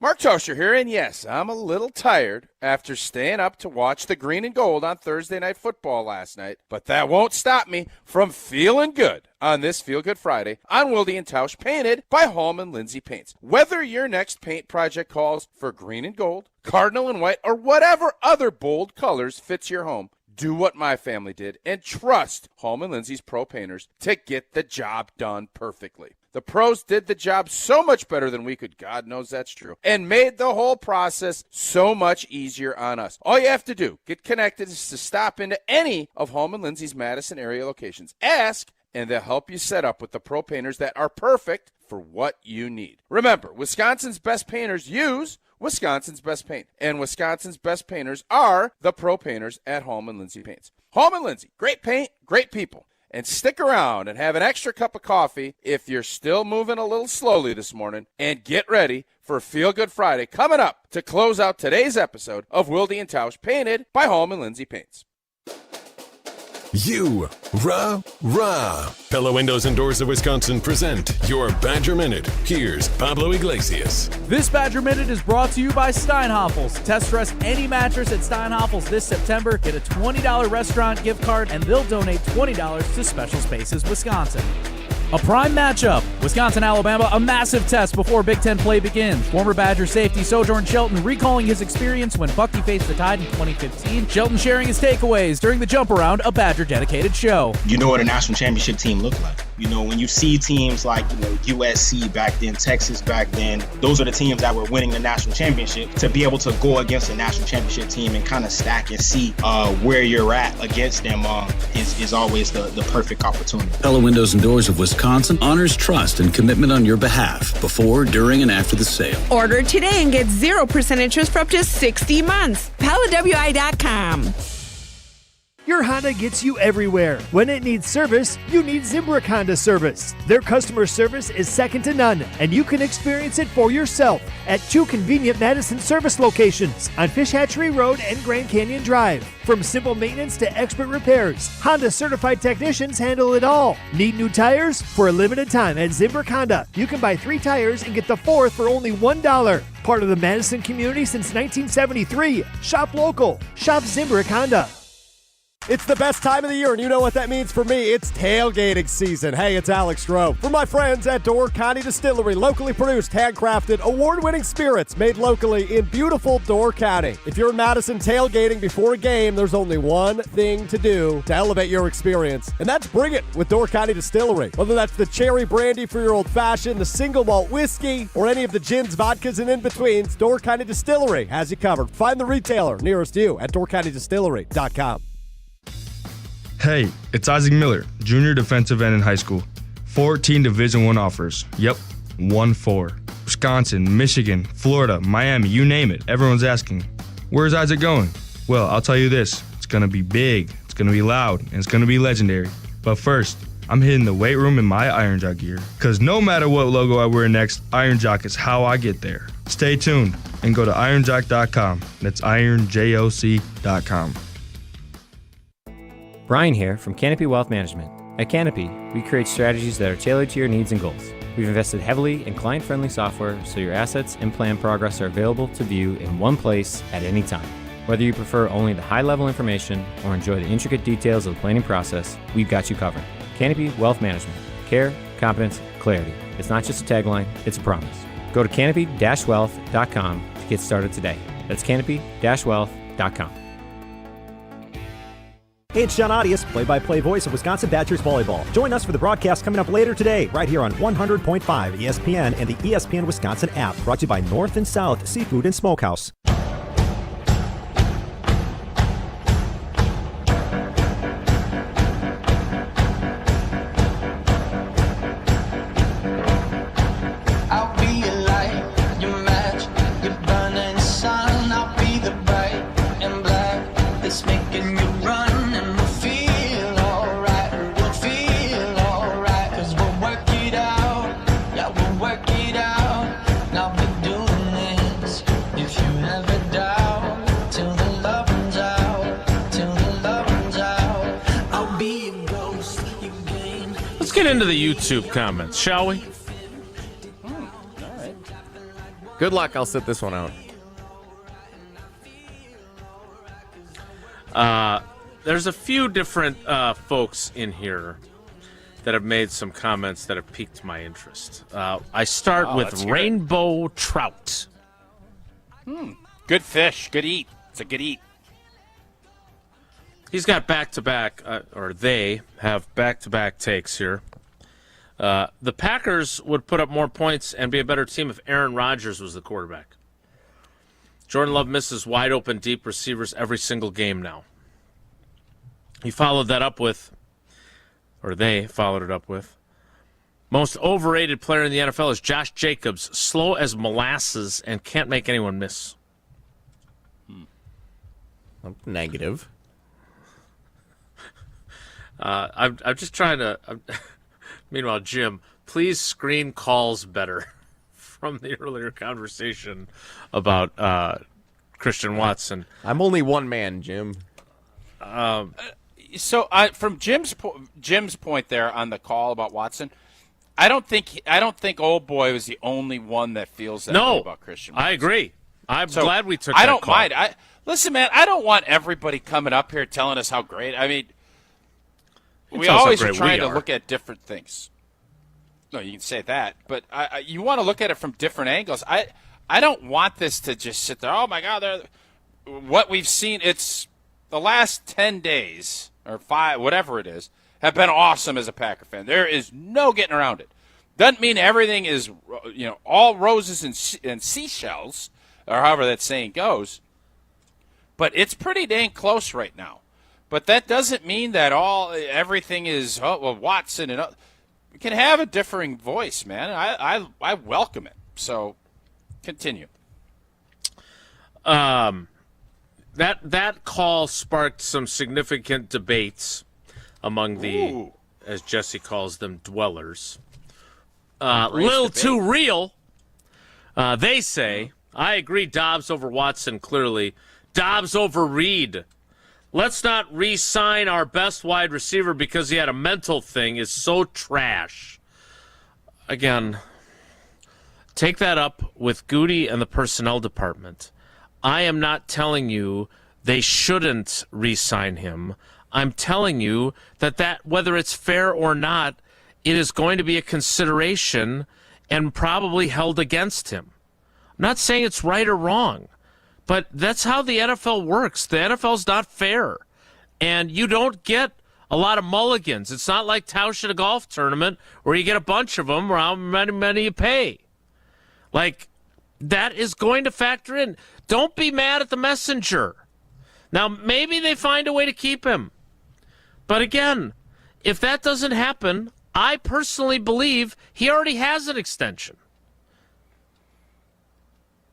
Mark Toscher here, and yes, I'm a little tired after staying up to watch the green and gold on Thursday Night Football last night, but that won't stop me from feeling good on this Feel Good Friday on Wilde and Tausch, painted by Hallman Lindsay Paints. Whether your next paint project calls for green and gold, cardinal and white, or whatever other bold colors fits your home, do what my family did and trust Hallman Lindsay's pro painters to get the job done perfectly. The pros did the job so much better than we could, God knows that's true, and made the whole process so much easier on us. All you have to do, get connected, is to stop into any of Hallman Lindsay's Madison area locations. Ask, and they'll help you set up with the pro painters that are perfect for what you need. Remember, Wisconsin's best painters use Wisconsin's best paint, and Wisconsin's best painters are the pro painters at Hallman Lindsay Paints. Hallman Lindsay, great paint, great people. And stick around and have an extra cup of coffee if you're still moving a little slowly this morning. And get ready for Feel Good Friday coming up to close out today's episode of Wilde and Tausch, painted by Home and Lindsay Paints. You, rah. Pella Windows and Doors of Wisconsin present your Badger Minute. Here's Pablo Iglesias. This Badger Minute is brought to you by Steinhoffels. Test dress any mattress at Steinhoffels this September. Get a $20 restaurant gift card, and they'll donate $20 to Special Spaces Wisconsin. A prime matchup. Wisconsin-Alabama, a massive test before Big Ten play begins. Former Badger safety Sojourn Shelton recalling his experience when Bucky faced the Tide in 2015. Shelton sharing his takeaways during the Jump Around, a Badger-dedicated show. You know what a national championship team looked like. You know, when you see teams like, USC back then, Texas back then, those are the teams that were winning the national championship. To be able to go against a national championship team and kind of stack and see where you're at against them is always the perfect opportunity. Pella Windows and Doors of Wisconsin honors trust and commitment on your behalf before, during, and after the sale. Order today and get 0% interest for up to 60 months. PellaWI.com. Your Honda gets you everywhere. When it needs service, you need Zimbrick Honda service. Their customer service is second to none, and you can experience it for yourself at 2 convenient Madison service locations on Fish Hatchery Road and Grand Canyon Drive. From simple maintenance to expert repairs, Honda certified technicians handle it all. Need new tires? For a limited time at Zimbrick Honda, you can buy 3 tires and get the 4th for only $1. Part of the Madison community since 1973. Shop local. Shop Zimbrick Honda. It's the best time of the year, and you know what that means for me. It's tailgating season. Hey, it's Alex Stroh. For my friends at Door County Distillery, locally produced, handcrafted, award-winning spirits made locally in beautiful Door County. If you're in Madison tailgating before a game, there's only one thing to do to elevate your experience, and that's bring it with Door County Distillery. Whether that's the cherry brandy for your old-fashioned, the single malt whiskey, or any of the gins, vodkas, and in-betweens, Door County Distillery has you covered. Find the retailer nearest you at doorcountydistillery.com. Hey, it's Isaac Miller, junior defensive end in high school. 14 Division I offers. Yep, 1-4. Wisconsin, Michigan, Florida, Miami, you name it. Everyone's asking, where's Isaac going? Well, I'll tell you this. It's going to be big, it's going to be loud, and it's going to be legendary. But first, I'm hitting the weight room in my Iron Jock gear. Because no matter what logo I wear next, Iron Jock is how I get there. Stay tuned and go to ironjock.com. That's ironjoc.com. Brian here from Canopy Wealth Management. At Canopy, we create strategies that are tailored to your needs and goals. We've invested heavily in client-friendly software so your assets and plan progress are available to view in one place at any time. Whether you prefer only the high-level information or enjoy the intricate details of the planning process, we've got you covered. Canopy Wealth Management. Care, competence, clarity. It's not just a tagline, it's a promise. Go to canopy-wealth.com to get started today. That's canopy-wealth.com. Hey, it's John Audius, play-by-play voice of Wisconsin Badgers volleyball. Join us for the broadcast coming up later today, right here on 100.5 ESPN and the ESPN Wisconsin app, brought to you by North and South Seafood and Smokehouse. I'll be your light, your match, your burning sun. I'll be the bright and black that's making you run. Let's get into the YouTube comments, shall we? All right. Good luck. I'll sit this one out. There's a few different folks in here that have made some comments that have piqued my interest. I start with Rainbow Trout. Good fish. Good eat. It's a good eat. He's got back-to-back, or they have back-to-back takes here. The Packers would put up more points and be a better team if Aaron Rodgers was the quarterback. Jordan Love misses wide-open deep receivers every single game now. He followed that up with, or they followed it up with, most overrated player in the NFL is Josh Jacobs, slow as molasses and can't make anyone miss. Negative. I'm just trying to. Meanwhile, Jim, please screen calls better from the earlier conversation about Christian Watson. I'm only one man, Jim. So from Jim's point there on the call about Watson, I don't think old boy was the only one that feels that way about Christian Watson. I agree. I'm glad we took that I don't call. mind. Listen, man, I don't want everybody coming up here telling us how great. I mean, we always are trying to look at different things. No, you can say that, but you want to look at it from different angles. I don't want this to just sit there. Oh my God, what we've seen. It's the last 10 days or 5, whatever it is, have been awesome as a Packer fan. There is no getting around it. Doesn't mean everything is, all roses and seashells, or however that saying goes. But it's pretty dang close right now. But that doesn't mean that everything is Watson and we can have a differing voice, man. I welcome it. So continue. That call sparked some significant debates among the, as Jesse calls them, dwellers. Little too real, they say. I agree, Dobbs over Watson, clearly. Dobbs over Reed. Let's not re-sign our best wide receiver because he had a mental thing is so trash. Again, take that up with Goody and the personnel department. I am not telling you they shouldn't re-sign him. I'm telling you that whether it's fair or not, it is going to be a consideration and probably held against him. I'm not saying it's right or wrong, but that's how the NFL works. The NFL's not fair, and you don't get a lot of mulligans. It's not like Tausch at a golf tournament where you get a bunch of them or how many you pay. Like, that is going to factor in. Don't be mad at the messenger. Now, maybe they find a way to keep him. But again, if that doesn't happen, I personally believe he already has an extension.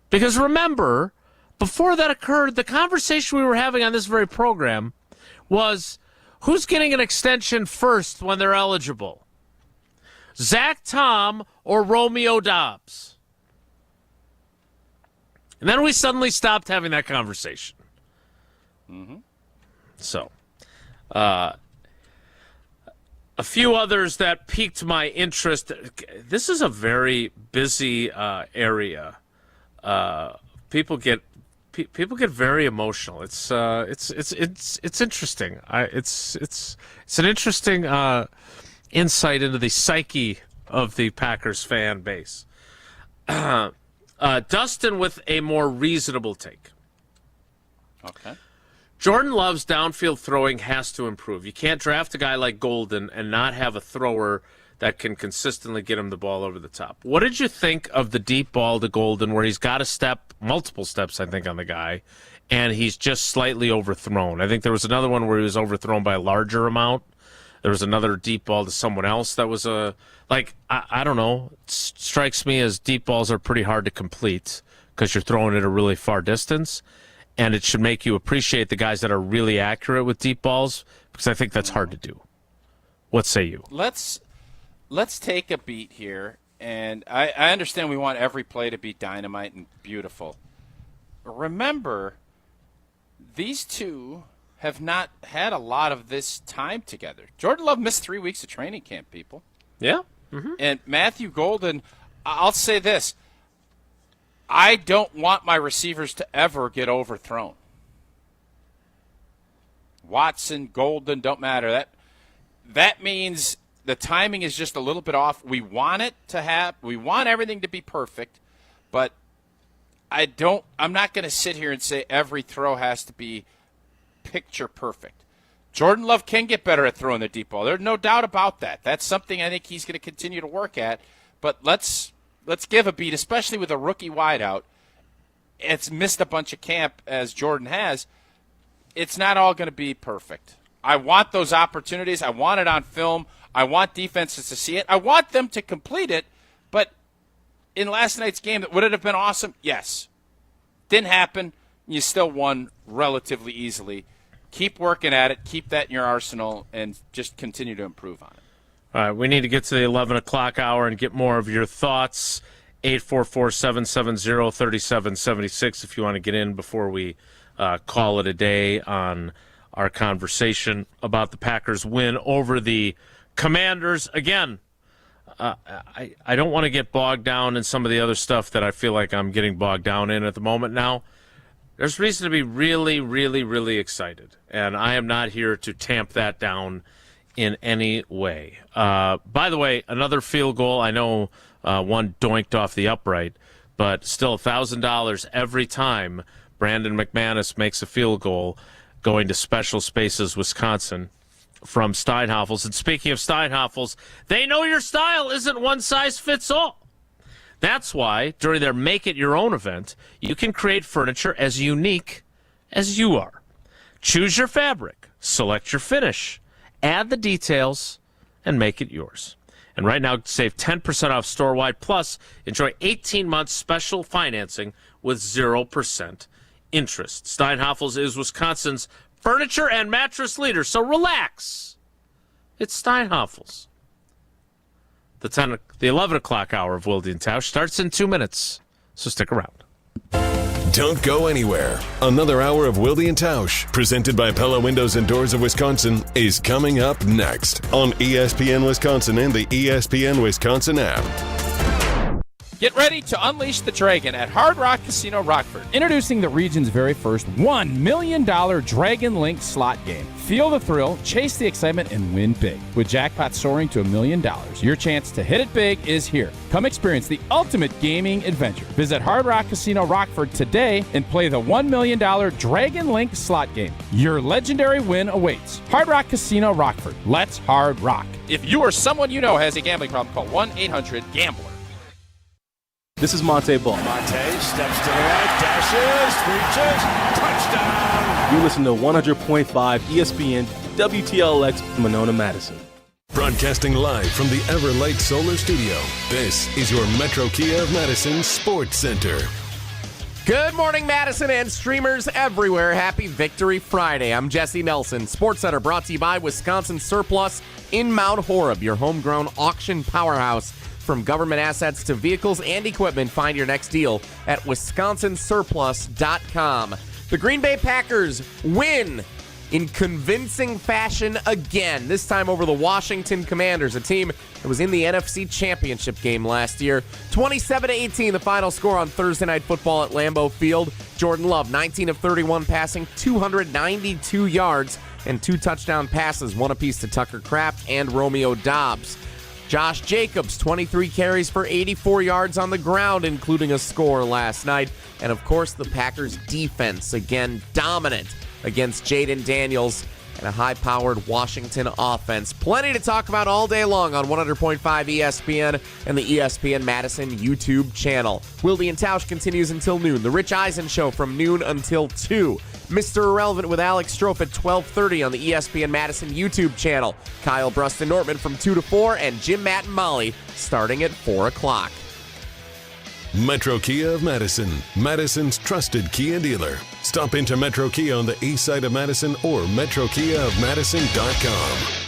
Because remember, before that occurred, the conversation we were having on this very program was who's getting an extension first when they're eligible? Zack Tom or Romeo Dobbs? And then we suddenly stopped having that conversation. Mm-hmm. So, a few others that piqued my interest. This is a very busy area. People get very emotional. It's interesting. It's an interesting insight into the psyche of the Packers fan base. Dustin with a more reasonable take. Okay. Jordan Love's downfield throwing has to improve. You can't draft a guy like Golden and not have a thrower that can consistently get him the ball over the top. What did you think of the deep ball to Golden where he's got a step, multiple steps, I think, on the guy, and he's just slightly overthrown? I think there was another one where he was overthrown by a larger amount. There was another deep ball to someone else that was I don't know. It strikes me as deep balls are pretty hard to complete because you're throwing it a really far distance, and it should make you appreciate the guys that are really accurate with deep balls because I think that's hard to do. What say you? Let's take a beat here, and I understand we want every play to be dynamite and beautiful. Remember, these two have not had a lot of this time together. Jordan Love missed 3 weeks of training camp, people. Yeah. Mm-hmm. And Matthew Golden, I'll say this. I don't want my receivers to ever get overthrown. Watson, Golden, don't matter. That means the timing is just a little bit off. We want everything to be perfect, but I'm not going to sit here and say every throw has to be picture perfect. Jordan Love can get better at throwing the deep ball. There's no doubt about that. That's something I think he's going to continue to work at. But let's give a beat, especially with a rookie wideout. It's missed a bunch of camp as Jordan has. It's not all going to be perfect. I want those opportunities. I want it on film. I want defenses to see it. I want them to complete it. But in last night's game, would it have been awesome? Yes. Didn't happen. You still won relatively easily. keep working at it, keep that in your arsenal, and just continue to improve on it. All right, we need to get to the 11 o'clock hour and get more of your thoughts. 844-770-3776 if you want to get in before we call it a day on our conversation about the Packers' win over the Commanders. Again, I don't want to get bogged down in some of the other stuff that I feel like I'm getting bogged down in at the moment now. There's reason to be really, really, really excited, and I am not here to tamp that down in any way. By the way, another field goal. I know one doinked off the upright, but still $1,000 every time Brandon McManus makes a field goal going to Special Spaces, Wisconsin from Steinhoffels. And speaking of Steinhoffels, they know your style isn't one size fits all. That's why during their Make It Your Own event, you can create furniture as unique as you are. Choose your fabric, select your finish, add the details, and make it yours. And right now, save 10% off store-wide, plus enjoy 18 months special financing with 0% interest. Steinhoffels is Wisconsin's furniture and mattress leader, so relax. It's Steinhoffels. The 11 o'clock hour of Wilde and Tausch starts in 2 minutes, so stick around. Don't go anywhere. Another hour of Wilde and Tausch, presented by Pella Windows and Doors of Wisconsin, is coming up next on ESPN Wisconsin and the ESPN Wisconsin app. Get ready to unleash the dragon at Hard Rock Casino Rockford. Introducing the region's very first $1 million Dragon Link slot game. Feel the thrill, chase the excitement, and win big. With jackpots soaring to $1 million, your chance to hit it big is here. Come experience the ultimate gaming adventure. Visit Hard Rock Casino Rockford today and play the $1 million Dragon Link slot game. Your legendary win awaits. Hard Rock Casino Rockford. Let's hard rock. If you or someone you know has a gambling problem, call 1-800-GAMBLER. This is Monte Ball. Monte steps to the right, dashes, reaches, touchdown. You listen to 100.5 ESPN WTLX Monona, Madison. Broadcasting live from the Everlight Solar Studio, this is your Metro Kia of Madison Sports Center. Good morning, Madison and streamers everywhere. Happy Victory Friday. I'm Jesse Nelson. Sports Center brought to you by Wisconsin Surplus in Mount Horeb, your homegrown auction powerhouse. From government assets to vehicles and equipment, find your next deal at wisconsinsurplus.com. The Green Bay Packers win in convincing fashion again, this time over the Washington Commanders, a team that was in the NFC Championship game last year. 27-18, the final score on Thursday Night Football at Lambeau Field. Jordan Love, 19 of 31 passing, 292 yards, and 2 touchdown passes, one apiece to Tucker Kraft and Romeo Doubs. Josh Jacobs, 23 carries for 84 yards on the ground, including a score last night. And, of course, the Packers' defense, again, dominant against Jaden Daniels and a high-powered Washington offense. Plenty to talk about all day long on 100.5 ESPN and the ESPN Madison YouTube channel. Wilde and Tausch continues until noon. The Rich Eisen Show from noon until 2. Mr. Irrelevant with Alex Strofe at 12:30 on the ESPN Madison YouTube channel. Kyle Bruston-Nortman from 2 to 4, and Jim, Matt, and Molly starting at 4 o'clock. Metro Kia of Madison, Madison's trusted Kia dealer. Stop into Metro Kia on the east side of Madison or metrokiaofmadison.com.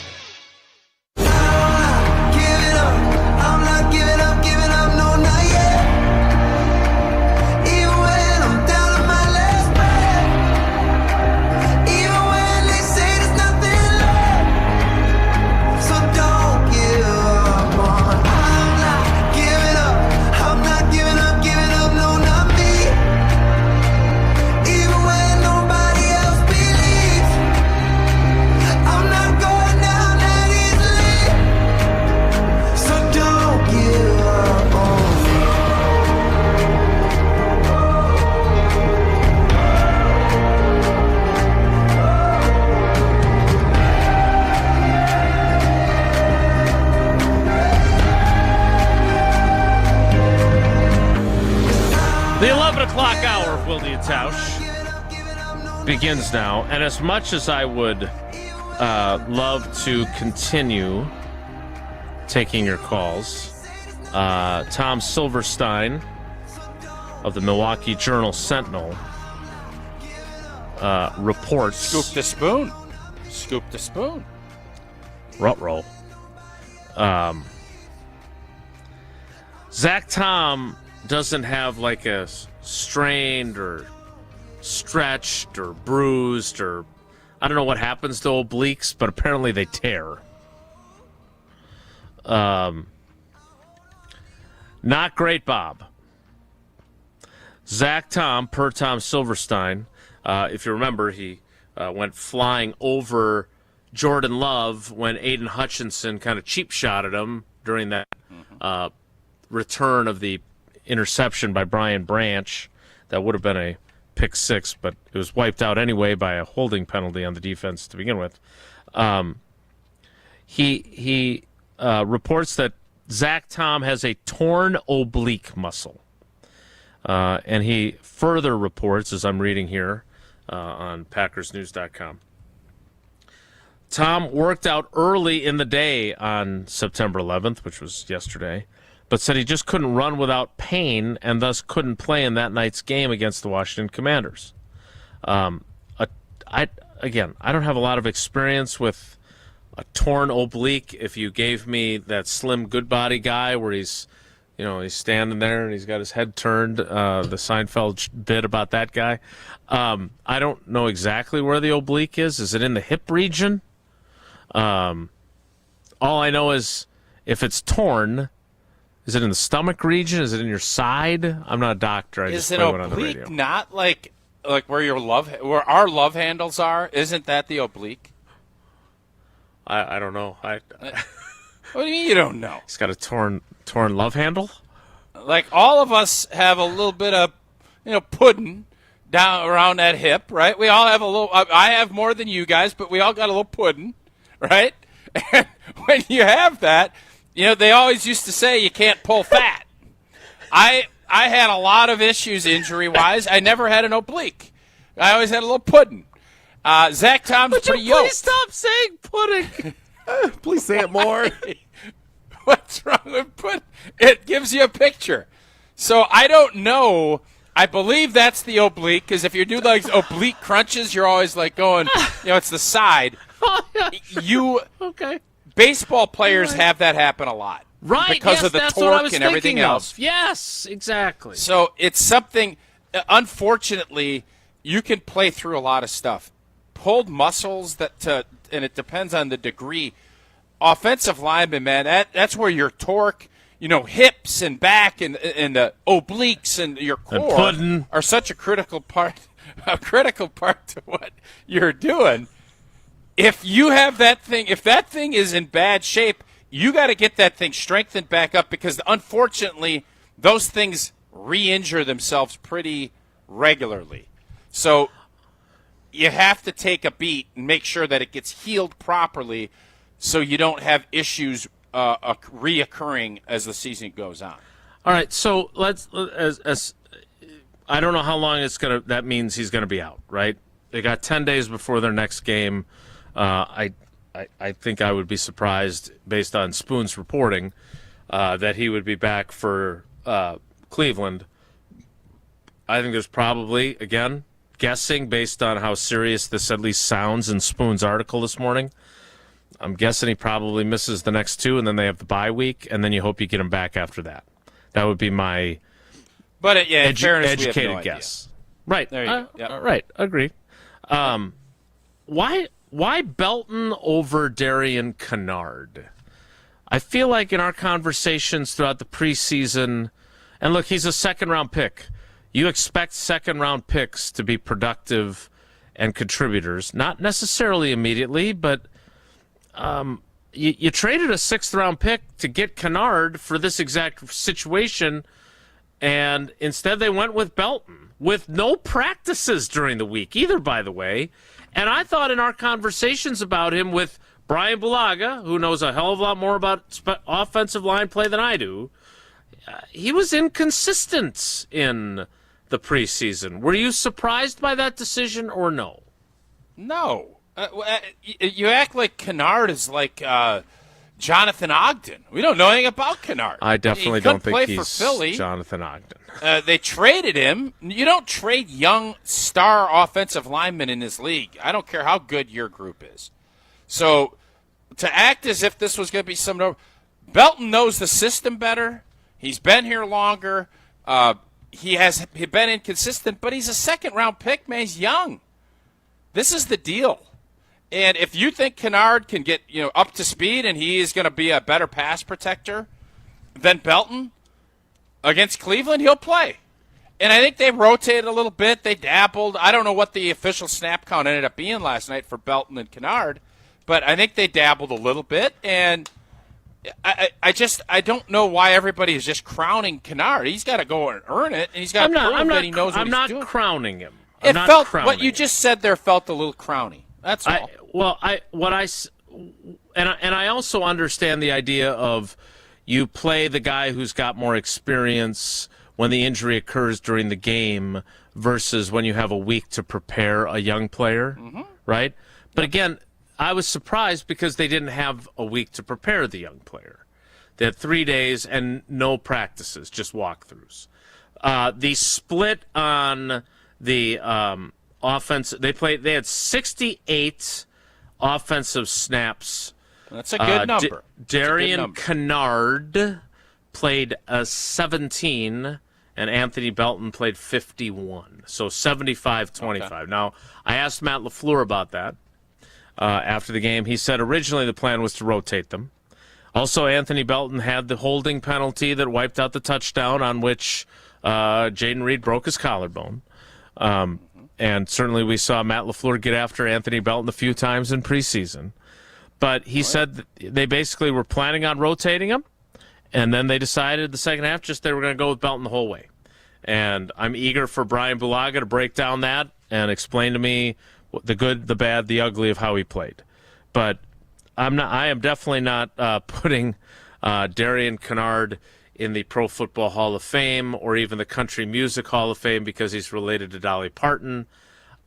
Begins now, and as much as I would love to continue taking your calls, Tom Silverstein of the Milwaukee Journal-Sentinel reports. Scoop the spoon. Scoop the spoon. Ruh-roh. Zack Tom doesn't have like a strained or stretched or bruised or I don't know what happens to obliques, but apparently they tear. Not great, Bob. Zack Tom, per Tom Silverstein, if you remember, he went flying over Jordan Love when Aiden Hutchinson kind of cheap-shotted him during that return of the interception by Brian Branch. That would have been a pick six, but it was wiped out anyway by a holding penalty on the defense to begin with. He reports that Zack Tom has a torn oblique muscle. And he further reports, as I'm reading here on PackersNews.com, Tom worked out early in the day on September 11th, which was yesterday, but said he just couldn't run without pain and thus couldn't play in that night's game against the Washington Commanders. I don't have a lot of experience with a torn oblique. If you gave me that Slim Goodbody guy where he's standing there and he's got his head turned, the Seinfeld bit about that guy. I don't know exactly where the oblique is. Is it in the hip region? All I know is if it's torn, is it in the stomach region? Is it in your side? I'm not a doctor. Is an oblique not like where where our love handles are? Isn't that the oblique? I don't know. What do you mean you don't know? He's got a torn love handle? Like all of us have a little bit of, pudding down around that hip, right? We all have a little. I have more than you guys, but we all got a little pudding, right? And when you have that, they always used to say you can't pull fat. I had a lot of issues injury-wise. I never had an oblique. I always had a little pudding. Zack Tom's pretty yoked. Please stop saying pudding. Please say it more. What's wrong with pudding? It gives you a picture. So I don't know. I believe that's the oblique, because if you do like oblique crunches, you're always like going, it's the side. Okay. Baseball players have that happen a lot. Right, because of the torque and everything else. Yes, exactly. So it's something, unfortunately, you can play through a lot of stuff. Pulled muscles, and it depends on the degree. Offensive lineman, man, that's where your torque, hips and back and the obliques and your core are such a critical part to what you're doing. If you have that thing, if that thing is in bad shape, you got to get that thing strengthened back up, because unfortunately those things re-injure themselves pretty regularly. So you have to take a beat and make sure that it gets healed properly, so you don't have issues reoccurring as the season goes on. All right, so let's I don't know how long that means he's gonna be out, right? They got 10 days before their next game. I think I would be surprised, based on Spoon's reporting, that he would be back for Cleveland. I think there's probably, again, guessing based on how serious this at least sounds in Spoon's article this morning, I'm guessing he probably misses the next two, and then they have the bye week, and then you hope you get him back after that. That would be my educated guess. Right. There you go. Yep. Right. Agreed. Why Belton over Darian Kennard? I feel like in our conversations throughout the preseason, and look, he's a second-round pick. You expect second-round picks to be productive and contributors, not necessarily immediately, but you traded a sixth-round pick to get Kennard for this exact situation, and instead they went with Belton, with no practices during the week either, by the way. And I thought in our conversations about him with Brian Bulaga, who knows a hell of a lot more about offensive line play than I do, he was inconsistent in the preseason. Were you surprised by that decision or no? No. You act like Kennard is like Jonathan Ogden. We don't know anything about Kennard. I definitely don't think play he's for Philly. Jonathan Ogden. They traded him. You don't trade young star offensive linemen in this league. I don't care how good your group is. So to act as if this was going to be some – Belton knows the system better. He's been here longer. He has been inconsistent, but he's a second-round pick, man. He's young. This is the deal. And if you think Kennard can get up to speed and he is going to be a better pass protector than Belton against Cleveland, he'll play. And I think they rotated a little bit. They dabbled. I don't know what the official snap count ended up being last night for Belton and Kennard, but I think they dabbled a little bit. And I don't know why everybody is just crowning Kennard. He's got to go and earn it, and he's got to prove that he knows what he's doing. I'm not crowning him. What you just said there felt a little crowny. That's all. I also understand the idea of you play the guy who's got more experience when the injury occurs during the game versus when you have a week to prepare a young player, right? But again, I was surprised because they didn't have a week to prepare the young player. They had 3 days and no practices, just walkthroughs. The split on the offense, they had 68 offensive snaps. That's a good number. Darian Kennard played 17, and Anthony Belton played 51. So 75-25. Okay. Now, I asked Matt LaFleur about that after the game. He said originally the plan was to rotate them. Also, Anthony Belton had the holding penalty that wiped out the touchdown on which Jaden Reed broke his collarbone. And certainly we saw Matt LaFleur get after Anthony Belton a few times in preseason. But he said that they basically were planning on rotating him, and then they decided the second half they were going to go with Belton the whole way. And I'm eager for Brian Bulaga to break down that and explain to me the good, the bad, the ugly of how he played. But I am definitely not putting Darian Kennard in the Pro Football Hall of Fame or even the Country Music Hall of Fame because he's related to Dolly Parton.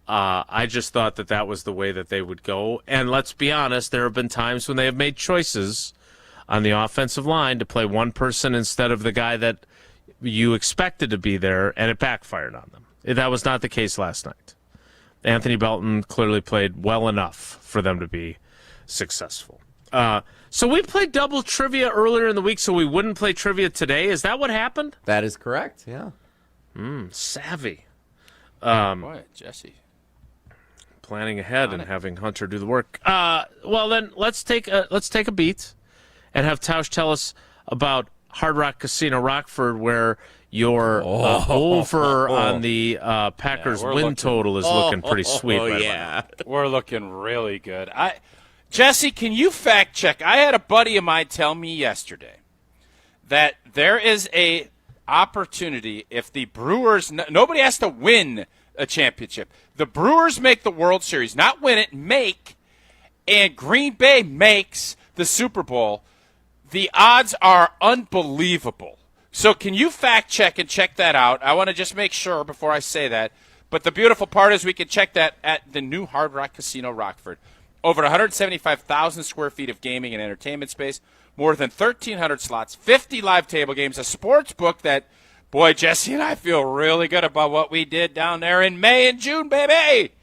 I just thought that was the way that they would go. And let's be honest, there have been times when they have made choices on the offensive line to play one person instead of the guy that you expected to be there, and it backfired on them. That was not the case last night. Anthony Belton clearly played well enough for them to be successful. So we played double trivia earlier in the week so we wouldn't play trivia today. Is that what happened? That is correct, yeah. Savvy. Boy, Jesse. Planning ahead and having Hunter do the work. Well, then let's take a beat and have Tausch tell us about Hard Rock Casino Rockford, where your over on the Packers win total is looking pretty sweet. We're looking really good. Jesse, can you fact check? I had a buddy of mine tell me yesterday that there is a opportunity if the Brewers, nobody has to win a championship. The Brewers make the World Series, not win it, make, and Green Bay makes the Super Bowl. The odds are unbelievable. So can you fact check and check that out? I want to just make sure before I say that. But the beautiful part is we can check that at the new Hard Rock Casino Rockford. Over 175,000 square feet of gaming and entertainment space, more than 1,300 slots, 50 live table games, a sports book that, boy, Jesse and I feel really good about what we did down there in May and June, baby,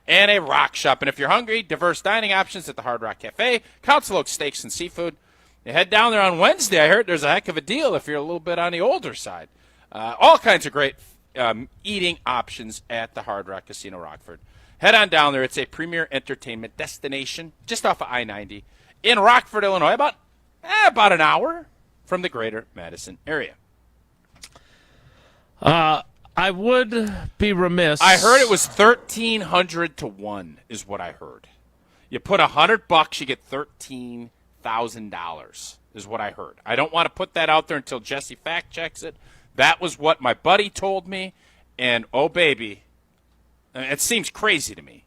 and a rock shop. And if you're hungry, diverse dining options at the Hard Rock Cafe, Council Oaks Steaks and Seafood. You head down there on Wednesday. I heard there's a heck of a deal if you're a little bit on the older side. All kinds of great eating options at the Hard Rock Casino Rockford. Head on down there. It's a premier entertainment destination just off of I-90 in Rockford, Illinois, about an hour from the greater Madison area. I would be remiss. I heard it was 1,300 to 1 is what I heard. You put $100, you get $13,000 is what I heard. I don't want to put that out there until Jesse fact checks it. That was what my buddy told me, and oh baby, it seems crazy to me.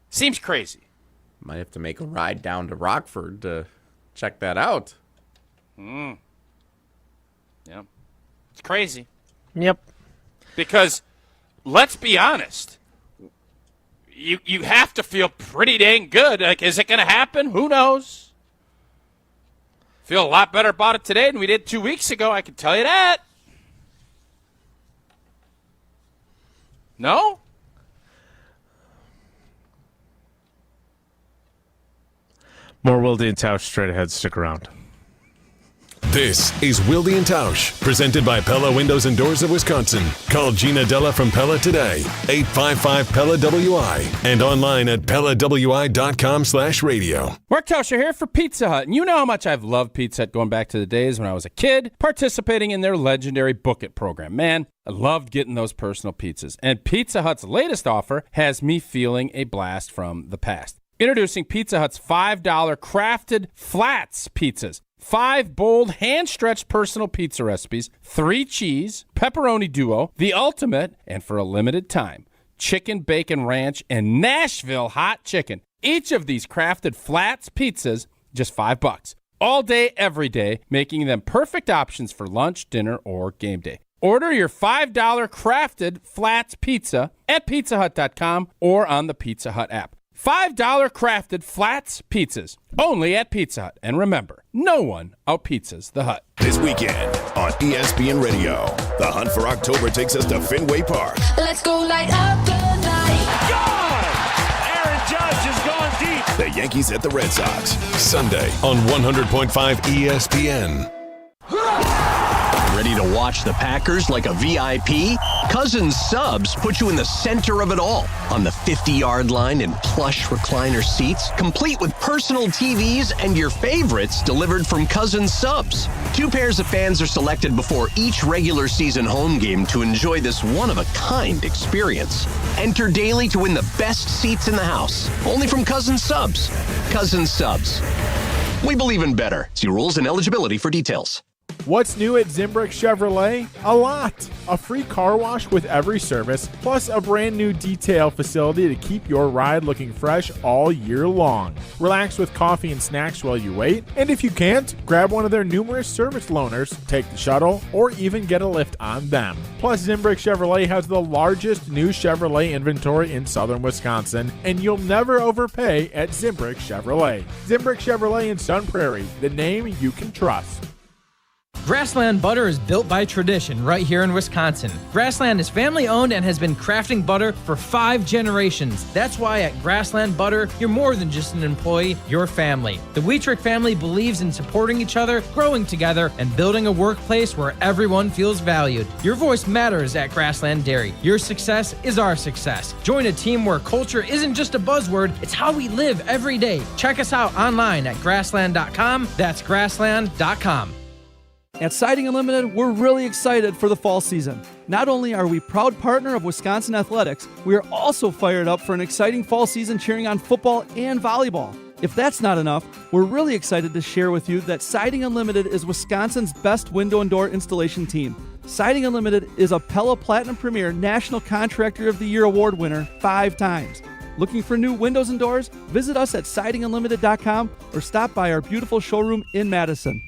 Seems crazy. Might have to make a ride down to Rockford to check that out. Yeah. It's crazy. Yep. Because, let's be honest, you have to feel pretty dang good. Like, is it going to happen? Who knows? Feel a lot better about it today than we did 2 weeks ago, I can tell you that. No? More Wilde and Tausch straight ahead. Stick around. This is Wilde and Tausch, presented by Pella Windows and Doors of Wisconsin. Call Gina Della from Pella today, 855-PELLA-WI, and online at PellaWI.com/radio. Mark Tauscher here for Pizza Hut, and you know how much I've loved Pizza Hut going back to the days when I was a kid, participating in their legendary Book It program. Man, I loved getting those personal pizzas, and Pizza Hut's latest offer has me feeling a blast from the past. Introducing Pizza Hut's $5 crafted flats pizzas. 5 bold, hand-stretched personal pizza recipes, 3 cheese, pepperoni duo, the ultimate, and for a limited time, chicken bacon ranch and Nashville hot chicken. Each of these crafted flats pizzas, just $5. All day, every day, making them perfect options for lunch, dinner, or game day. Order your $5 crafted flats pizza at pizzahut.com or on the Pizza Hut app. $5 crafted flats pizzas, only at Pizza Hut. And remember, no one out-pizzas the Hut. This weekend on ESPN Radio, the hunt for October takes us to Fenway Park. Let's go light up the night. God! Aaron Judge has gone deep. The Yankees at the Red Sox. Sunday on 100.5 ESPN. Ready to watch the Packers like a VIP? Cousins Subs put you in the center of it all. On the 50-yard line in plush recliner seats, complete with personal TVs and your favorites delivered from Cousins Subs. 2 pairs of fans are selected before each regular season home game to enjoy this one-of-a-kind experience. Enter daily to win the best seats in the house. Only from Cousins Subs. Cousins Subs. We believe in better. See rules and eligibility for details. What's new at Zimbrick Chevrolet? A lot. A free car wash with every service, plus a brand new detail facility to keep your ride looking fresh all year long. Relax with coffee and snacks while you wait, and if you can't, grab one of their numerous service loaners, take the shuttle, or even get a lift on them. Plus, Zimbrick Chevrolet has the largest new Chevrolet inventory in southern Wisconsin, and you'll never overpay at Zimbrick Chevrolet. Zimbrick Chevrolet in Sun Prairie, the name you can trust. Grassland Butter is built by tradition right here in Wisconsin. Grassland is family owned and has been crafting butter for 5 generations. That's why at Grassland Butter, you're more than just an employee, you're family. The Wietrich family believes in supporting each other, growing together, and building a workplace where everyone feels valued. Your voice matters at Grassland Dairy. Your success is our success. Join a team where culture isn't just a buzzword, it's how we live every day. Check us out online at grassland.com. That's grassland.com. At Siding Unlimited, we're really excited for the fall season. Not only are we proud partner of Wisconsin Athletics, we are also fired up for an exciting fall season cheering on football and volleyball. If that's not enough, we're really excited to share with you that Siding Unlimited is Wisconsin's best window and door installation team. Siding Unlimited is a Pella Platinum Premier National Contractor of the Year award winner 5 times. Looking for new windows and doors? Visit us at sidingunlimited.com or stop by our beautiful showroom in Madison.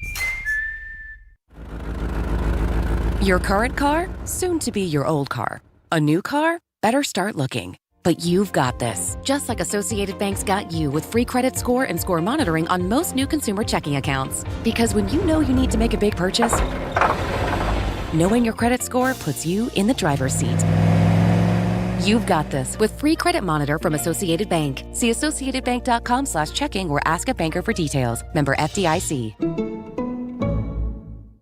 Your current car, soon to be your old car. A new car? Better start looking. But you've got this. Just like Associated Bank's got you with free credit score and score monitoring on most new consumer checking accounts. Because when you know you need to make a big purchase, knowing your credit score puts you in the driver's seat. You've got this with free credit monitor from Associated Bank. See associatedbank.com/checking or ask a banker for details. Member FDIC.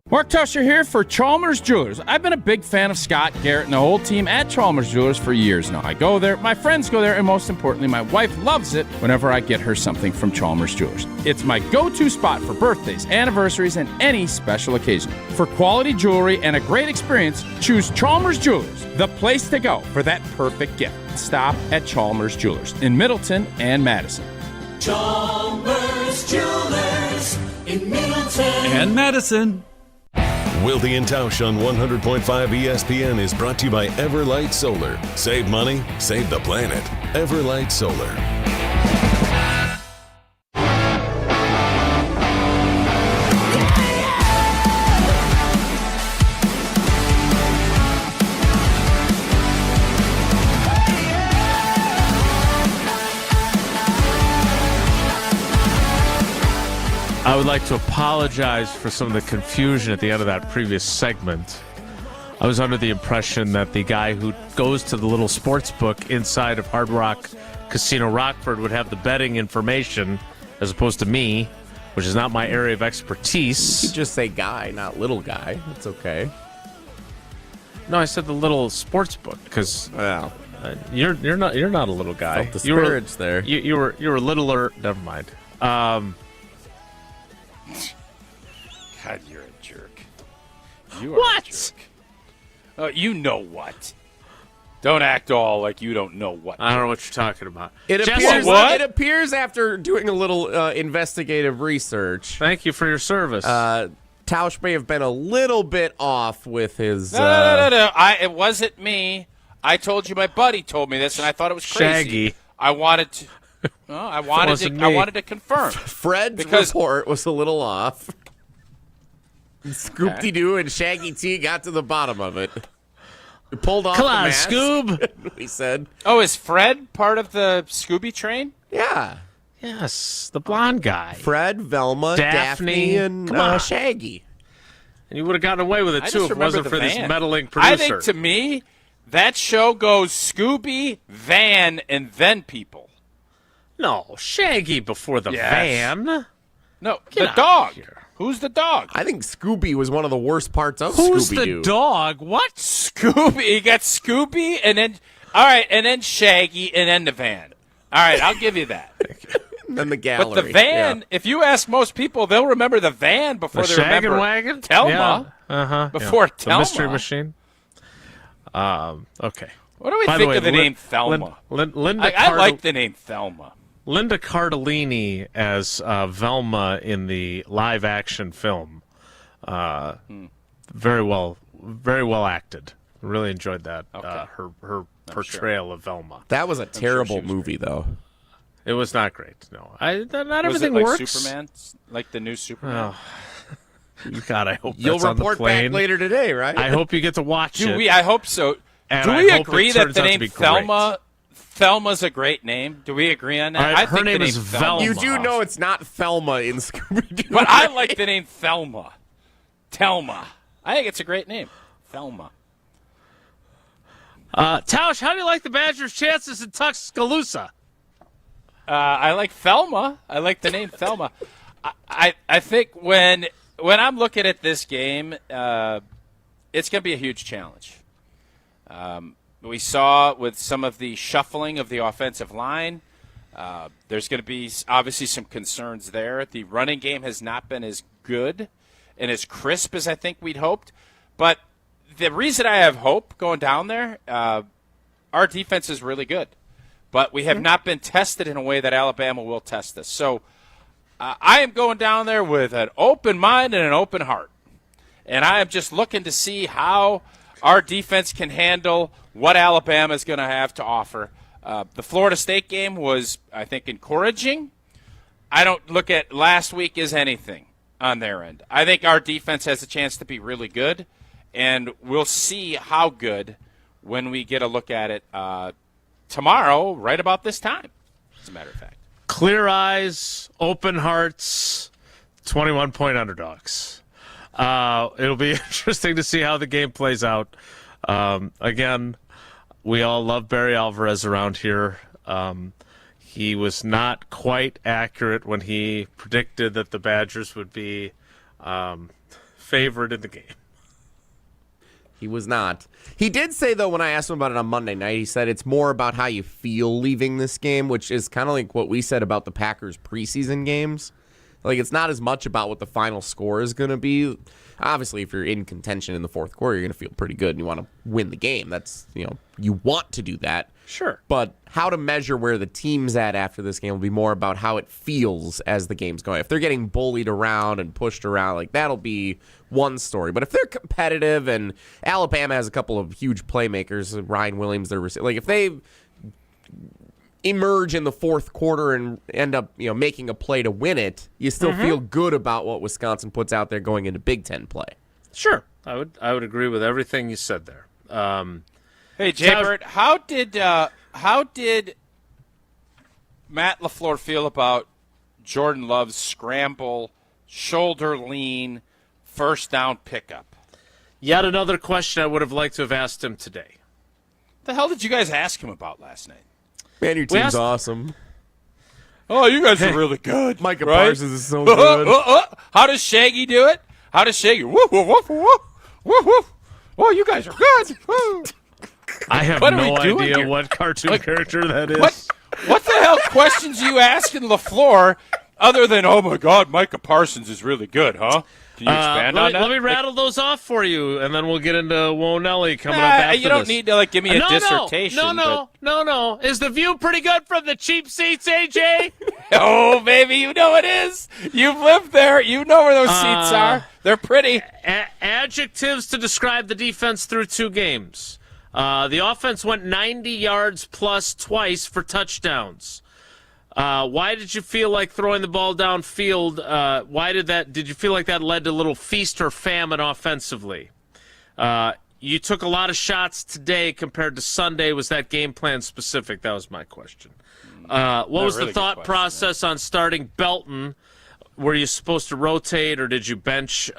Mark Tauscher here for Chalmers Jewelers. I've been a big fan of Scott Garrett and the whole team at Chalmers Jewelers for years now. I go there, my friends go there, and most importantly, my wife loves it whenever I get her something from Chalmers Jewelers. It's my go-to spot for birthdays, anniversaries, and any special occasion. For quality jewelry and a great experience, choose Chalmers Jewelers, the place to go for that perfect gift. Stop at Chalmers Jewelers in Middleton and Madison. Chalmers Jewelers in Middleton And Madison. Wilde and Tausch on 100.5 ESPN is brought to you by Everlight Solar. Save money, save the planet. Everlight Solar. I would like to apologize for some of the confusion at the end of that previous segment. I was under the impression that the guy who goes to the little sports book inside of Hard Rock Casino Rockford would have the betting information as opposed to me, which is not my area of expertise. You just say guy, not little guy. That's okay. No, I said the little sports book because you're not a little guy. Felt disparaged there. You were littler. Never mind. God, you're a jerk. You are what? A jerk. Oh, you know what? Don't act all like you don't know what. I don't know what you're talking about. It appears after doing a little investigative research. Thank you for your service. Tausch may have been a little bit off with his. No. It wasn't me. I told you. My buddy told me this, and I thought it was crazy. Shaggy. I wanted to. No, I wanted to confirm. Fred's report was a little off. Scoop-de-doo and Shaggy T got to the bottom of it. We pulled off Come the on, mask, Scoob. he said. Oh, is Fred part of the Scooby train? Yeah. Yes, the blonde guy. Fred, Velma, Daphne and Shaggy. And you would have gotten away with it, I too, just if it wasn't remember for the this van. meddling producer. I think, to me, that show goes Scooby, Van, and then people. No, Shaggy before the Yes. van. No, Get the out dog. of here. Who's the dog? I think Scooby was one of the worst parts of Who's Scooby-Doo. the dog? What? Scooby. You got Scooby, and then then Shaggy, and then the van. All right, I'll give you that. And the gallery. But the van, if you ask most people, they'll remember the van before The they Shag remember and Wagon? Thelma. Yeah. Uh-huh. Before The Thelma. Mystery Machine. Okay. What do we By think way, of the name Thelma? Linda I like the name Thelma. Linda Cardellini as Velma in the live-action film. Very well acted. Really enjoyed that. Her portrayal of Velma. That was a terrible movie, though. It was not great. No, not Was everything it like works. Superman, like the new Superman. God, I hope You'll that's on the report plane. back later today, right? I hope you get to watch it. I hope so. And Do I we hope agree it that turns the out to name be great. Thelma's a great name? Do we agree on that? All right, I her think name the is name Velma. You do know it's not Thelma in Scooby-Doo. But I like the name Thelma. Thelma. I think it's a great name. Thelma. Tausch, how do you like the Badgers' chances in Tuscaloosa? I like Thelma. I like the name Thelma. I think when I'm looking at this game, it's going to be a huge challenge. We saw with some of the shuffling of the offensive line, there's going to be obviously some concerns there. The running game has not been as good and as crisp as I think we'd hoped. But the reason I have hope going down there, our defense is really good. But we have not been tested in a way that Alabama will test us. So I am going down there with an open mind and an open heart. And I am just looking to see how our defense can handle what Alabama is going to have to offer. The Florida State game was, I think, encouraging. I don't look at last week as anything on their end. I think our defense has a chance to be really good, and we'll see how good when we get a look at it tomorrow, right about this time, as a matter of fact. Clear eyes, open hearts, 21-point underdogs. It'll be interesting to see how the game plays out. Again, we all love Barry Alvarez around here. He was not quite accurate when he predicted that the Badgers would be favored in the game. He was not. He did say, though, when I asked him about it on Monday night, he said it's more about how you feel leaving this game, which is kind of like what we said about the Packers' preseason games. Like, it's not as much about what the final score is going to be. Obviously, if you're in contention in the fourth quarter, you're going to feel pretty good and you want to win the game. That's, you want to do that. Sure. But how to measure where the team's at after this game will be more about how it feels as the game's going. If they're getting bullied around and pushed around, like, that'll be one story. But if they're competitive and Alabama has a couple of huge playmakers, Ryan Williams, like, if they emerge in the fourth quarter and end up, making a play to win it, you still feel good about what Wisconsin puts out there going into Big Ten play. Sure. I would agree with everything you said there. Hey, Jaybird, how did Matt LaFleur feel about Jordan Love's scramble shoulder lean, first down pickup. Yet another question I would have liked to have asked him today. The hell did you guys ask him about last night? Man, your team's awesome. Oh, you guys are really good. Micah right? Parsons is so good. How does Shaggy do it? How does Shaggy? Woo, woo, woo, woo, woo, woo. Oh, you guys are good. Woo. I have What are no we doing idea here? what cartoon character that is. What the hell questions are you asking LaFleur other than, oh, my God, Micah Parsons is really good, huh? Can you expand on that? Let me rattle those off for you, and then we'll get into Whoa Nelly coming up after You don't this. need to give me a dissertation. No. Is the view pretty good from the cheap seats, AJ? Oh, baby, you know it is. You've lived there. You know where those seats are. They're pretty. Adjectives to describe the defense through 2 games. The offense went 90 yards plus twice for touchdowns. Why did you feel like throwing the ball downfield? Did you feel like that led to a little feast or famine offensively? You took a lot of shots today compared to Sunday. Was that game plan specific? That was my question. What was the thought process on starting Belton? Were you supposed to rotate, or did you bench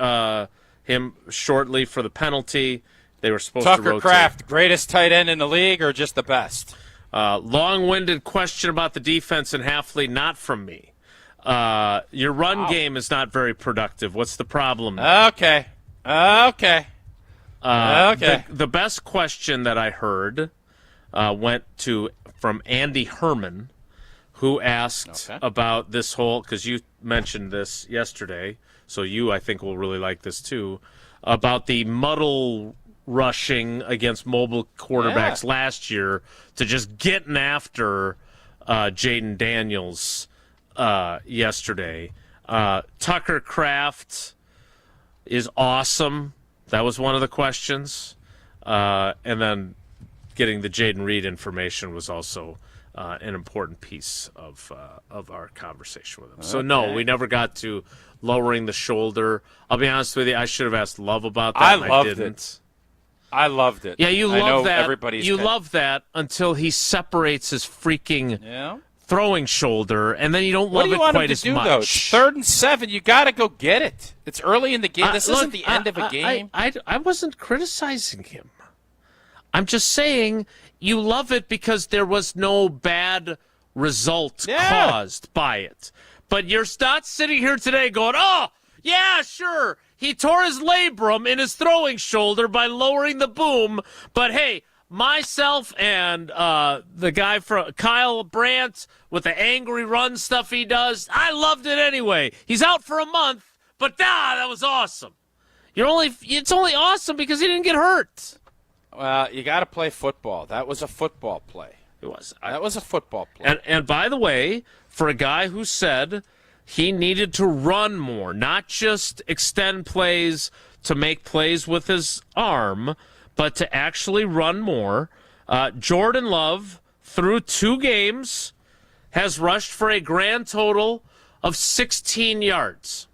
him shortly for the penalty? They were supposed to rotate. Tucker Kraft, greatest tight end in the league, or just the best? Long-winded question about the defense in Halfley, not from me. Your run game is not very productive. What's the problem? Okay. The best question that I heard went from Andy Herman, who asked about this whole, because you mentioned this yesterday, so you, I think, will really like this too, about the muddle rushing against mobile quarterbacks last year to just getting after Jaden Daniels yesterday. Tucker Kraft is awesome. That was one of the questions. And then getting the Jaden Reed information was also an important piece of our conversation with him. So, no, we never got to lowering the shoulder. I'll be honest with you, I should have asked Love about that. I didn't. I loved it. Yeah, you love that. Everybody's love that until he separates his freaking throwing shoulder, and then you don't love it quite as much. What do you want him to do, though? 3rd and 7. You got to go get it. It's early in the game. This isn't the end of a game. I wasn't criticizing him. I'm just saying you love it because there was no bad result caused by it. But you're not sitting here today going, oh, yeah, sure. He tore his labrum in his throwing shoulder by lowering the boom. But, hey, myself and the guy from Kyle Brandt with the angry run stuff he does, I loved it anyway. He's out for a month, but that was awesome. It's only awesome because he didn't get hurt. Well, you got to play football. That was a football play. It was. That was a football play. And by the way, for a guy who said he needed to run more, not just extend plays to make plays with his arm, but to actually run more. Jordan Love, through 2 games, has rushed for a grand total of 16 yards.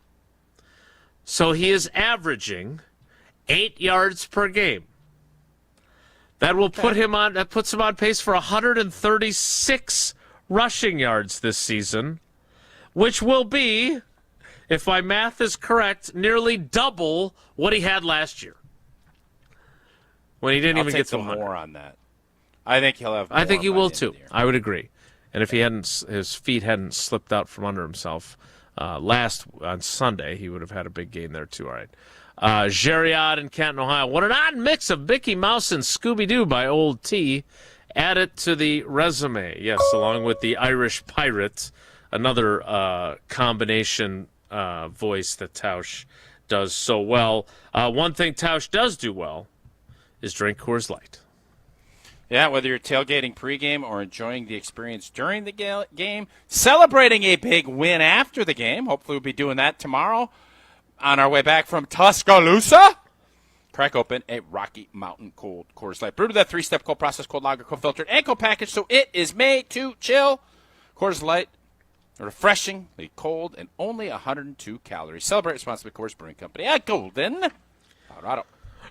So he is averaging 8 yards per game. That will puts him on pace for 136 rushing yards this season, which will be, if my math is correct, nearly double what he had last year, when he didn't even get to 100. More on that. I think he'll have more. I think he will too. I would agree. And if his feet hadn't slipped out from under himself on Sunday, he would have had a big gain there too. All right. Geriot in Canton, Ohio. What an odd mix of Mickey Mouse and Scooby-Doo by Old T. Add it to the resume. Yes, along with the Irish Pirate, another combination voice that Tausch does so well. One thing Tausch does do well is drink Coors Light. Yeah, whether you're tailgating pregame or enjoying the experience during the game, celebrating a big win after the game. Hopefully we'll be doing that tomorrow. On our way back from Tuscaloosa, crack open a Rocky Mountain Cold Coors Light. Brewed with that 3-step cold process, cold lager, cold filtered, and cold package, so it is made to chill. Coors Light, refreshingly cold and only 102 calories. Celebrate responsibly, Coors Brewing Company at Golden, Colorado.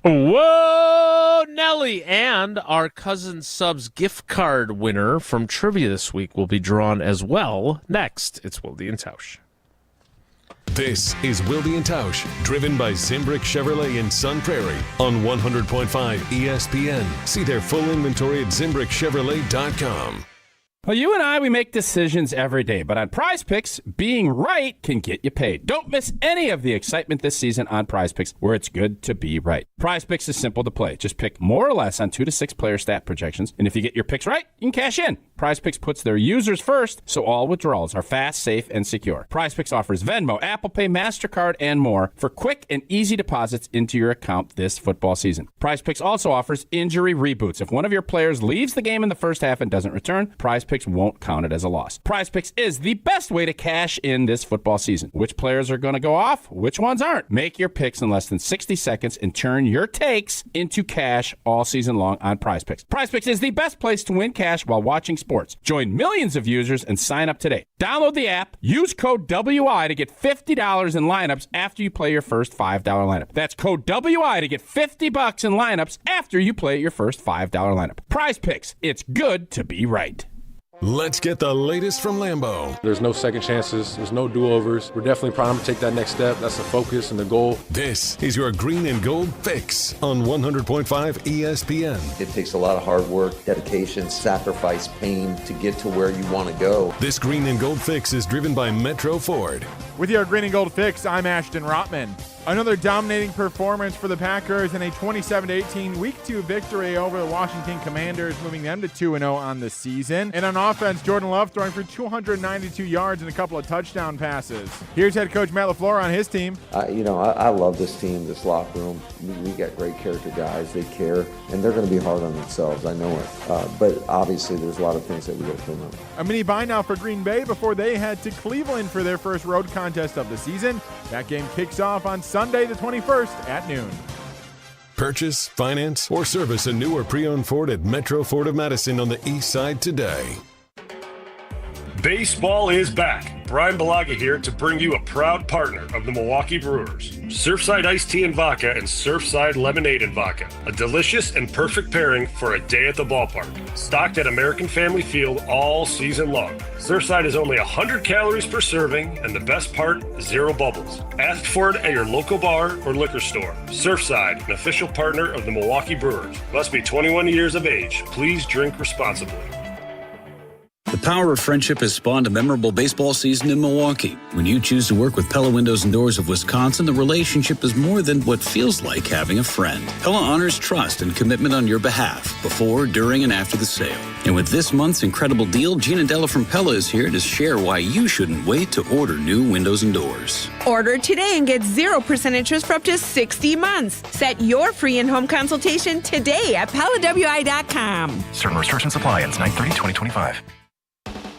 Whoa, Nelly! And our Cousin Subs gift card winner from trivia this week will be drawn as well. Next, it's Wilde and Tausch. This is Wilde and Tausch, driven by Zimbrick Chevrolet in Sun Prairie on 100.5 ESPN. See their full inventory at ZimbrickChevrolet.com. Well, you and I, we make decisions every day, but on Prize Picks, being right can get you paid. Don't miss any of the excitement this season on Prize Picks, where it's good to be right. Prize Picks is simple to play. Just pick more or less on 2 to 6 player stat projections, and if you get your picks right, you can cash in. Prize Picks puts their users first, so all withdrawals are fast, safe, and secure. Prize Picks offers Venmo, Apple Pay, MasterCard, and more for quick and easy deposits into your account this football season. Prize Picks also offers injury reboots. If one of your players leaves the game in the first half and doesn't return, Prize Picks won't count it as a loss. Prize Picks is the best way to cash in this football season. Which players are going to go off? Which ones aren't? Make your picks in less than 60 seconds and turn your takes into cash all season long on Prize Picks. Prize Picks is the best place to win cash while watching sports. Join millions of users and sign up today. Download the app, use code WI to get $50 in lineups after you play your first $5 lineup. That's code WI to get $50 in lineups after you play your first $5 lineup. Prize Picks. It's good to be right. Let's get the latest from Lambeau. There's no second chances. There's no do-overs. We're definitely primed to take that next step. That's the focus and the goal. This is your Green and Gold Fix on 100.5 ESPN. It takes a lot of hard work, dedication, sacrifice, pain to get to where you want to go. This Green and Gold Fix is driven by Metro Ford. With your Green and Gold Fix, I'm Ashton Rotman. Another dominating performance for the Packers in a 27-18 Week 2 victory over the Washington Commanders, moving them to 2-0 on the season. And on offense, Jordan Love throwing for 292 yards and a couple of touchdown passes. Here's head coach Matt LaFleur on his team. I love this team, this locker room. We got great character guys. They care, and they're going to be hard on themselves. I know it. But obviously, there's a lot of things that we got to clean up. A mini bye now for Green Bay before they head to Cleveland for their first road contest of the season. That game kicks off on Sunday the 21st at noon. Purchase, finance, or service a new or pre-owned Ford at Metro Ford of Madison on the east side today. Baseball is back. Brian Balaga here to bring you a proud partner of the Milwaukee Brewers. Surfside Iced Tea and Vodka and Surfside Lemonade and Vodka. A delicious and perfect pairing for a day at the ballpark. Stocked at American Family Field all season long. Surfside is only 100 calories per serving, and the best part, 0 bubbles. Ask for it at your local bar or liquor store. Surfside, an official partner of the Milwaukee Brewers. Must be 21 years of age. Please drink responsibly. The power of friendship has spawned a memorable baseball season in Milwaukee. When you choose to work with Pella Windows and Doors of Wisconsin, the relationship is more than what feels like having a friend. Pella honors trust and commitment on your behalf, before, during, and after the sale. And with this month's incredible deal, Gina Della from Pella is here to share why you shouldn't wait to order new windows and doors. Order today and get 0% interest for up to 60 months. Set your free in-home consultation today at PellaWI.com. Certain restrictions apply. Ends 9/30/2025.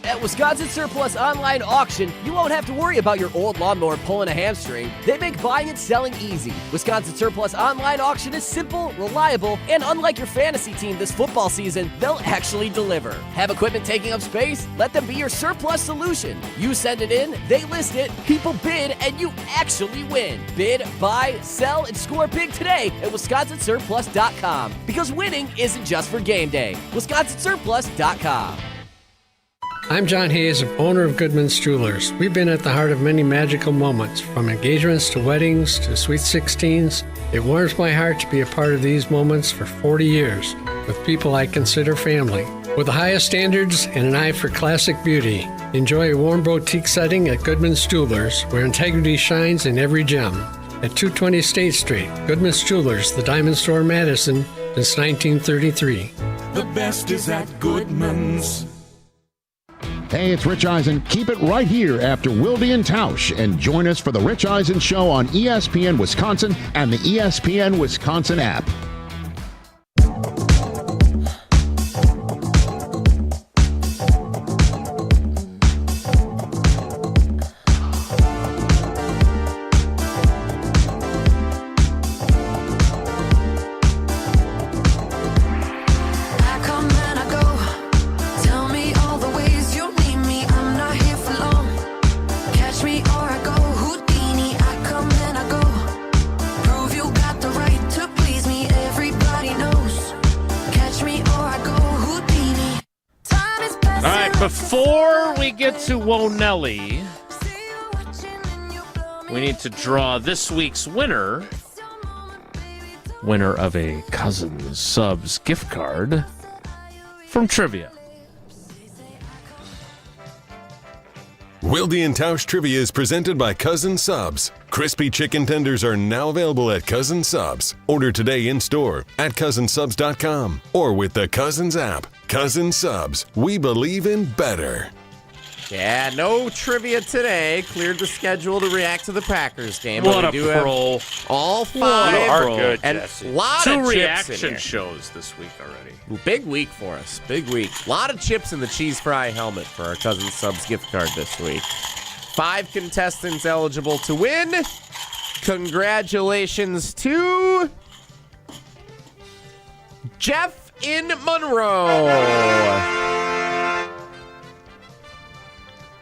At Wisconsin Surplus Online Auction, you won't have to worry about your old lawnmower pulling a hamstring. They make buying and selling easy. Wisconsin Surplus Online Auction is simple, reliable, and unlike your fantasy team this football season, they'll actually deliver. Have equipment taking up space? Let them be your surplus solution. You send it in, they list it, people bid, and you actually win. Bid, buy, sell, and score big today at WisconsinSurplus.com. Because winning isn't just for game day. WisconsinSurplus.com. I'm John Hayes, owner of Goodman's Jewelers. We've been at the heart of many magical moments, from engagements to weddings to sweet 16s. It warms my heart to be a part of these moments for 40 years with people I consider family. With the highest standards and an eye for classic beauty, enjoy a warm boutique setting at Goodman's Jewelers, where integrity shines in every gem. At 220 State Street, Goodman's Jewelers, the Diamond Store, Madison, since 1933. The best is at Goodman's. Hey, it's Rich Eisen. Keep it right here after Wilde and Tausch, and join us for the Rich Eisen Show on ESPN Wisconsin and the ESPN Wisconsin app. Before we get to Wonelli, we need to draw this week's winner. Winner of a Cousins Subs gift card from Trivia. Wilde and Tausch Trivia is presented by Cousins Subs. Crispy chicken tenders are now available at Cousins Subs. Order today in store at cousinsubs.com or with the Cousins app. Cousins Subs, we believe in better. Yeah, no trivia today. Cleared the schedule to react to the Packers game. What but we a do pro. have all five. Are good, and Jesse. lot 2 of chips in reaction here. shows this week already. Big week for us. Big week. A lot of chips in the cheese fry helmet for our Cousins Subs gift card this week. 5 contestants eligible to win. Congratulations to Jeff in Monroe.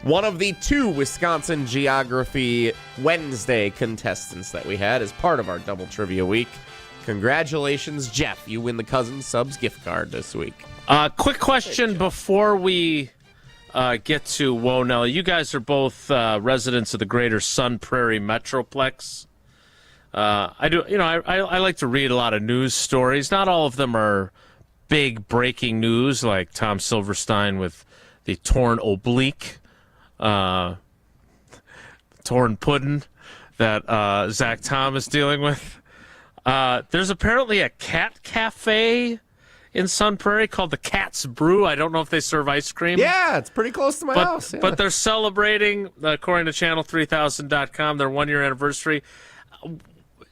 One of the 2 Wisconsin Geography Wednesday contestants that we had as part of our Double Trivia Week. Congratulations, Jeff. You win the Cousins Subs gift card this week. Quick question before we get to Whoa Nelly. You guys are both residents of the greater Sun Prairie Metroplex. I like to read a lot of news stories. Not all of them are big breaking news like Tom Silverstein with the torn oblique. Torn pudding that Zack Tom is dealing with. There's apparently a cat cafe in Sun Prairie called the Cat's Brew. I don't know if they serve ice cream. Yeah, it's pretty close to my house. Yeah. But they're celebrating, according to channel3000.com, their 1-year anniversary.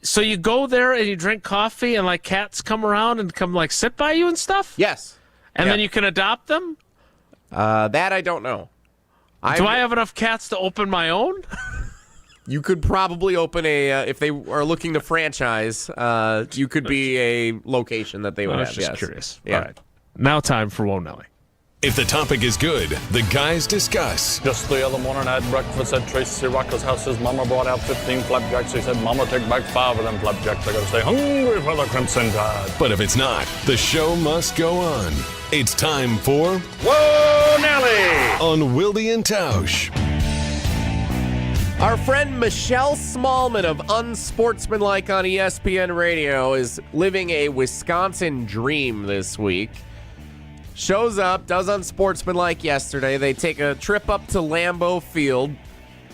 So you go there and you drink coffee and like cats come around and come like sit by you and stuff? Yes. And then you can adopt them? That I don't know. Do I have enough cats to open my own? You could probably open a, if they are looking to franchise, you could be a location that they would I was have. just yes. curious. Yeah. All right. Now time for Whoa Nelly. If the topic is good, the guys discuss. Just the other morning I had breakfast at Tracy Rocker's house. His mama brought out 15 flapjacks. He said, Mama, take back 5 of them flapjacks. I gotta stay hungry for the Crimson Tide. But if it's not, the show must go on. It's time for Whoa, Nelly! On Wilde and Tausch. Our friend Michelle Smallman of Unsportsmanlike on ESPN Radio is living a Wisconsin dream this week. Shows up, does Unsportsmanlike yesterday. They take a trip up to Lambeau Field,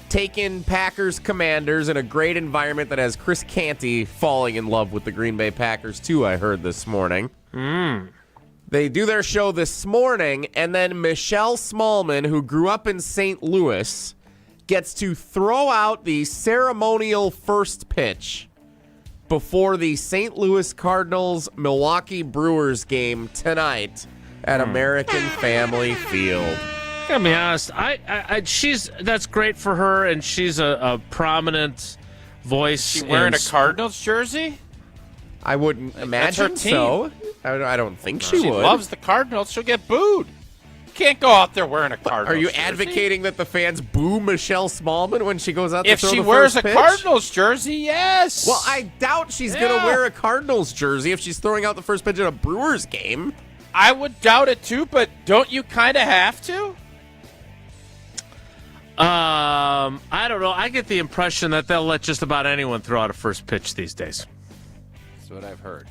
take in Packers Commanders in a great environment that has Chris Canty falling in love with the Green Bay Packers too, I heard this morning. They do their show this morning, and then Michelle Smallman, who grew up in St. Louis, gets to throw out the ceremonial first pitch before the St. Louis Cardinals-Milwaukee Brewers game tonight at American Family Field. I gotta be honest, that's great for her, and she's a prominent voice. She wearing a Cardinals jersey? I wouldn't imagine her team. so. I don't think she would. She loves the Cardinals. She'll get booed. You can't go out there wearing a Cardinals Are you jersey. advocating that the fans boo Michelle Smallman when she goes out If to throw she the wears first a pitch? Cardinals jersey, yes. Well, I doubt she's going to wear a Cardinals jersey if she's throwing out the first pitch at a Brewers game. I would doubt it too, but don't you kind of have to? I don't know. I get the impression that they'll let just about anyone throw out a first pitch these days. That's what I've heard.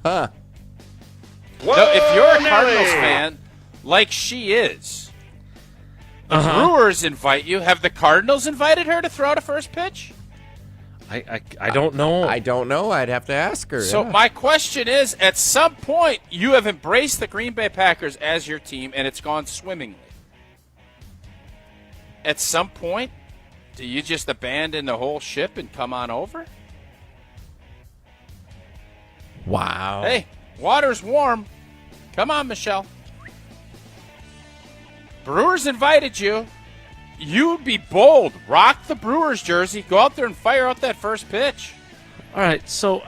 Huh. No, if you're a Cardinals fan, like she is, the Brewers invite you. Have the Cardinals invited her to throw out a first pitch? I don't know. I don't know. I'd have to ask her. So my question is, at some point, you have embraced the Green Bay Packers as your team, and it's gone swimmingly. At some point, do you just abandon the whole ship and come on over? Wow. Hey, water's warm. Come on, Michelle. Brewers invited you. You'd be bold. Rock the Brewers jersey. Go out there and fire out that first pitch. All right, so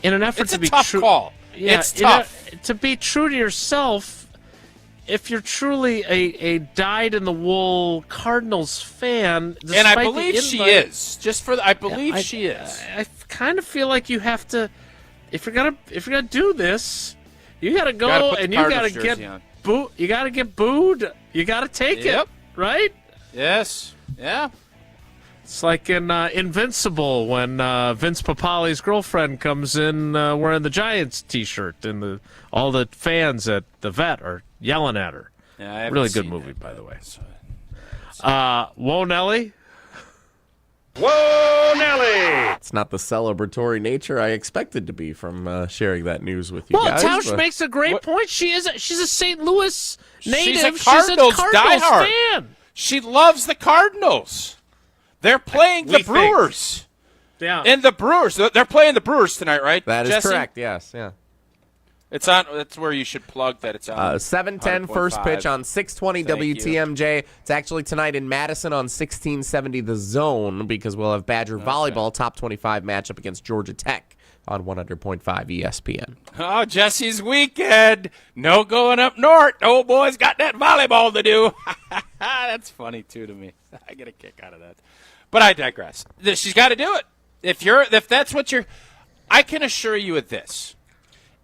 in an effort It's to a be tough true, call. yeah, It's tough. To be true to yourself, if you're truly a dyed-in-the-wool Cardinals fan, And I despite believe the she invite- is. Just for I believe she is. I kind of feel like you have to, if you're gonna do this, you gotta go Gotta put the and you Cardinals gotta jersey get on. booed. You gotta get booed. You gotta take it, right? Yes. Yeah. It's like in Invincible when Vince Papali's girlfriend comes in wearing the Giants T-shirt, and all the fans at the vet are yelling at her. Yeah, really good movie, by the way. Whoa, Nelly. Whoa, Nelly! It's not the celebratory nature I expected to be from sharing that news with you guys. Well, Tausch makes a great point. She's a St. Louis native. She's a Cardinals diehard fan. She loves the Cardinals. They're playing the Brewers. Yeah. And the Brewers, they're playing the Brewers tonight, right? That is Jesse? correct, yes, yeah. It's on. That's where you should plug that it's on. 7:10 first pitch on 620 Thank WTMJ. It's actually tonight in Madison on 1670 The Zone, because we'll have Badger volleyball top 25 matchup against Georgia Tech on 100.5 ESPN. Oh, Jesse's weekend. No going up north. The old boy's got that volleyball to do. That's funny, too, to me. I get a kick out of that. But I digress. She's got to do it. If that's what you're... I can assure you of this.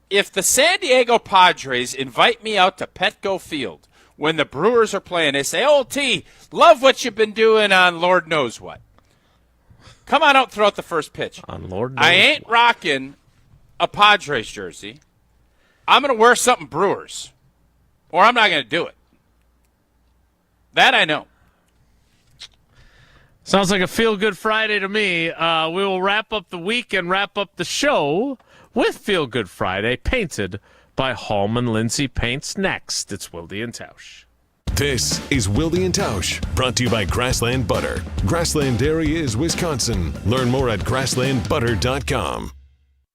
If the San Diego Padres invite me out to Petco Field when the Brewers are playing, they say, "Oh, T, love what you've been doing on Lord knows what. Come on out throughout the first pitch." On Lord knows I ain't rocking a Padres jersey. I'm going to wear something Brewers, or I'm not going to do it. That I know. Sounds like a feel-good Friday to me. We will wrap up the week and wrap up the show with Feel Good Friday, painted by Hallman Lindsay Paints. Next, it's Wilde and Tausch. This is Wilde and Tausch, brought to you by Grassland Butter. Grassland Dairy is Wisconsin. Learn more at grasslandbutter.com.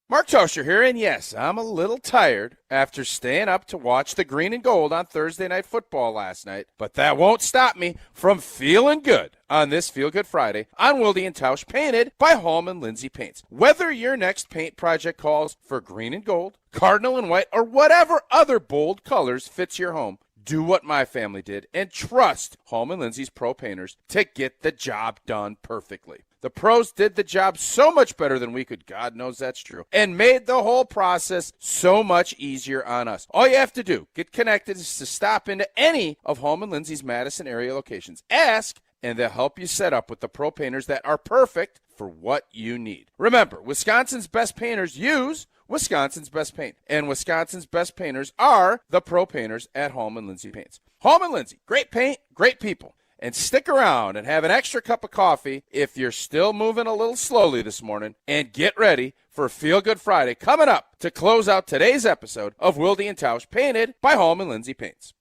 Mark Toscher here, and yes, I'm a little tired after staying up to watch the green and gold on Thursday Night Football last night, but that won't stop me from feeling good on this Feel Good Friday on Wilde and Tausch, painted by Hallman Lindsay Paints. Whether your next paint project calls for green and gold, cardinal and white, or whatever other bold colors fits your home, do what my family did and trust Hallman Lindsay's pro painters to get the job done perfectly. The pros did the job so much better than we could, God knows that's true, and made the whole process so much easier on us. All you have to do, get connected, is to stop into any of Hallman Lindsay's Madison area locations. Ask, and they'll help you set up with the pro painters that are perfect for what you need. Remember, Wisconsin's best painters use Wisconsin's best paint, and Wisconsin's best painters are the pro painters at Hallman Lindsay Paints. Hallman Lindsay, great paint, great people. And stick around and have an extra cup of coffee if you're still moving a little slowly this morning, and get ready for Feel Good Friday coming up to close out today's episode of Wilde and Tausch, painted by Hallman Lindsay Paints.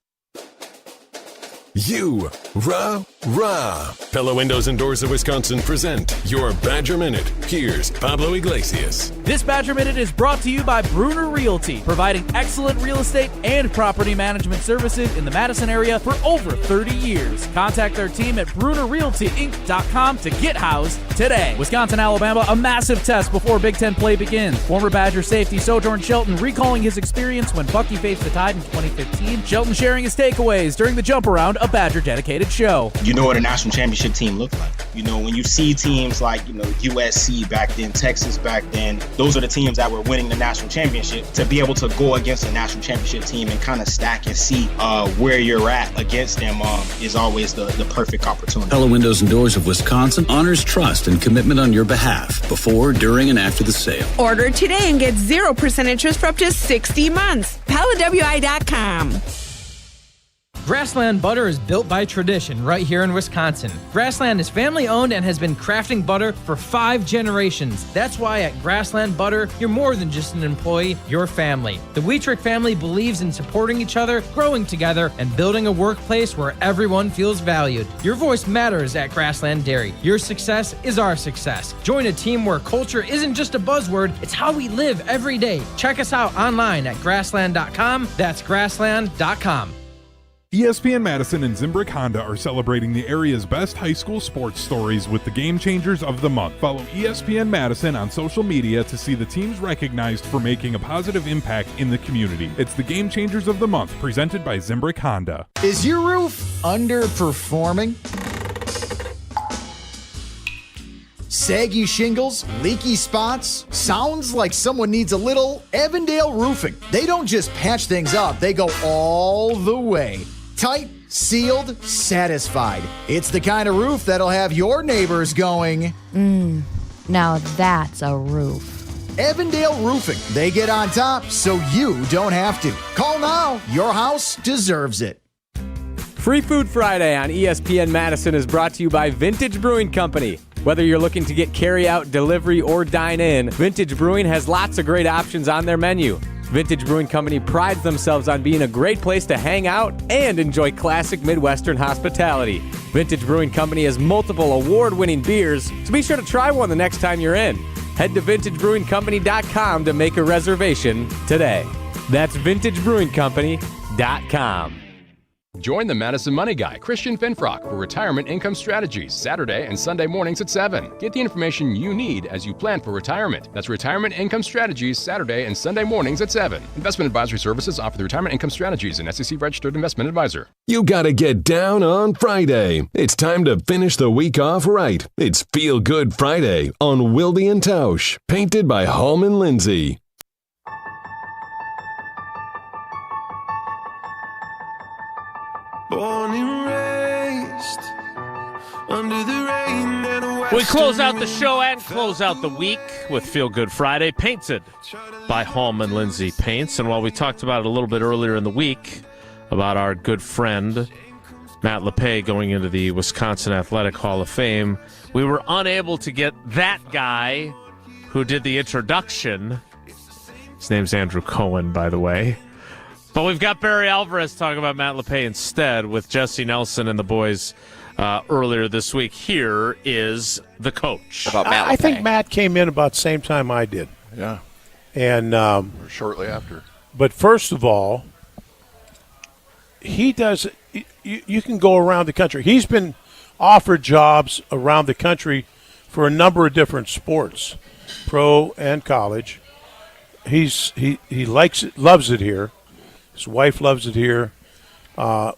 You, rah. Pella Windows and Doors of Wisconsin present your Badger Minute. Here's Pablo Iglesias. This Badger Minute is brought to you by Bruner Realty, providing excellent real estate and property management services in the Madison area for over 30 years. Contact their team at BrunerRealtyInc.com to get housed today. Wisconsin, Alabama, a massive test before Big Ten play begins. Former Badger safety Sojourn Shelton recalling his experience when Bucky faced the Tide in 2015. Shelton sharing his takeaways during the jump around, a Badger-dedicated show. You know what a national championship team looks like. You know, when you see teams like, USC back then, Texas back then, those are the teams that were winning the national championship. To be able to go against a national championship team and kind of stack and see where you're at against them is always the perfect opportunity. Pella Windows and Doors of Wisconsin honors trust and commitment on your behalf before, during, and after the sale. Order today and get 0% interest for up to 60 months. PellaWI.com. Grassland Butter is built by tradition right here in Wisconsin. Grassland is family-owned and has been crafting butter for 5 generations. That's why at Grassland Butter, you're more than just an employee, you're family. The Wietrich family believes in supporting each other, growing together, and building a workplace where everyone feels valued. Your voice matters at Grassland Dairy. Your success is our success. Join a team where culture isn't just a buzzword, it's how we live every day. Check us out online at grassland.com. That's grassland.com. ESPN Madison and Zimbrick Honda are celebrating the area's best high school sports stories with the Game Changers of the Month. Follow ESPN Madison on social media to see the teams recognized for making a positive impact in the community. It's the Game Changers of the Month, presented by Zimbrick Honda. Is your roof underperforming? Saggy shingles, leaky spots? Sounds like someone needs a little Evandale Roofing. They don't just patch things up, they go all the way. Tight, sealed, satisfied. It's the kind of roof that'll have your neighbors going, now that's a roof. Evandale Roofing. They get on top so you don't have to. Call now. Your house deserves it. Free Food Friday on ESPN Madison is brought to you by Vintage Brewing Company. Whether you're looking to get carry-out, delivery, or dine-in, Vintage Brewing has lots of great options on their menu. Vintage Brewing Company prides themselves on being a great place to hang out and enjoy classic Midwestern hospitality. Vintage Brewing Company has multiple award-winning beers, so be sure to try one the next time you're in. Head to vintagebrewingcompany.com to make a reservation today. That's vintagebrewingcompany.com. Join the Madison Money Guy, Christian Finfrock, for Retirement Income Strategies, Saturday and Sunday mornings at 7. Get the information you need as you plan for retirement. That's Retirement Income Strategies, Saturday and Sunday mornings at 7. Investment advisory services offered through Retirement Income Strategies, an SEC-registered investment advisor. You gotta get down on Friday. It's time to finish the week off right. It's Feel Good Friday on Wilde and Tausch, painted by Hallman Lindsay. Born and raised under the rain and a We close out the show and close out the week with Feel Good Friday, painted by Hallman Lindsay Paints. And while we talked about it a little bit earlier in the week, about our good friend Matt LePay going into the Wisconsin Athletic Hall of Fame, we were unable to get that guy who did the introduction. His name's Andrew Cohen, by the way. But we've got Barry Alvarez talking about Matt LePay instead with Jesse Nelson and the boys earlier this week. Here is the coach. About Matt LePay. I think Matt came in about the same time I did. Yeah. And or shortly after. But first of all, he does you can go around the country. He's been offered jobs around the country for a number of different sports, pro and college. He likes it, loves it here. His wife loves it here.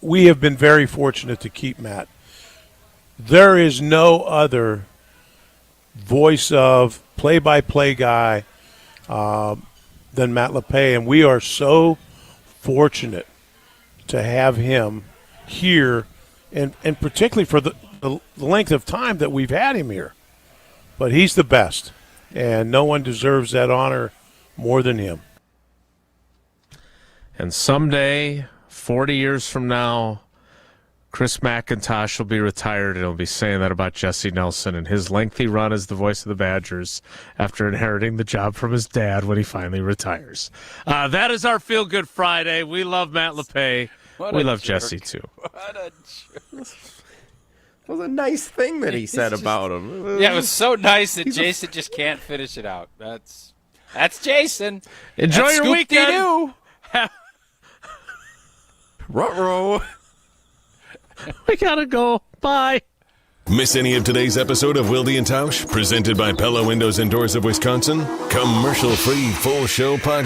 We have been very fortunate to keep Matt. There is no other voice of play-by-play guy than Matt LePay, and we are so fortunate to have him here, and particularly for the length of time that we've had him here. But he's the best, and no one deserves that honor more than him. And someday, 40 years from now, Chris McIntosh will be retired, and he'll be saying that about Jesse Nelson and his lengthy run as the voice of the Badgers after inheriting the job from his dad when he finally retires. That is our Feel Good Friday. We love Matt LePay. We love Jesse, too. What a jerk. That was a nice thing that he said about him. Yeah, it was so nice that Jason just can't finish it out. That's Jason. Enjoy That's your weekend. Ruh-roh. We gotta go. Bye. Miss any of today's episode of Wilde and Tausch, presented by Pella Windows and Doors of Wisconsin? Commercial-free full show podcast.